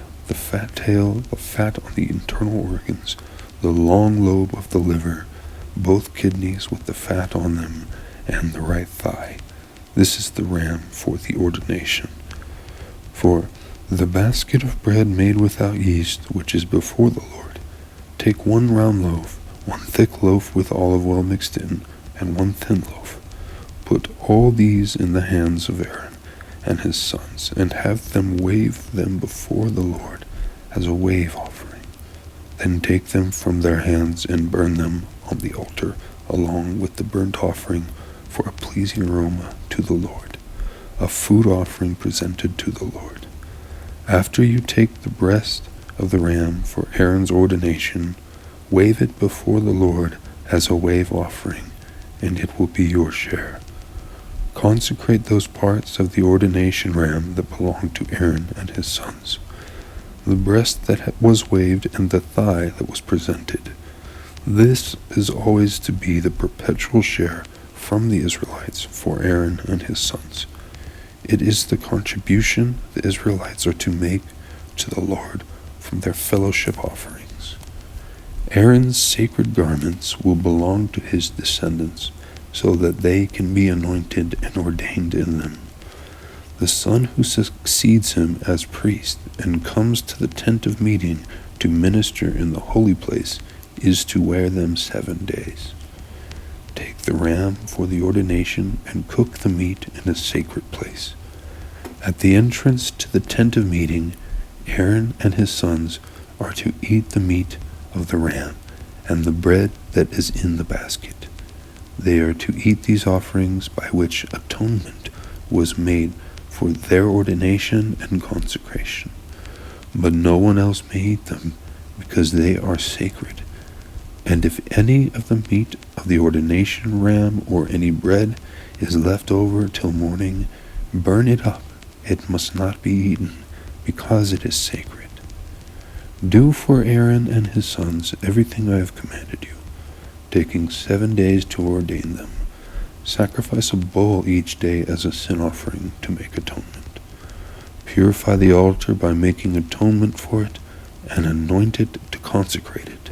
tail, the fat on the internal organs, the long lobe of the liver, both kidneys with the fat on them, and the right thigh. This is the ram for the ordination. For the basket of bread made without yeast, which is before the Lord, take 1 round loaf, 1 thick loaf with olive oil mixed in, and 1 thin loaf. Put all these in the hands of Aaron and his sons, and have them wave them before the Lord as a wave offering. Then take them from their hands and burn them on the altar, along with the burnt offering for a pleasing aroma to the Lord, a food offering presented to the Lord. After you take the breast of the ram for Aaron's ordination, wave it before the Lord as a wave offering, and it will be your share. Consecrate those parts of the ordination ram that belong to Aaron and his sons, the breast that was waved and the thigh that was presented. This is always to be the perpetual share from the Israelites for Aaron and his sons. It is the contribution the Israelites are to make to the Lord from their fellowship offerings. Aaron's sacred garments will belong to his descendants, so that they can be anointed and ordained in them. The son who succeeds him as priest and comes to the tent of meeting to minister in the holy place is to wear them 7 days. Take the ram for the ordination and cook the meat in a sacred place. At the entrance to the tent of meeting, Aaron and his sons are to eat the meat of the ram and the bread that is in the basket. They are to eat these offerings by which atonement was made for their ordination and consecration. But no one else may eat them, because they are sacred. And if any of the meat of the ordination ram or any bread is left over till morning, burn it up. It must not be eaten, because it is sacred. Do for Aaron and his sons everything I have commanded you, taking 7 days to ordain them. Sacrifice a bull each day as a sin offering to make atonement. Purify the altar by making atonement for it, and anoint it to consecrate it.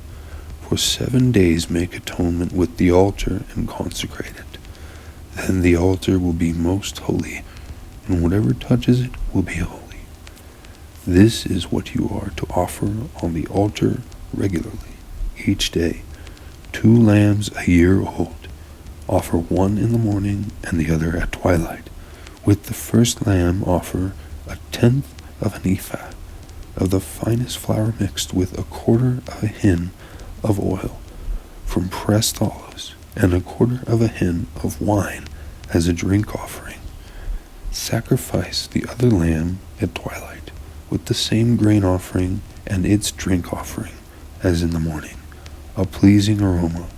For 7 days make atonement with the altar and consecrate it. Then the altar will be most holy, and whatever touches it will be holy. This is what you are to offer on the altar regularly, each day: 2 lambs a year old. Offer one in the morning and the other at twilight. With the first lamb offer 1/10 of an ephah of the finest flour mixed with 1/4 of a hin of oil from pressed olives, and 1/4 of a hin of wine as a drink offering. Sacrifice the other lamb at twilight, with the same grain offering and its drink offering as in the morning, a pleasing aroma,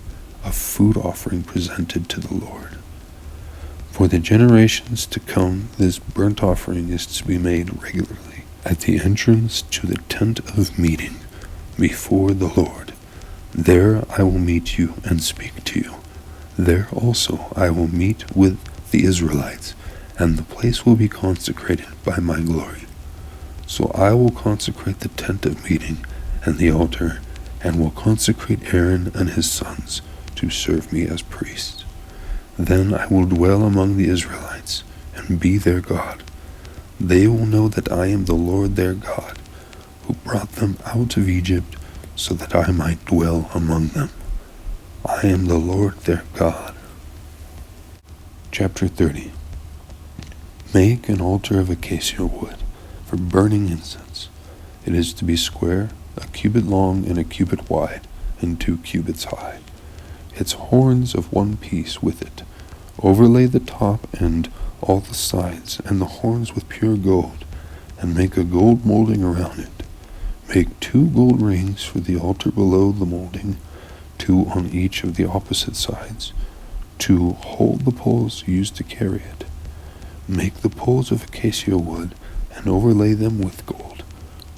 a food offering presented to the Lord. For the generations to come, this burnt offering is to be made regularly at the entrance to the tent of meeting before the Lord. There I will meet you and speak to you. There also I will meet with the Israelites, and the place will be consecrated by my glory. So I will consecrate the tent of meeting and the altar, and will consecrate Aaron and his sons to serve me as priests. Then I will dwell among the Israelites and be their God. They will know that I am the Lord their God, who brought them out of Egypt so that I might dwell among them. I am the Lord their God. Chapter 30. Make an altar of acacia wood for burning incense. It is to be square, a cubit long and a cubit wide, and 2 cubits high. Its horns of 1 piece with it. Overlay the top and all the sides, and the horns with pure gold, and make a gold molding around it. Make 2 gold rings for the altar below the molding, 2 on each of the opposite sides, to hold the poles used to carry it. Make the poles of acacia wood, and overlay them with gold.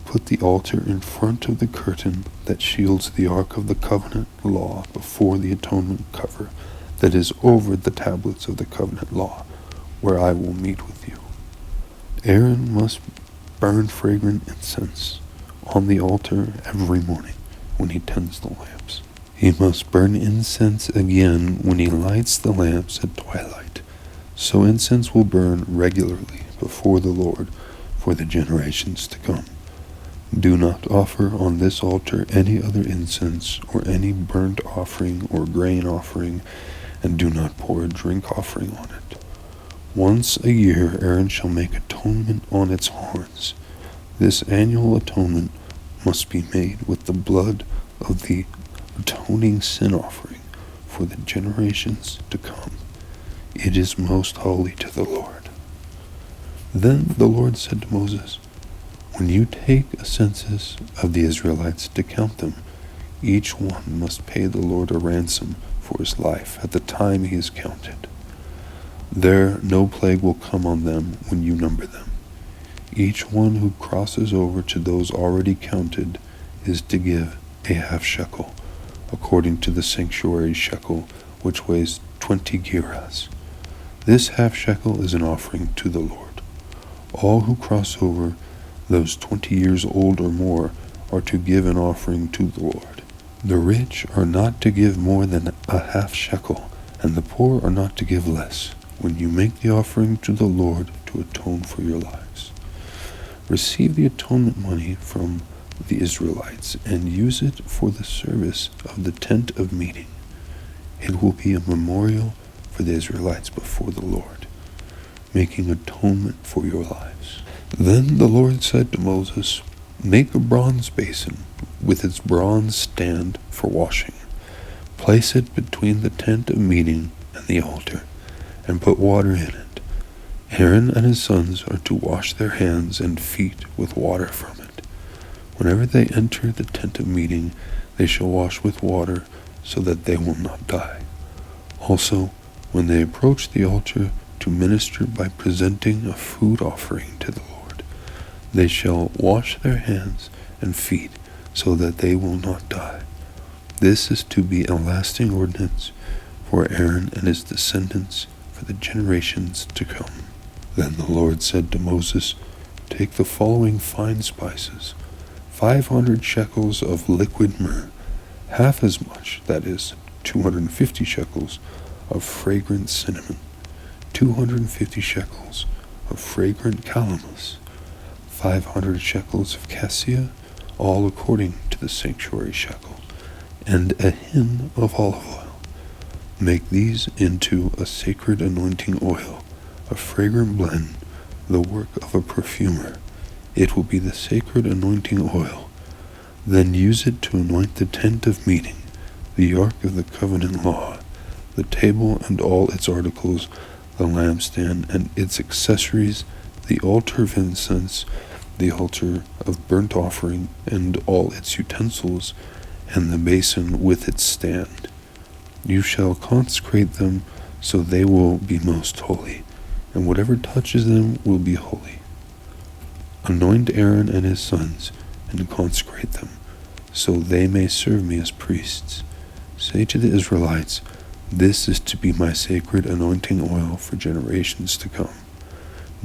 Put the altar in front of the curtain that shields the ark of the covenant law before the atonement cover that is over the tablets of the covenant law, where I will meet with you. Aaron must burn fragrant incense on the altar every morning when he tends the lamps. He must burn incense again when he lights the lamps at twilight. So incense will burn regularly before the Lord for the generations to come. Do not offer on this altar any other incense or any burnt offering or grain offering, and do not pour a drink offering on it. Once a year Aaron shall make atonement on its horns. This annual atonement must be made with the blood of the atoning sin offering for the generations to come. It is most holy to the Lord. Then the Lord said to Moses, when you take a census of the Israelites to count them, each one must pay the Lord a ransom for his life at the time he is counted. There no plague will come on them when you number them. Each one who crosses over to those already counted is to give a half shekel, according to the sanctuary shekel, which weighs 20 gerahs. This half shekel is an offering to the Lord. All who cross over, those 20 years old or more, are to give an offering to the Lord. The rich are not to give more than a half shekel, and the poor are not to give less, when you make the offering to the Lord to atone for your lives. Receive the atonement money from the Israelites, and use it for the service of the tent of meeting. It will be a memorial for the Israelites before the Lord, making atonement for your lives. Then the Lord said to Moses, make a bronze basin with its bronze stand for washing. Place it between the tent of meeting and the altar, and put water in it. Aaron and his sons are to wash their hands and feet with water from it. Whenever they enter the tent of meeting, they shall wash with water, so that they will not die. Also, when they approach the altar to minister by presenting a food offering to the Lord, they shall wash their hands and feet, so that they will not die. This is to be a lasting ordinance for Aaron and his descendants for the generations to come. Then the Lord said to Moses, take the following fine spices, 500 shekels of liquid myrrh, half as much, that is, 250 shekels, of fragrant cinnamon, 250 shekels of fragrant calamus, 500 shekels of cassia, all according to the sanctuary shekel, and a hin of olive oil. Make these into a sacred anointing oil, a fragrant blend, the work of a perfumer. It will be the sacred anointing oil. Then use it to anoint the tent of meeting, the ark of the covenant law, the table and all its articles, the lampstand and its accessories, the altar of incense, the altar of burnt offering and all its utensils, and the basin with its stand. You shall consecrate them so they will be most holy, and whatever touches them will be holy. Anoint Aaron and his sons, and consecrate them, so they may serve me as priests. Say to the Israelites, this is to be my sacred anointing oil for generations to come.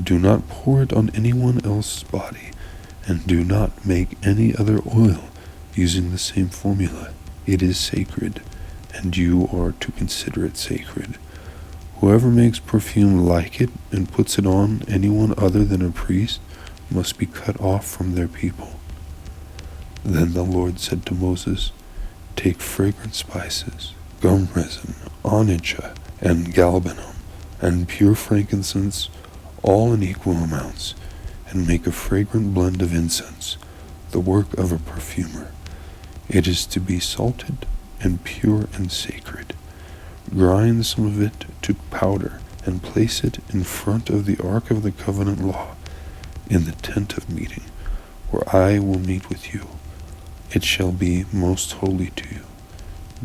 Do not pour it on anyone else's body, and do not make any other oil using the same formula. It is sacred, and you are to consider it sacred. Whoever makes perfume like it and puts it on anyone other than a priest must be cut off from their people. Then the Lord said to Moses, take fragrant spices, gum resin, onycha, and galbanum, and pure frankincense, all in equal amounts, and make a fragrant blend of incense, the work of a perfumer. It is to be salted and pure and sacred. Grind some of it to powder and place it in front of the ark of the covenant law in the tent of meeting, where I will meet with you. It shall be most holy to you.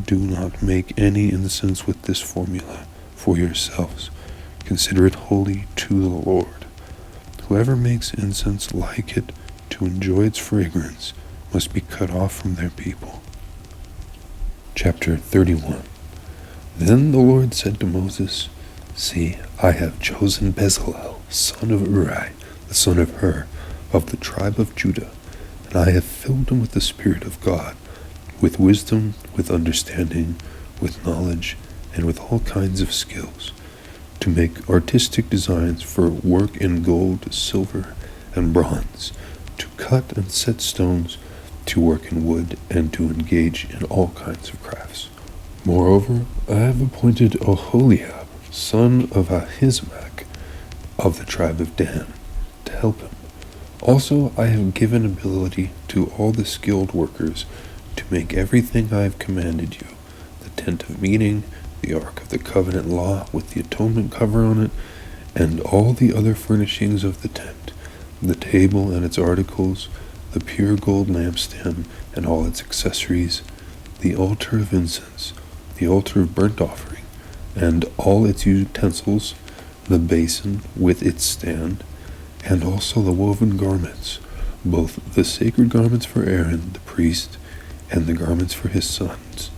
Do not make any incense with this formula for yourselves. Consider it holy to the Lord. Whoever makes incense like it to enjoy its fragrance must be cut off from their people. Chapter 31. Then the Lord said to Moses, see, I have chosen Bezalel, son of Uri, the son of Hur, of the tribe of Judah, and I have filled him with the Spirit of God, with wisdom, with understanding, with knowledge, and with all kinds of skills, to make artistic designs for work in gold, silver, and bronze, to cut and set stones, to work in wood, and to engage in all kinds of crafts. Moreover, I have appointed Oholiab, son of Ahisamach, of the tribe of Dan, to help him. Also, I have given ability to all the skilled workers to make everything I have commanded you, the tent of meeting, the ark of the covenant law with the atonement cover on it, and all the other furnishings of the tent, the table and its articles, the pure gold lampstand and all its accessories, the altar of incense, the altar of burnt offering, and all its utensils, the basin with its stand, and also the woven garments, both the sacred garments for Aaron the priest, and the garments for his sons,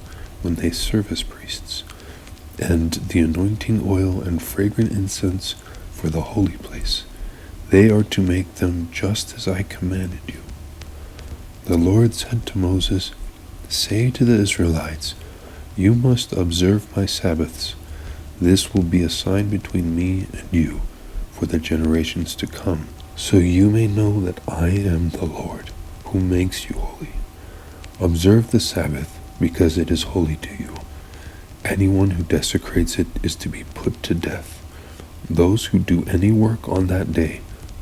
when they serve as priests, and the anointing oil and fragrant incense for the holy place. They are to make them just as I commanded you. The Lord said to Moses, say to the Israelites, you must observe my Sabbaths. This will be a sign between me and you for the generations to come, so you may know that I am the Lord, who makes you holy. Observe the Sabbath, because it is holy to you. Anyone who desecrates it is to be put to death. Those who do any work on that day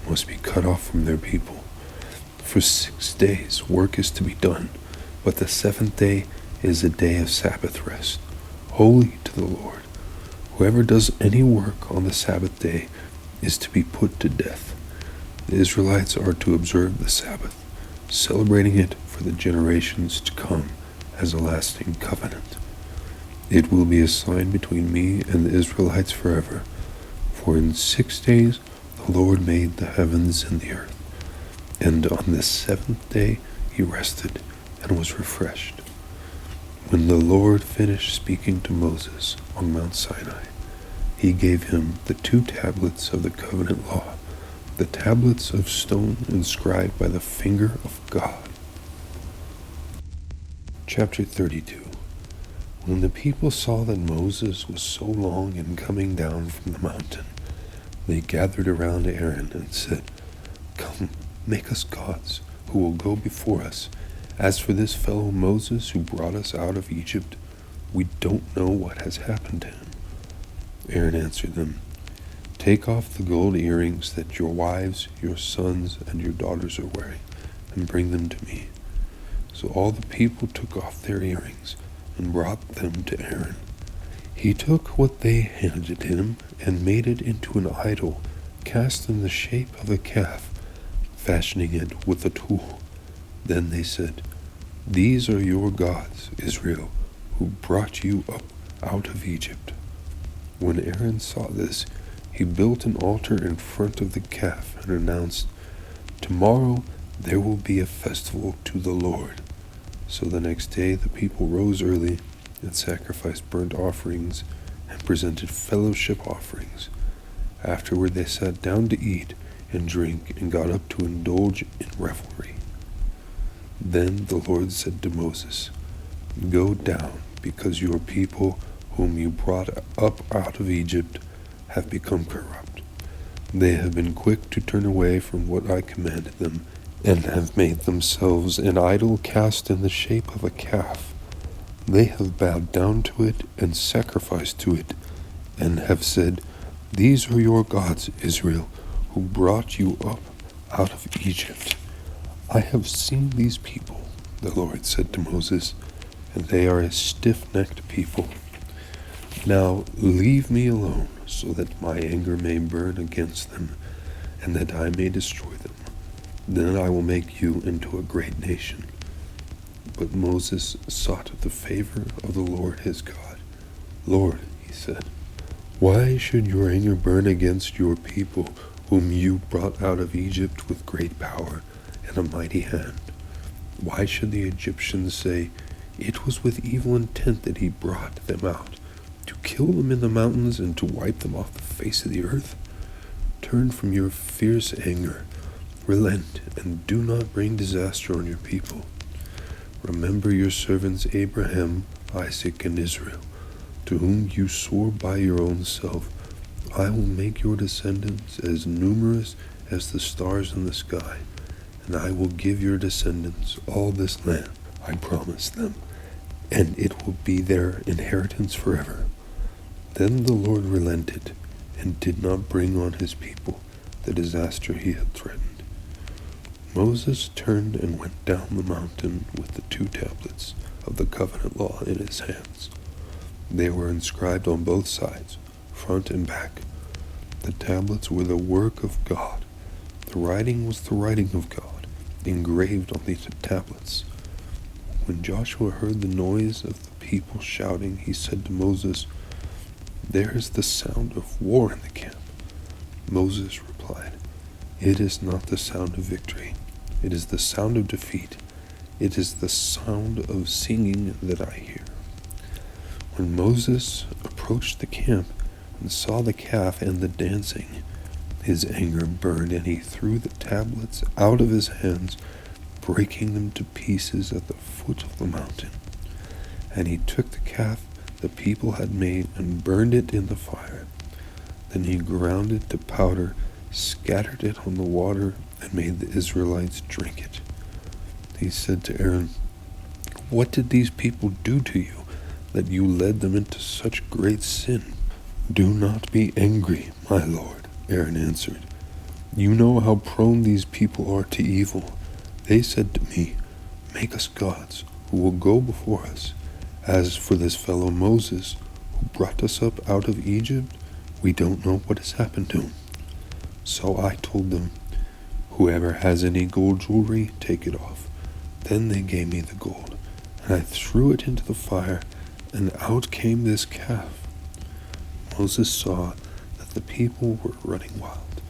must be cut off from their people. For 6 days work is to be done, but the 7th day is a day of Sabbath rest, holy to the Lord. Whoever does any work on the Sabbath day is to be put to death. The Israelites are to observe the Sabbath, celebrating it for the generations to come as a lasting covenant. It will be a sign between me and the Israelites forever, for in 6 days the Lord made the heavens and the earth, and on the 7th day he rested and was refreshed. When the Lord finished speaking to Moses on Mount Sinai, he gave him the 2 tablets of the covenant law, the tablets of stone inscribed by the finger of God. Chapter 32. When the people saw that Moses was so long in coming down from the mountain, they gathered around Aaron and said, come, make us gods, who will go before us. As for this fellow Moses who brought us out of Egypt, we don't know what has happened to him. Aaron answered them, take off the gold earrings that your wives, your sons, and your daughters are wearing, and bring them to me. So all the people took off their earrings and brought them to Aaron. He took what they handed him and made it into an idol cast in the shape of a calf, fashioning it with a tool. Then they said, "These are your gods, Israel, who brought you up out of Egypt." When Aaron saw this, he built an altar in front of the calf and announced, "Tomorrow there will be a festival to the Lord." So the next day the people rose early and sacrificed burnt offerings and presented fellowship offerings. Afterward they sat down to eat and drink and got up to indulge in revelry. Then the Lord said to Moses, "Go down, because your people whom you brought up out of Egypt have become corrupt. They have been quick to turn away from what I commanded them, and have made themselves an idol cast in the shape of a calf. They have bowed down to it and sacrificed to it, and have said, 'These are your gods, Israel, who brought you up out of Egypt.' I have seen these people," the Lord said to Moses, "and they are a stiff-necked people. Now leave me alone, so that my anger may burn against them, and that I may destroy them. Then I will make you into a great nation." But Moses sought the favor of the Lord his God. "Lord," he said, "why should your anger burn against your people, whom you brought out of Egypt with great power and a mighty hand? Why should the Egyptians say, 'It was with evil intent that he brought them out, to kill them in the mountains and to wipe them off the face of the earth'? Turn from your fierce anger, relent, and do not bring disaster on your people. Remember your servants Abraham, Isaac, and Israel, to whom you swore by your own self, 'I will make your descendants as numerous as the stars in the sky, and I will give your descendants all this land I promised them, and it will be their inheritance forever.' Then the Lord relented and did not bring on his people the disaster he had threatened. Moses turned and went down the mountain with the 2 tablets of the covenant law in his hands. They were inscribed on both sides, front and back. The tablets were the work of God. The writing was the writing of God, engraved on these tablets. When Joshua heard the noise of the people shouting, he said to Moses, "There is the sound of war in the camp." Moses replied, "It is not the sound of victory. It is the sound of defeat. It is the sound of singing that I hear." When Moses approached the camp and saw the calf and the dancing, his anger burned, and he threw the tablets out of his hands, breaking them to pieces at the foot of the mountain. And he took the calf the people had made and burned it in the fire. Then he ground it to powder, scattered it on the water, and made the Israelites drink it. He said to Aaron, "What did these people do to you, that you led them into such great sin?" "Do not be angry, my lord," Aaron answered. "You know how prone these people are to evil. They said to me, 'Make us gods who will go before us.' As for this fellow Moses, who brought us up out of Egypt, we don't know what has happened to him." So I told them, "Whoever has any gold jewelry, take it off." Then they gave me the gold, and I threw it into the fire, and out came this calf. Moses saw that the people were running wild,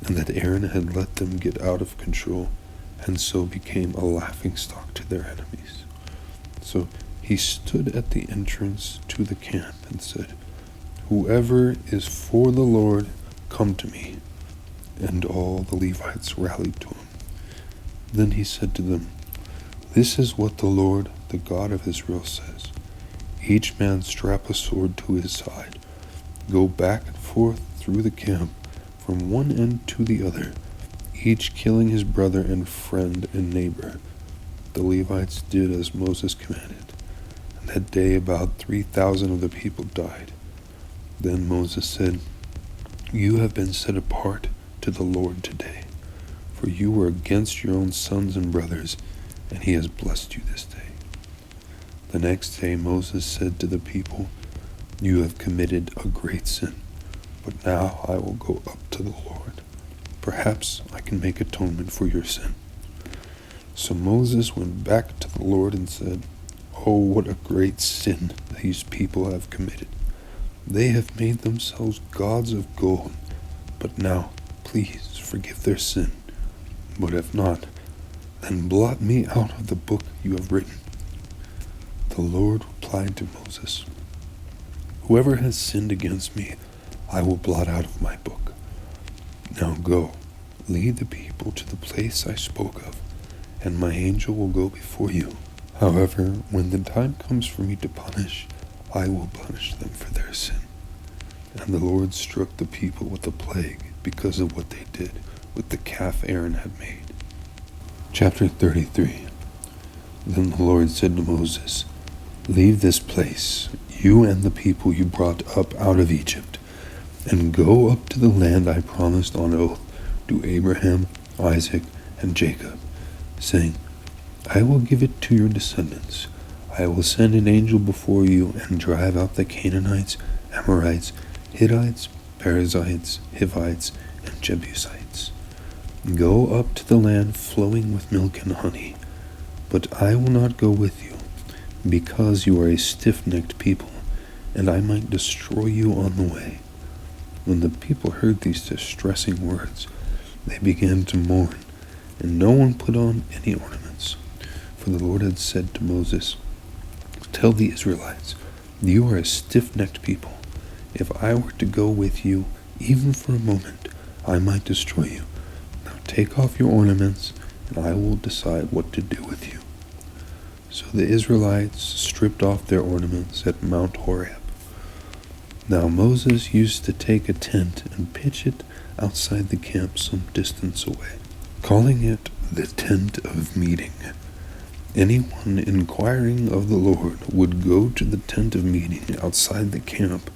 and that Aaron had let them get out of control, and so became a laughingstock to their enemies. So he stood at the entrance to the camp and said, "Whoever is for the Lord, come to me." And all the Levites rallied to him. Then he said to them, "This is what the Lord, the God of Israel, says. Each man strap a sword to his side. Go back and forth through the camp, from one end to the other, each killing his brother and friend and neighbor." The Levites did as Moses commanded, and that day about 3,000 of the people died. Then Moses said, "You have been set apart to the Lord today, for you were against your own sons and brothers, and he has blessed you this day." The next day Moses said to the people, You have committed a great sin, but now I will go up to the Lord. Perhaps I can make atonement for your sin." So Moses went back to the Lord and said, "Oh, what a great sin these people have committed. They have made themselves gods of gold. But now, please forgive their sin. But if not, then blot me out of the book you have written." The Lord replied to Moses, "Whoever has sinned against me, I will blot out of my book. Now go, lead the people to the place I spoke of, and my angel will go before you. However, when the time comes for me to punish, I will punish them for their sin." And the Lord struck the people with a plague because of what they did with the calf Aaron had made. Chapter 33. Then the Lord said to Moses, "Leave this place, you and the people you brought up out of Egypt, and go up to the land I promised on oath to Abraham, Isaac, and Jacob, saying, 'I will give it to your descendants. I will send an angel before you and drive out the Canaanites, Amorites, Hittites, Perizzites, Hivites, and Jebusites. Go up to the land flowing with milk and honey. But I will not go with you, because you are a stiff-necked people, and I might destroy you on the way.'" When the people heard these distressing words, they began to mourn, and no one put on any ornaments. For the Lord had said to Moses, "Tell the Israelites, you are a stiff-necked people. If I were to go with you, even for a moment, I might destroy you. Now take off your ornaments, and I will decide what to do with you." So the Israelites stripped off their ornaments at Mount Horeb. Now Moses used to take a tent and pitch it outside the camp some distance away, calling it the tent of meeting. Anyone inquiring of the Lord would go to the tent of meeting outside the camp,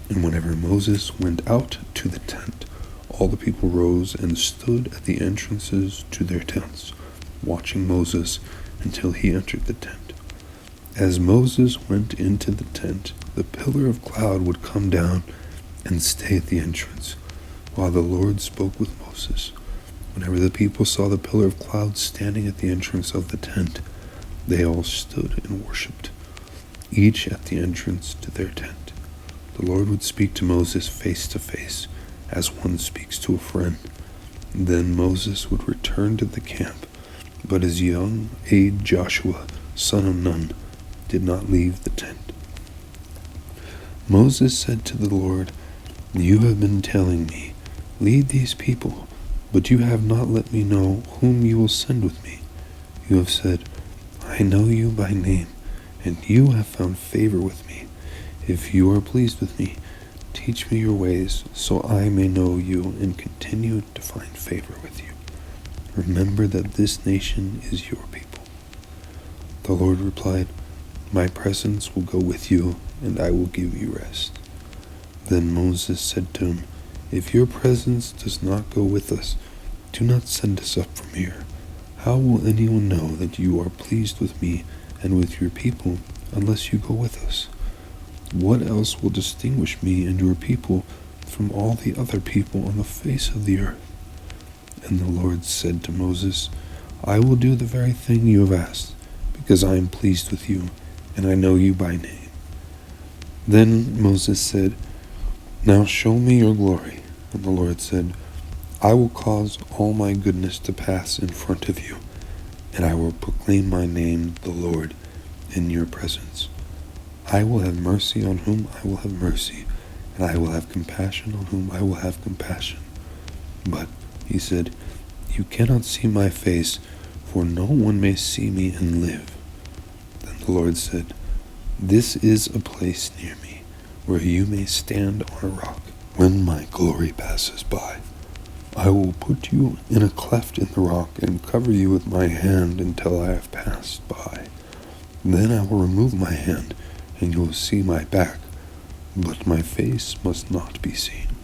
and whenever Moses went out to the tent, all the people rose and stood at the entrances to their tents, watching Moses until he entered the tent. As Moses went into the tent, the pillar of cloud would come down and stay at the entrance, while the Lord spoke with Moses. Whenever the people saw the pillar of cloud standing at the entrance of the tent, they all stood and worshipped, each at the entrance to their tent. The Lord would speak to Moses face to face, as one speaks to a friend. Then Moses would return to the camp, but his young aide Joshua, son of Nun, did not leave the tent. Moses said to the Lord, "You have been telling me, 'Lead these people,' but you have not let me know whom you will send with me. You have said, 'I know you by name, and you have found favor with me. If you are pleased with me, teach me your ways, so I may know you and continue to find favor with you. Remember that this nation is your people.' The Lord replied, 'My presence will go with you, and I will give you rest.' Then Moses said to him, 'If your presence does not go with us, do not send us up from here. How will anyone know that you are pleased with me and with your people unless you go with us? What else will distinguish me and your people from all the other people on the face of the earth?' And the Lord said to Moses, 'I will do the very thing you have asked, because I am pleased with you, and I know you by name.' Then Moses said, 'Now show me your glory.' And the Lord said, 'I will cause all my goodness to pass in front of you, and I will proclaim my name, the Lord, in your presence. I will have mercy on whom I will have mercy, and I will have compassion on whom I will have compassion. But,' he said, 'you cannot see my face, for no one may see me and live.' Then the Lord said, 'This is a place near me, where you may stand on a rock. When my glory passes by, I will put you in a cleft in the rock and cover you with my hand until I have passed by. Then I will remove my hand, and you will see my back, but my face must not be seen.'"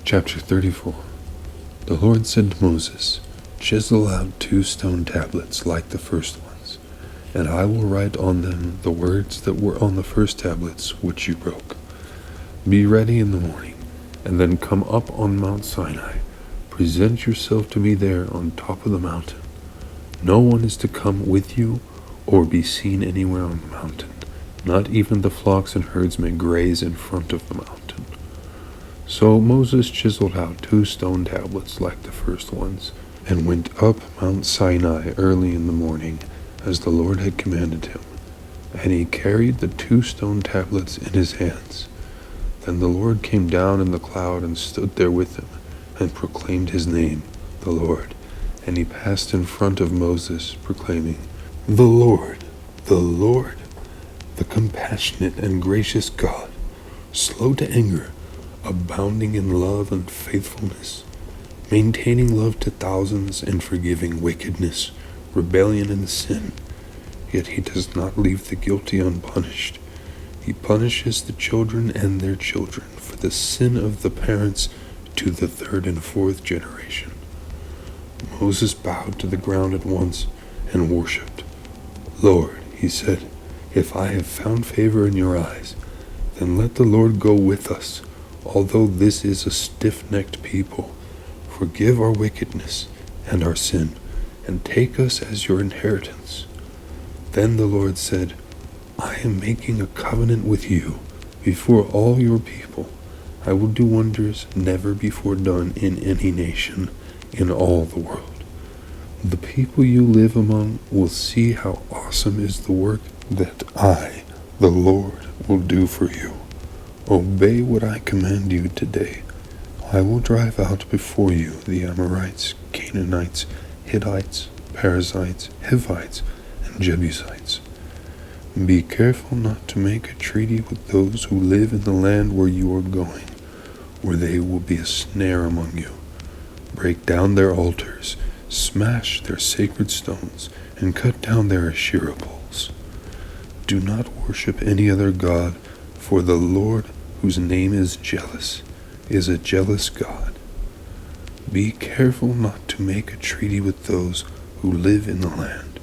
Chapter 34. The Lord said to Moses, "Chisel out 2 stone tablets like the first ones, and I will write on them the words that were on the first tablets which you broke. Be ready in the morning, and then come up on Mount Sinai. Present yourself to me there on top of the mountain. No one is to come with you or be seen anywhere on the mountain. Not even the flocks and herds may graze in front of the mountain. So Moses chiseled out 2 stone tablets like the first ones, and went up Mount Sinai early in the morning, as the Lord had commanded him. And he carried the 2 stone tablets in his hands. Then the Lord came down in the cloud and stood there with him, and proclaimed his name, the Lord. And he passed in front of Moses, proclaiming, the Lord, the compassionate and gracious God, slow to anger, abounding in love and faithfulness, maintaining love to thousands, and forgiving wickedness, rebellion, and sin. Yet he does not leave the guilty unpunished. He punishes the children and their children for the sin of the parents to the 3rd and 4th generation. Moses bowed to the ground at once and worshipped. Lord, he said, if I have found favor in your eyes, then let the Lord go with us, although this is a stiff-necked people. Forgive our wickedness and our sin, and take us as your inheritance. Then the Lord said, I am making a covenant with you before all your people. I will do wonders never before done in any nation in all the world. The people you live among will see how awesome is the work that I, the Lord, will do for you. Obey what I command you today. I will drive out before you the Amorites, Canaanites, Hittites, Perizzites, Hivites, and Jebusites. Be careful not to make a treaty with those who live in the land where you are going, where they will be a snare among you. Break down their altars, smash their sacred stones, and cut down their Asherah poles. Do not worship any other god, for the Lord, whose name is jealous, is a jealous God. Be careful not to make a treaty with those who live in the land,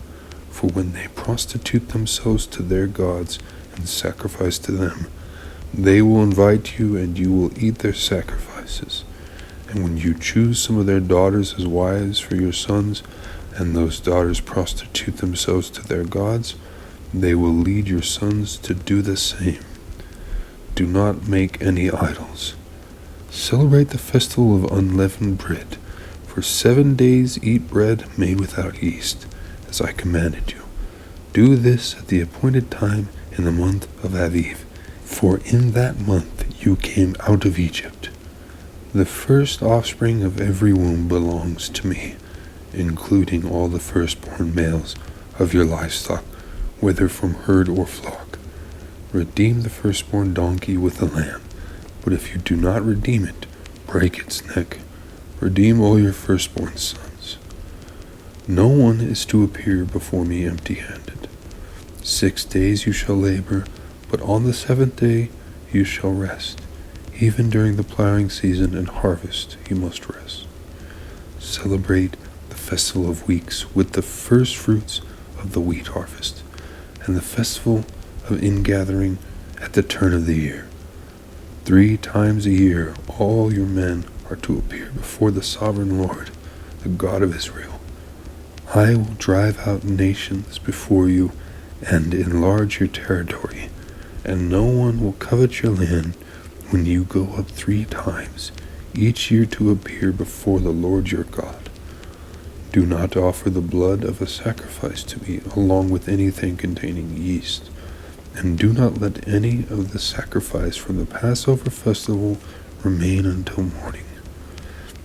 for when they prostitute themselves to their gods and sacrifice to them, they will invite you and you will eat their sacrifices. And when you choose some of their daughters as wives for your sons, and those daughters prostitute themselves to their gods, they will lead your sons to do the same. Do not make any idols. Celebrate the festival of unleavened bread. For 7 days eat bread made without yeast, as I commanded you. Do this at the appointed time in the month of Aviv, for in that month you came out of Egypt. The first offspring of every womb belongs to me, including all the firstborn males of your livestock, whether from herd or flock. Redeem the firstborn donkey with the lamb, but if you do not redeem it, break its neck. Redeem all your firstborn sons. No one is to appear before me empty-handed. 6 days you shall labor, but on the 7th day you shall rest. Even during the plowing season and harvest you must rest. Celebrate the festival of weeks with the first fruits of the wheat harvest, and the festival of ingathering at the turn of the year. 3 times a year all your men are to appear before the sovereign Lord, the God of Israel. I will drive out nations before you and enlarge your territory, and no one will covet your land when you go up 3 times each year to appear before the Lord your God. Do not offer the blood of a sacrifice to me along with anything containing yeast, and do not let any of the sacrifice from the Passover festival remain until morning.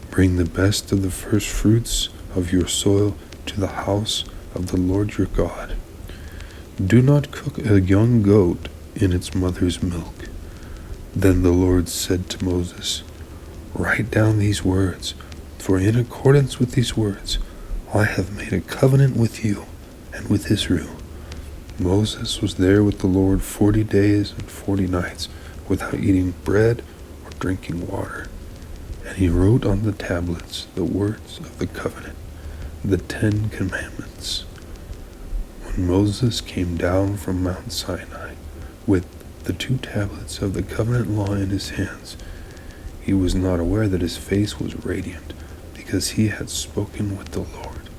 Bring the best of the first fruits of your soil to the house of the Lord your God. Do not cook a young goat in its mother's milk. Then the Lord said to Moses, Write down these words, for in accordance with these words I have made a covenant with you and with Israel. Moses was there with the Lord 40 days and 40 nights without eating bread or drinking water. And he wrote on the tablets the words of the covenant, the 10 Commandments. When When Moses came down from Mount Sinai with the 2 tablets of the covenant law in his hands, he was not aware that his face was radiant, because he had spoken with the Lord.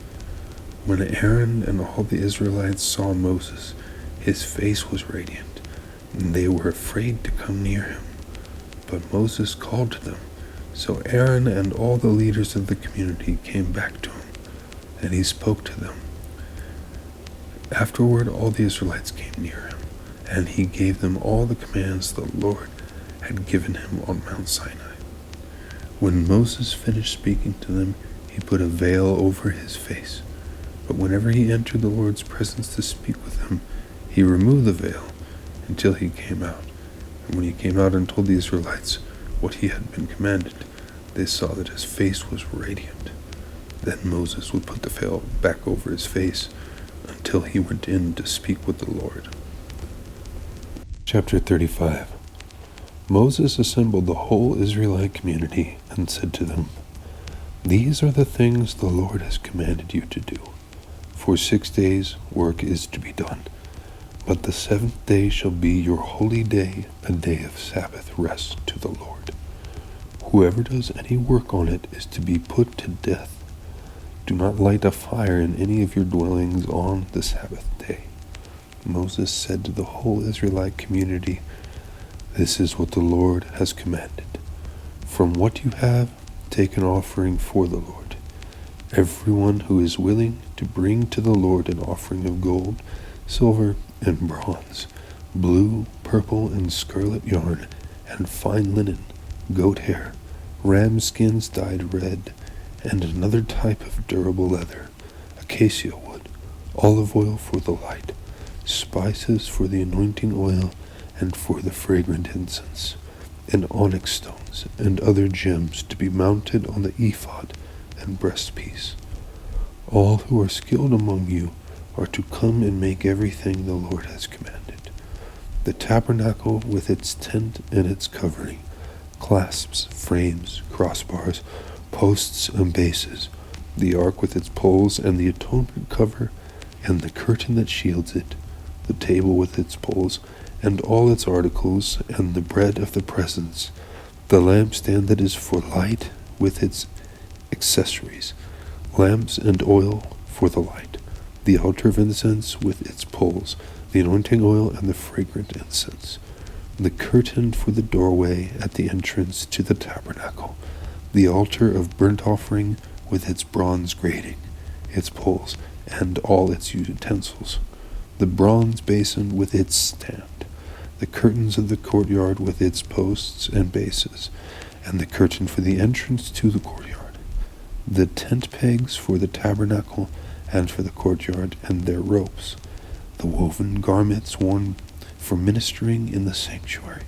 When Aaron and all the Israelites saw Moses, his face was radiant, and they were afraid to come near him. But Moses called to them. So Aaron and all the leaders of the community came back to him, and he spoke to them. Afterward, all the Israelites came near him, and he gave them all the commands the Lord had given him on Mount Sinai. When Moses finished speaking to them, he put a veil over his face. But whenever he entered the Lord's presence to speak with them, he removed the veil until he came out. And when he came out and told the Israelites what he had been commanded, they saw that his face was radiant. Then Moses would put the veil back over his face until he went in to speak with the Lord. Chapter 35. Moses assembled the whole Israelite community and said to them, "These are the things the Lord has commanded you to do. For 6 days work is to be done, but the 7th day shall be your holy day, a day of Sabbath rest to the Lord. Whoever does any work on it is to be put to death. Do not light a fire in any of your dwellings on the Sabbath day." Moses said to the whole Israelite community, "This is what the Lord has commanded. From what you have, take an offering for the Lord. Everyone who is willing to bring to the Lord an offering of gold, silver, and bronze, blue, purple, and scarlet yarn, and fine linen, goat hair, ram skins dyed red, and another type of durable leather, acacia wood, olive oil for the light, spices for the anointing oil and for the fragrant incense, and onyx stones and other gems to be mounted on the ephod and breastpiece. All who are skilled among you are to come and make everything the Lord has commanded: the tabernacle with its tent and its covering, clasps, frames, crossbars, posts and bases, the ark with its poles and the atonement cover and the curtain that shields it, the table with its poles and all its articles, and the bread of the presence, the lampstand that is for light with its accessories, lamps and oil for the light, the altar of incense with its poles, the anointing oil and the fragrant incense, the curtain for the doorway at the entrance to the tabernacle, the altar of burnt offering with its bronze grating, its poles, and all its utensils, the bronze basin with its stand, the curtains of the courtyard with its posts and bases, and the curtain for the entrance to the courtyard, the tent pegs for the tabernacle and for the courtyard and their ropes, the woven garments worn for ministering in the sanctuary,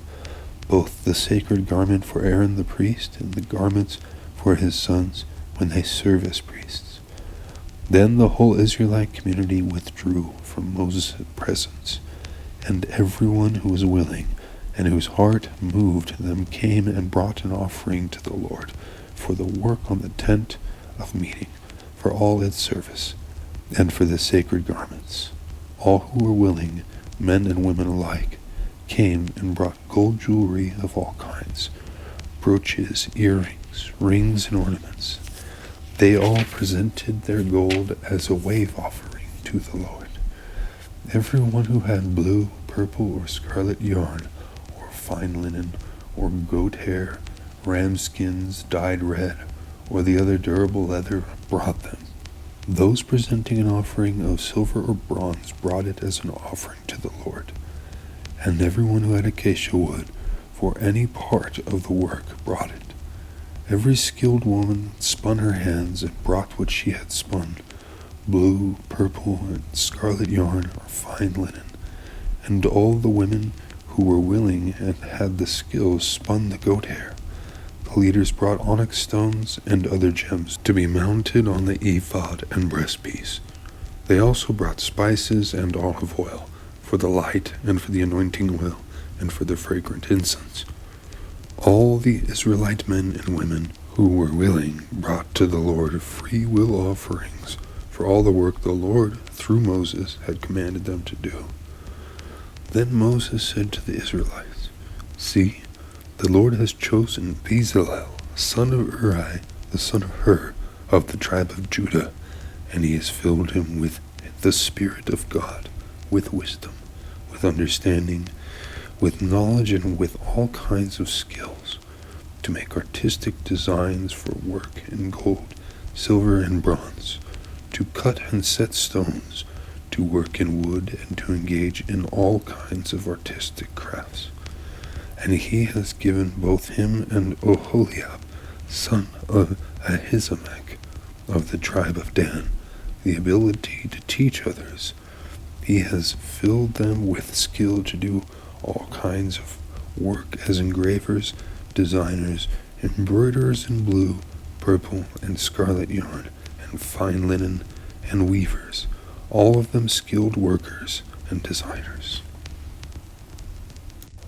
both the sacred garment for Aaron the priest and the garments for his sons when they serve as priests. Then the whole Israelite community withdrew from Moses' presence, and everyone who was willing and whose heart moved them came and brought an offering to the Lord for the work on the tent of meeting, for all its service, and for the sacred garments. All who were willing, men and women alike, came and brought gold jewelry of all kinds, brooches, earrings, rings, and ornaments. They all presented their gold as a wave offering to the Lord. Everyone who had blue, purple, or scarlet yarn, or fine linen, or goat hair, ram skins dyed red, or the other durable leather, brought them. Those presenting an offering of silver or bronze brought it as an offering to the Lord. And everyone who had acacia wood for any part of the work brought it. Every skilled woman spun her hands and brought what she had spun, blue, purple, and scarlet yarn or fine linen. And all the women who were willing and had the skill spun the goat hair. The leaders brought onyx stones and other gems to be mounted on the ephod and breastpiece. They also brought spices and olive oil for the light and for the anointing oil and for the fragrant incense. All the Israelite men and women who were willing brought to the Lord free will offerings for all the work the Lord, through Moses, had commanded them to do. Then Moses said to the Israelites, "See, the Lord has chosen Bezalel, son of Uri, the son of Hur, of the tribe of Judah, and he has filled him with the Spirit of God, with wisdom, with understanding, with knowledge, and with all kinds of skills, to make artistic designs for work in gold, silver, and bronze, to cut and set stones, to work in wood, and to engage in all kinds of artistic crafts. And he has given both him and Oholiab, son of Ahisamach, of the tribe of Dan, the ability to teach others. He has filled them with skill to do all kinds of work as engravers, designers, embroiderers in blue, purple, and scarlet yarn, and fine linen, and weavers, all of them skilled workers and designers."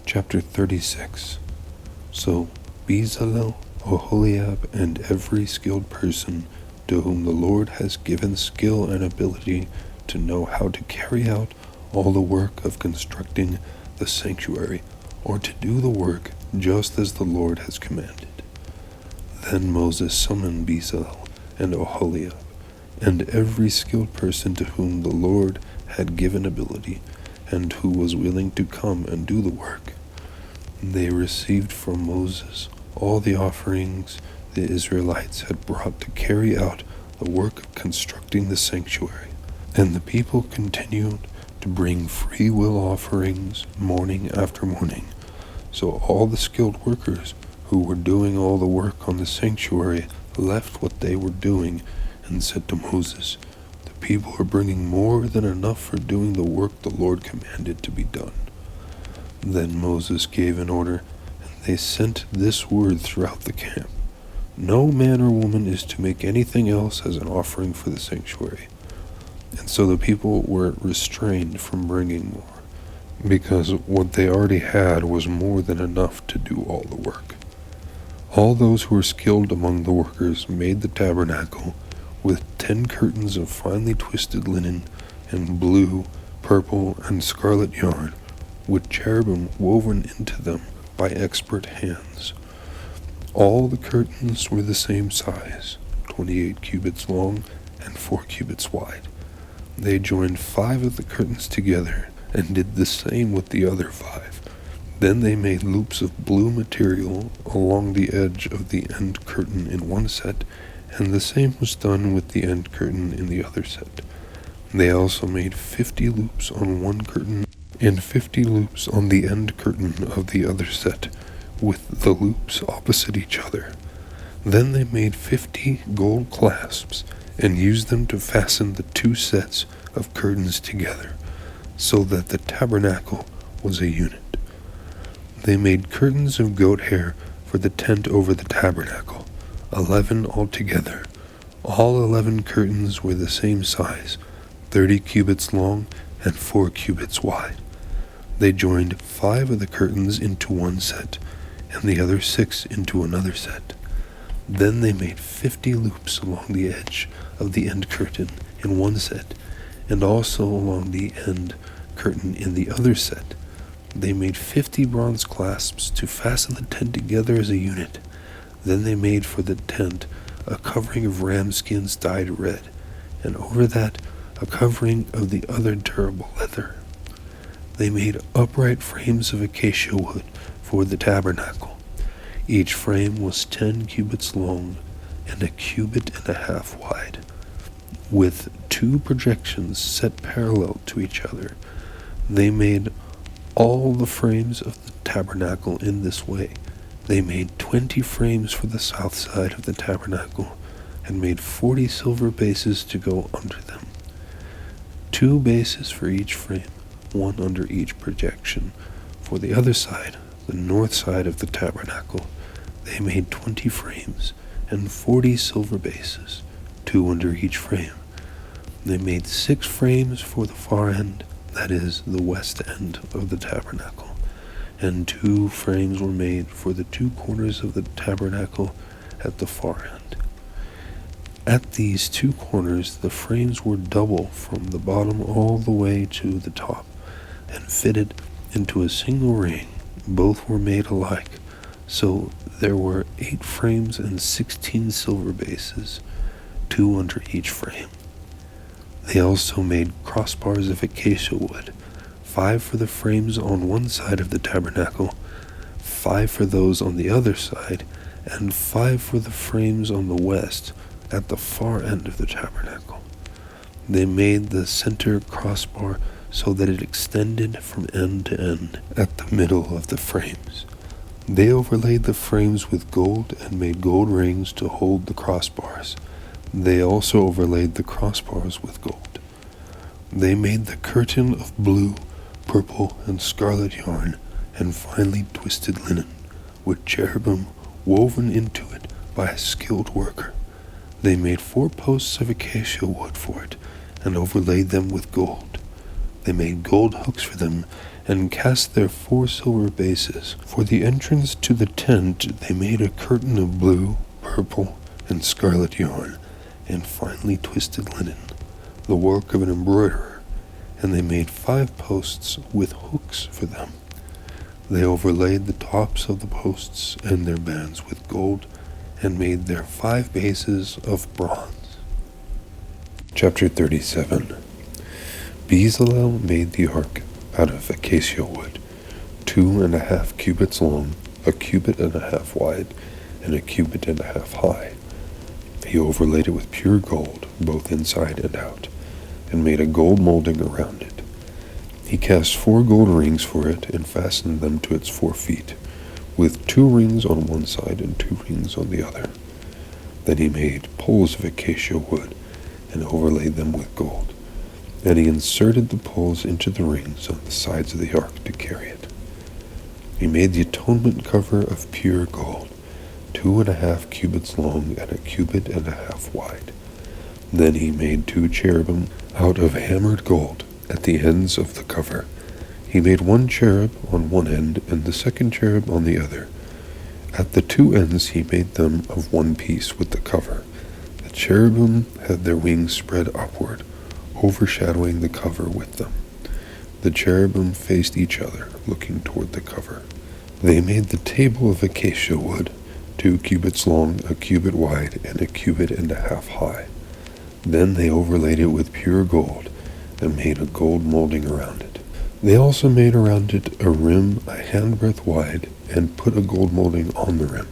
Chapter 36. So Bezalel, Oholiab, and every skilled person to whom the Lord has given skill and ability to know how to carry out all the work of constructing the sanctuary, or to do the work just as the Lord has commanded. Then Moses summoned Bezalel and Oholiab, and every skilled person to whom the Lord had given ability, and who was willing to come and do the work. They received from Moses all the offerings the Israelites had brought to carry out the work of constructing the sanctuary. And the people continued to bring free will offerings morning after morning. So all the skilled workers who were doing all the work on the sanctuary left what they were doing and said to Moses, "The people are bringing more than enough for doing the work the Lord commanded to be done." Then Moses gave an order, and they sent this word throughout the camp: "No man or woman is to make anything else as an offering for the sanctuary." And so the people were restrained from bringing more, because what they already had was more than enough to do all the work. All those who were skilled among the workers made the tabernacle with 10 curtains of finely twisted linen and blue, purple, and scarlet yarn, with cherubim woven into them by expert hands. All the curtains were the same size, 28 cubits long and 4 cubits wide. They joined 5 of the curtains together and did the same with the other 5. Then they made loops of blue material along the edge of the end curtain in one set, and the same was done with the end curtain in the other set. They also made 50 loops on one curtain and 50 loops on the end curtain of the other set, with the loops opposite each other. Then they made 50 gold clasps and used them to fasten the 2 sets of curtains together, so that the tabernacle was a unit. They made curtains of goat hair for the tent over the tabernacle, 11 altogether. All 11 curtains were the same size, 30 cubits long and 4 cubits wide. They joined 5 of the curtains into one set, and the other 6 into another set. Then they made 50 loops along the edge of the end curtain in one set, and also along the end curtain in the other set. They made 50 bronze clasps to fasten the tent together as a unit. Then they made for the tent a covering of ram skins dyed red, and over that a covering of the other durable leather. They made upright frames of acacia wood for the tabernacle. Each frame was 10 cubits long and 1.5 cubits wide, with 2 projections set parallel to each other. They made all the frames of the tabernacle in this way. They made 20 frames for the south side of the tabernacle, and made 40 silver bases to go under them. 2 bases for each frame, one under each projection. For the other side, the north side of the tabernacle, they made 20 frames, and 40 silver bases, 2 under each frame. They made 6 frames for the far end, that is, the west end of the tabernacle, and 2 frames were made for the 2 corners of the tabernacle at the far end. At these two corners the frames were double from the bottom all the way to the top, and fitted into a single ring. Both were made alike, so there were 8 frames and 16 silver bases, 2 under each frame. They also made crossbars of acacia wood, 5 for the frames on one side of the tabernacle, 5 for those on the other side, and 5 for the frames on the west, at the far end of the tabernacle. They made the center crossbar so that it extended from end to end at the middle of the frames. They overlaid the frames with gold and made gold rings to hold the crossbars. They also overlaid the crossbars with gold. They made the curtain of blue, purple, and scarlet yarn and finely twisted linen, with cherubim woven into it by a skilled worker. They made 4 posts of acacia wood for it, and overlaid them with gold. They made gold hooks for them, and cast their 4 silver bases. For the entrance to the tent they made a curtain of blue, purple, and scarlet yarn, and finely twisted linen, the work of an embroiderer, and they made 5 posts with hooks for them. They overlaid the tops of the posts and their bands with gold, and made their 5 bases of bronze. Chapter 37. Bezalel made the ark out of acacia wood, 2.5 cubits long, 1.5 cubits wide, and 1.5 cubits high. He overlaid it with pure gold, both inside and out, and made a gold molding around it. He cast 4 gold rings for it, and fastened them to its 4 feet, with 2 rings on one side and 2 rings on the other. Then he made poles of acacia wood, and overlaid them with gold. And he inserted the poles into the rings on the sides of the ark to carry it. He made the atonement cover of pure gold, 2.5 cubits long and 1.5 cubits wide. Then he made 2 cherubim out of hammered gold at the ends of the cover. He made 1 cherub on one end and the second cherub on the other. At the 2 ends he made them of one piece with the cover. The cherubim had their wings spread upward, overshadowing the cover with them. The cherubim faced each other, looking toward the cover. They made the table of acacia wood, 2 cubits long, 1 cubit wide, and 1.5 cubits high. Then they overlaid it with pure gold, and made a gold molding around it. They also made around it a rim a handbreadth wide, and put a gold molding on the rim.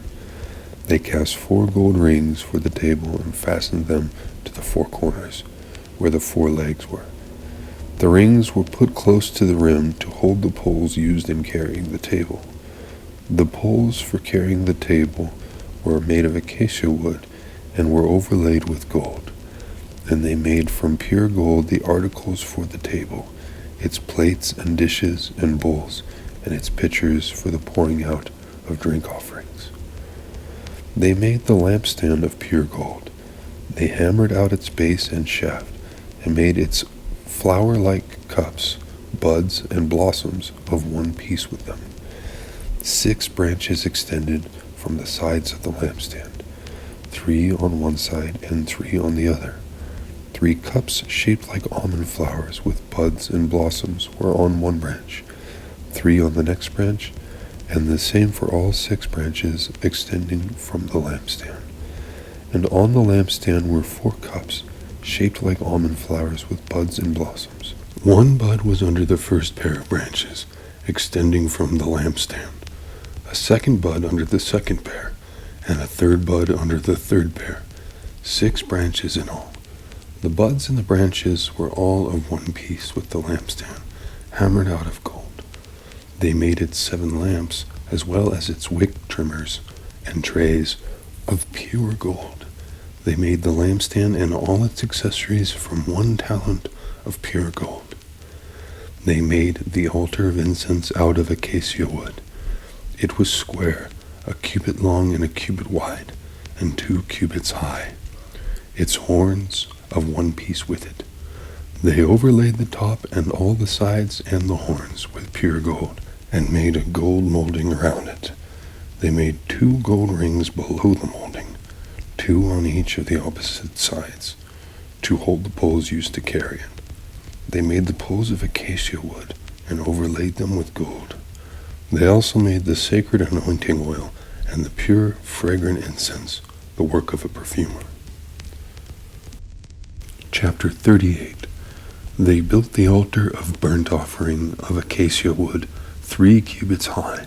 They cast 4 gold rings for the table, and fastened them to the 4 corners, where the 4 legs were. The rings were put close to the rim to hold the poles used in carrying the table. The poles for carrying the table were made of acacia wood, and were overlaid with gold. And they made from pure gold the articles for the table, its plates and dishes and bowls, and its pitchers for the pouring out of drink offerings. They made the lampstand of pure gold. They hammered out its base and shaft, and made its flower-like cups, buds, and blossoms of one piece with them. 6 branches extended from the sides of the lampstand, 3 on one side and 3 on the other. 3 cups shaped like almond flowers with buds and blossoms were on one branch, 3 on the next branch, and the same for all 6 branches extending from the lampstand. And on the lampstand were 4 cups shaped like almond flowers with buds and blossoms. 1 bud was under the first pair of branches, extending from the lampstand, a 2nd bud under the 2nd pair, and a 3rd bud under the 3rd pair, 6 branches in all. The buds and the branches were all of one piece with the lampstand, hammered out of gold. They made its 7 lamps, as well as its wick trimmers and trays, of pure gold. They made the lampstand and all its accessories from 1 talent of pure gold. They made the altar of incense out of acacia wood. It was square, 1 cubit long and 1 cubit wide, and 2 cubits high. Its horns of one piece with it. They overlaid the top and all the sides and the horns with pure gold, and made a gold molding around it. They made 2 gold rings below the molding, 2 on each of the opposite sides, to hold the poles used to carry it. They made the poles of acacia wood and overlaid them with gold. They also made the sacred anointing oil and the pure, fragrant incense, the work of a perfumer. Chapter 38. They built the altar of burnt offering of acacia wood 3 cubits high.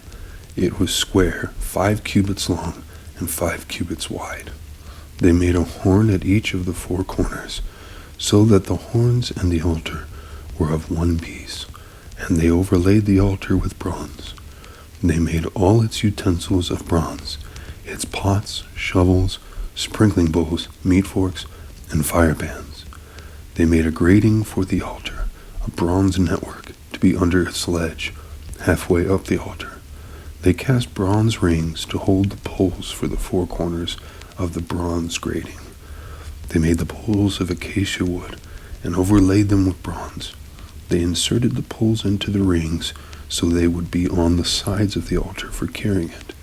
It was square, 5 cubits long, and 5 cubits wide. They made a horn at each of the 4 corners, so that the horns and the altar were of one piece, and they overlaid the altar with bronze. They made all its utensils of bronze, its pots, shovels, sprinkling bowls, meat forks, and fire pans. They made a grating for the altar, a bronze network to be under its ledge, halfway up the altar. They cast bronze rings to hold the poles for the 4 corners of the bronze grating. They made the poles of acacia wood and overlaid them with bronze. They inserted the poles into the rings so they would be on the sides of the altar for carrying it.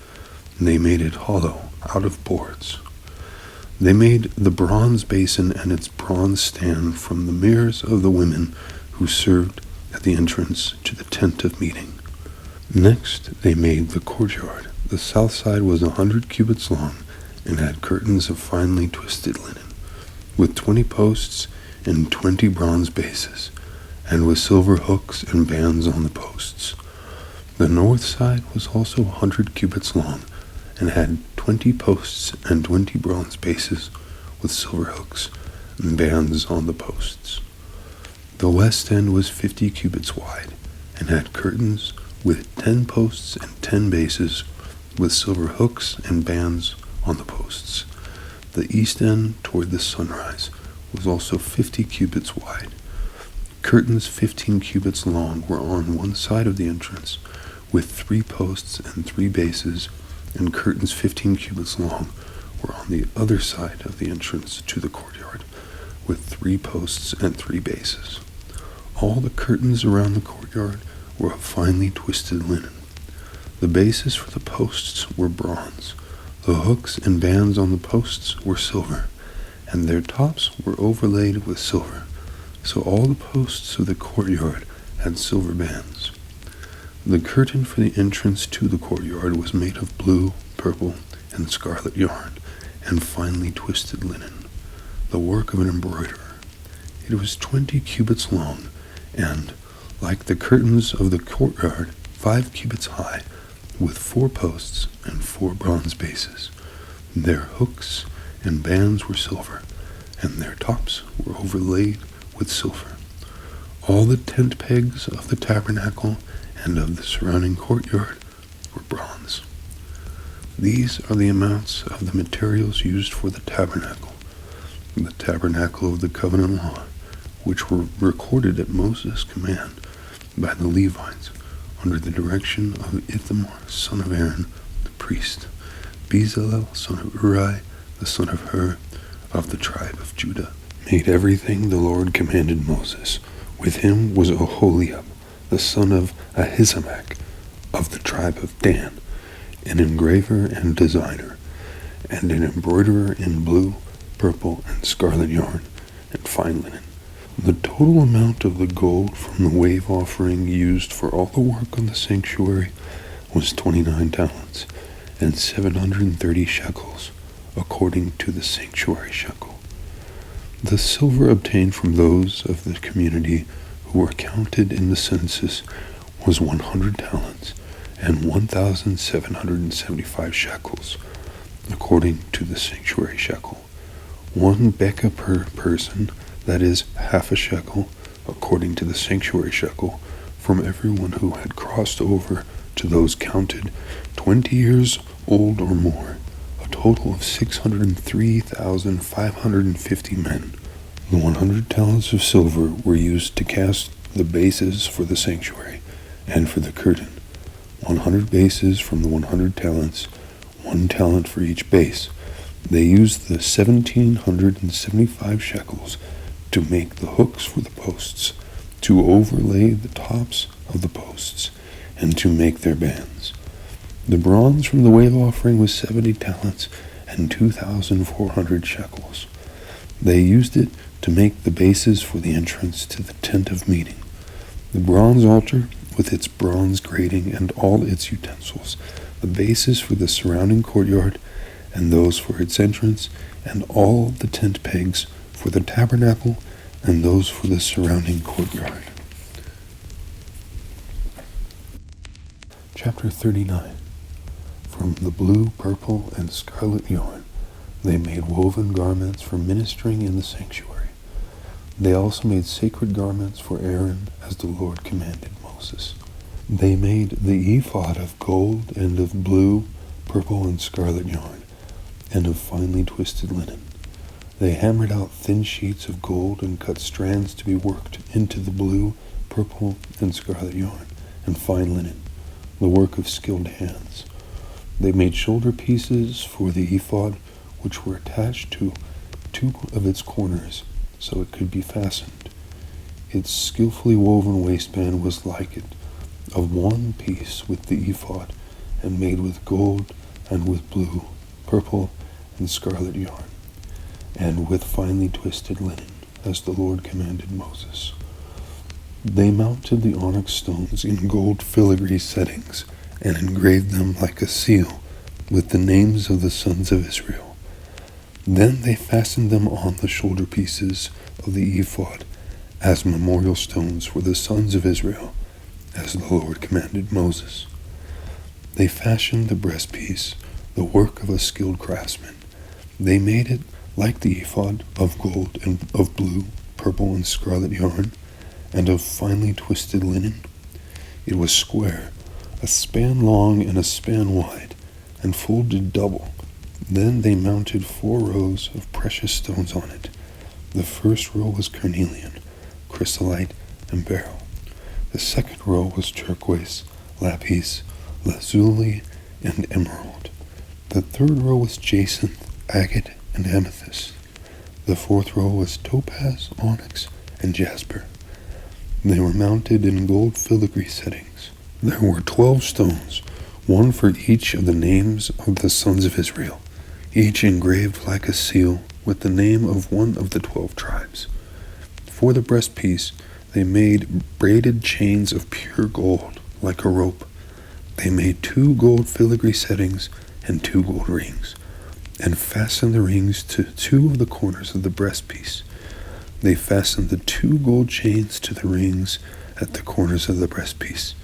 And they made it hollow out of boards. They made the bronze basin and its bronze stand from the mirrors of the women who served at the entrance to the tent of meeting. Next, they made the courtyard. The south side was 100 cubits long and had curtains of finely twisted linen, with 20 posts and 20 bronze bases, and with silver hooks and bands on the posts. The north side was also 100 cubits long, and had 20 posts and 20 bronze bases, with silver hooks and bands on the posts. The west end was 50 cubits wide, and had curtains with 10 posts and 10 bases, with silver hooks and bands on the posts. The east end toward the sunrise was also 50 cubits wide. Curtains 15 cubits long were on one side of the entrance, with 3 posts and 3 bases, and curtains 15 cubits long were on the other side of the entrance to the courtyard, with 3 posts and 3 bases. All the curtains around the courtyard were of finely twisted linen. The bases for the posts were bronze. The hooks and bands on the posts were silver, and their tops were overlaid with silver. So all the posts of the courtyard had silver bands. The curtain for the entrance to the courtyard was made of blue, purple, and scarlet yarn, and finely twisted linen, the work of an embroiderer. It was 20 cubits long, and, like the curtains of the courtyard, 5 cubits high, with 4 posts and 4 bronze bases. Their hooks and bands were silver, and their tops were overlaid with silver. All the tent pegs of the tabernacle and of the surrounding courtyard were bronze. These are the amounts of the materials used for the tabernacle of the covenant law, which were recorded at Moses' command by the Levites under the direction of Ithamar, son of Aaron, the priest, Bezalel, son of Uri, the son of Hur, of the tribe of Judah, made everything the Lord commanded Moses. With him was Oholiab, the son of Ahisamach, of the tribe of Dan, an engraver and designer, and an embroiderer in blue, purple, and scarlet yarn, and fine linen. The total amount of the gold from the wave offering used for all the work on the sanctuary was 29 talents, and 730 shekels, according to the sanctuary shekel. The silver obtained from those of the community who were counted in the census was 100 talents, and 1,775 shekels, according to the sanctuary shekel. 1 beka per person, that is, half a shekel, according to the sanctuary shekel, from everyone who had crossed over to those counted 20 years old or more, a total of 603,550 men. The 100 talents of silver were used to cast the bases for the sanctuary and for the curtain. 100 bases from the 100 talents, 1 talent for each base. They used the 1,775 shekels to make the hooks for the posts, to overlay the tops of the posts, and to make their bands. The bronze from the wave offering was 70 talents, and 2,400 shekels. They used it to make the bases for the entrance to the tent of meeting, the bronze altar with its bronze grating and all its utensils, the bases for the surrounding courtyard and those for its entrance, and all the tent pegs for the tabernacle and those for the surrounding courtyard. Chapter 39. From the blue, purple, and scarlet yarn, they made woven garments for ministering in the sanctuary. They also made sacred garments for Aaron, as the Lord commanded Moses. They made the ephod of gold and of blue, purple, and scarlet yarn, and of finely twisted linen. They hammered out thin sheets of gold and cut strands to be worked into the blue, purple, and scarlet yarn, and fine linen, the work of skilled hands. They made shoulder pieces for the ephod, which were attached to two of its corners, so it could be fastened. Its skillfully woven waistband was like it, of one piece with the ephod, and made with gold and with blue, purple, and scarlet yarn, and with finely twisted linen, as the Lord commanded Moses. They mounted the onyx stones in gold filigree settings, and engraved them like a seal with the names of the sons of Israel. Then they fastened them on the shoulder pieces of the ephod as memorial stones for the sons of Israel, as the Lord commanded Moses. They fashioned the breastpiece, the work of a skilled craftsman. They made it like the ephod, of gold and of blue, purple, and scarlet yarn, and of finely twisted linen. It was square, a span long and a span wide, and folded double. Then they mounted 4 rows of precious stones on it. The first row was carnelian, chrysolite, and beryl. The second row was turquoise, lapis, lazuli, and emerald. The third row was jacinth, agate, and amethyst. The fourth row was topaz, onyx, and jasper. They were mounted in gold filigree settings. There were 12 stones, one for each of the names of the sons of Israel, each engraved like a seal with the name of one of the 12 tribes. For the breastpiece, they made braided chains of pure gold, like a rope. They made 2 gold filigree settings and 2 gold rings, and fastened the rings to 2 of the corners of the breastpiece. They fastened the 2 gold chains to the rings at the corners of the breastpiece,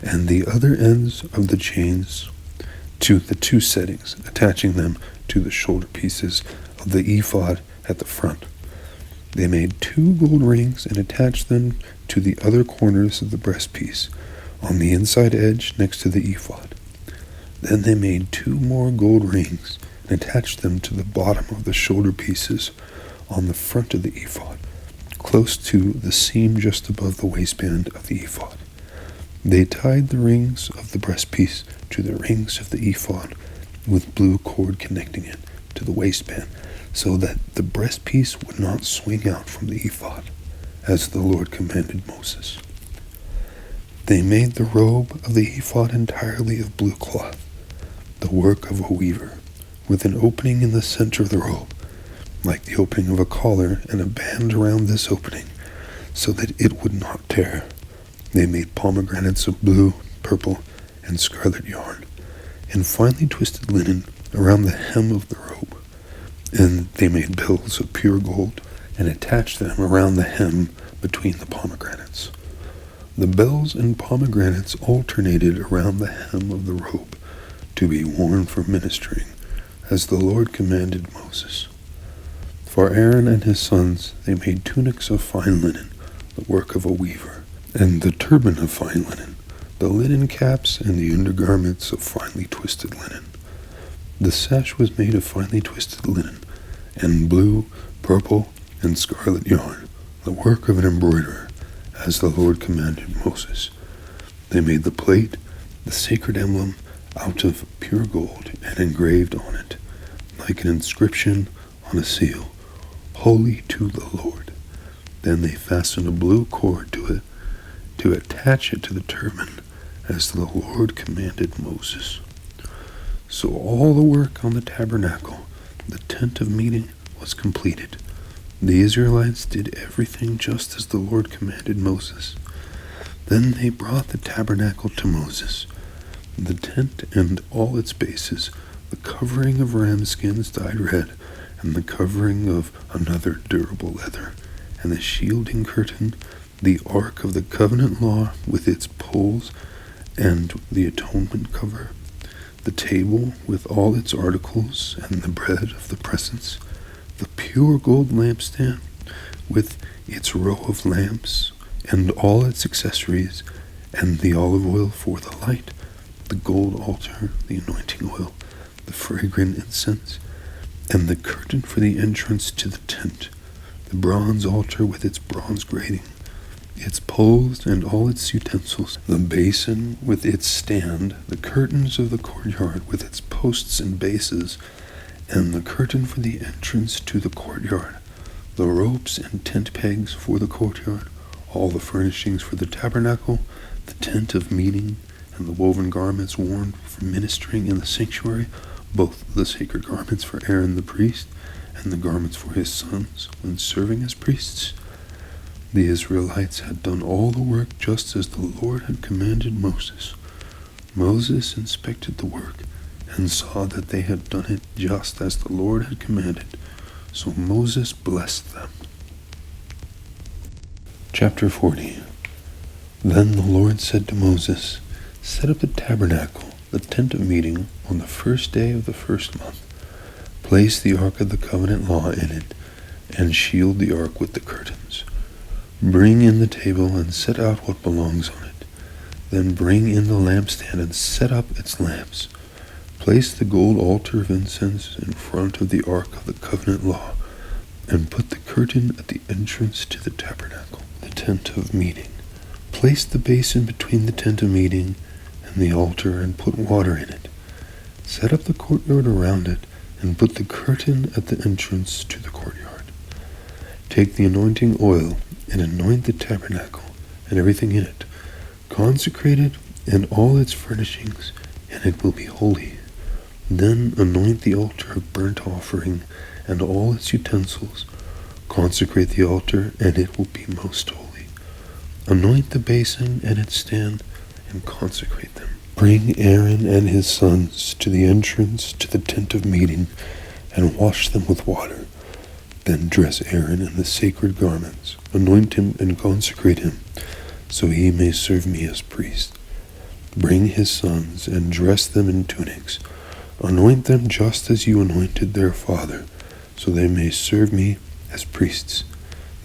and the other ends of the chains to the 2 settings, attaching them to the shoulder pieces of the ephod at the front. They made 2 gold rings and attached them to the other corners of the breastpiece, on the inside edge next to the ephod. Then they made 2 more gold rings and attached them to the bottom of the shoulder pieces on the front of the ephod, close to the seam just above the waistband of the ephod. They tied the rings of the breastpiece to the rings of the ephod with blue cord connecting it to the waistband, so that the breastpiece would not swing out from the ephod, as the Lord commanded Moses. They made the robe of the ephod entirely of blue cloth, the work of a weaver, with an opening in the center of the robe, like the opening of a collar, and a band around this opening, so that it would not tear. They made pomegranates of blue, purple, and scarlet yarn, and finely twisted linen around the hem of the robe. And they made bells of pure gold, and attached them around the hem between the pomegranates. The bells and pomegranates alternated around the hem of the robe, to be worn for ministering, as the Lord commanded Moses. For Aaron and his sons they made tunics of fine linen, the work of a weaver, and the turban of fine linen, the linen caps and the undergarments of finely twisted linen. The sash was made of finely twisted linen, and blue, purple, and scarlet yarn, the work of an embroiderer, as the Lord commanded Moses. They made the plate, the sacred emblem, out of pure gold, and engraved on it, like an inscription on a seal, "Holy to the Lord." Then they fastened a blue cord to it, to attach it to the turban, as the Lord commanded Moses. So all the work on the tabernacle, the tent of meeting, was completed. The Israelites did everything just as the Lord commanded Moses. Then they brought the tabernacle to Moses, the tent and all its bases, the covering of ram skins dyed red, and the covering of another durable leather, and the shielding curtain, the ark of the covenant law with its poles, and the atonement cover, the table with all its articles, and the bread of the presence, the pure gold lampstand with its row of lamps, and all its accessories, and the olive oil for the light, the gold altar, the anointing oil, the fragrant incense, and the curtain for the entrance to the tent, the bronze altar with its bronze grating, its poles and all its utensils, the basin with its stand, the curtains of the courtyard with its posts and bases, and the curtain for the entrance to the courtyard, the ropes and tent pegs for the courtyard, all the furnishings for the tabernacle, the tent of meeting, and the woven garments worn for ministering in the sanctuary, both the sacred garments for Aaron the priest and the garments for his sons when serving as priests. The Israelites had done all the work just as the Lord had commanded Moses. Moses inspected the work and saw that they had done it just as the Lord had commanded. So Moses blessed them. Chapter 40. Then the Lord said to Moses, "Set up the tabernacle, the tent of meeting, on the first day of the first month. Place the ark of the covenant law in it, and shield the ark with the curtains. Bring in the table and set out what belongs on it. Then bring in the lampstand and set up its lamps. Place the gold altar of incense in front of the ark of the covenant law, and put the curtain at the entrance to the tabernacle, the tent of meeting. Place the basin between the tent of meeting and the altar and put water in it. Set up the courtyard around it and put the curtain at the entrance to the courtyard. Take the anointing oil and anoint the tabernacle and everything in it. Consecrate it and all its furnishings, and it will be holy. Then anoint the altar of burnt offering and all its utensils. Consecrate the altar, and it will be most holy. Anoint the basin and its stand, and consecrate them. Bring Aaron and his sons to the entrance to the tent of meeting, and wash them with water. Then dress Aaron in the sacred garments, anoint him and consecrate him, so he may serve me as priest. Bring his sons and dress them in tunics. Anoint them just as you anointed their father, so they may serve me as priests.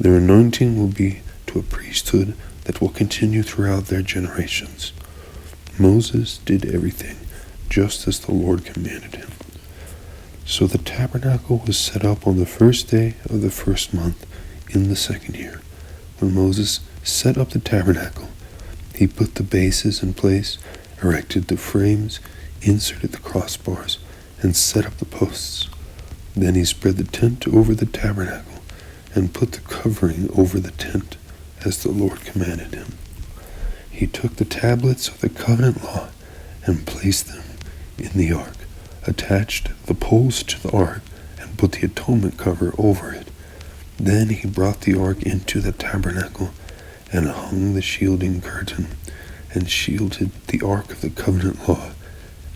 Their anointing will be to a priesthood that will continue throughout their generations." Moses did everything just as the Lord commanded him. So the tabernacle was set up on the first day of the first month in the second year. When Moses set up the tabernacle, he put the bases in place, erected the frames, inserted the crossbars, and set up the posts. Then he spread the tent over the tabernacle and put the covering over the tent as the Lord commanded him. He took the tablets of the covenant law and placed them in the ark, attached the poles to the ark, and put the atonement cover over it. Then he brought the ark into the tabernacle and hung the shielding curtain and shielded the ark of the covenant law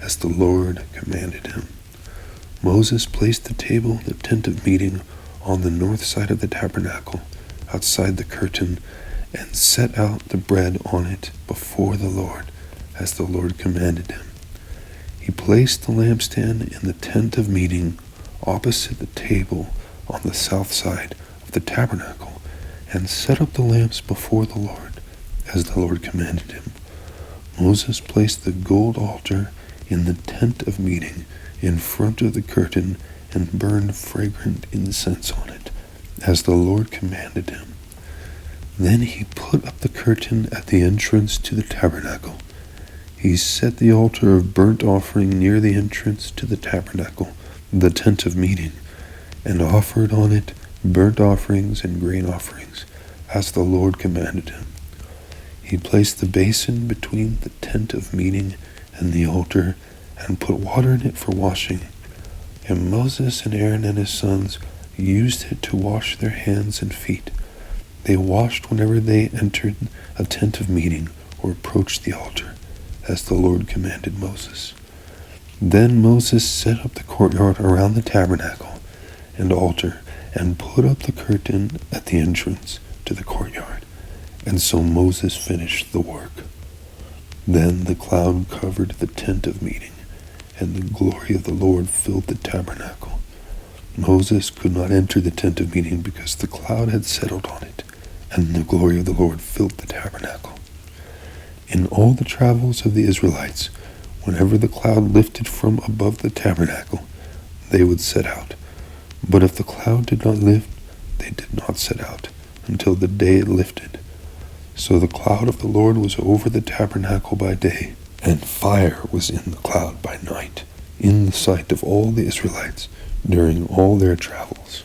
as the Lord commanded him. Moses placed the table, the tent of meeting, on the north side of the tabernacle, outside the curtain, and set out the bread on it before the Lord, as the Lord commanded him. He placed the lampstand in the tent of meeting, opposite the table on the south side of the tabernacle, and set up the lamps before the Lord, as the Lord commanded him. Moses placed the gold altar in the tent of meeting in front of the curtain and burned fragrant incense on it, as the Lord commanded him. Then he put up the curtain at the entrance to the tabernacle. He set the altar of burnt offering near the entrance to the tabernacle, the tent of meeting, and offered on it burnt offerings and grain offerings, as the Lord commanded him. He placed the basin between the tent of meeting and the altar, and put water in it for washing. And Moses and Aaron and his sons used it to wash their hands and feet. They washed whenever they entered a tent of meeting or approached the altar, as the Lord commanded Moses. Then Moses set up the courtyard around the tabernacle and altar and put up the curtain at the entrance to the courtyard. And so Moses finished the work. Then the cloud covered the tent of meeting, and the glory of the Lord filled the tabernacle. Moses could not enter the tent of meeting because the cloud had settled on it, and the glory of the Lord filled the tabernacle. In all the travels of the Israelites, whenever the cloud lifted from above the tabernacle, they would set out. But if the cloud did not lift, they did not set out until the day it lifted. So the cloud of the Lord was over the tabernacle by day, and fire was in the cloud by night, in the sight of all the Israelites during all their travels.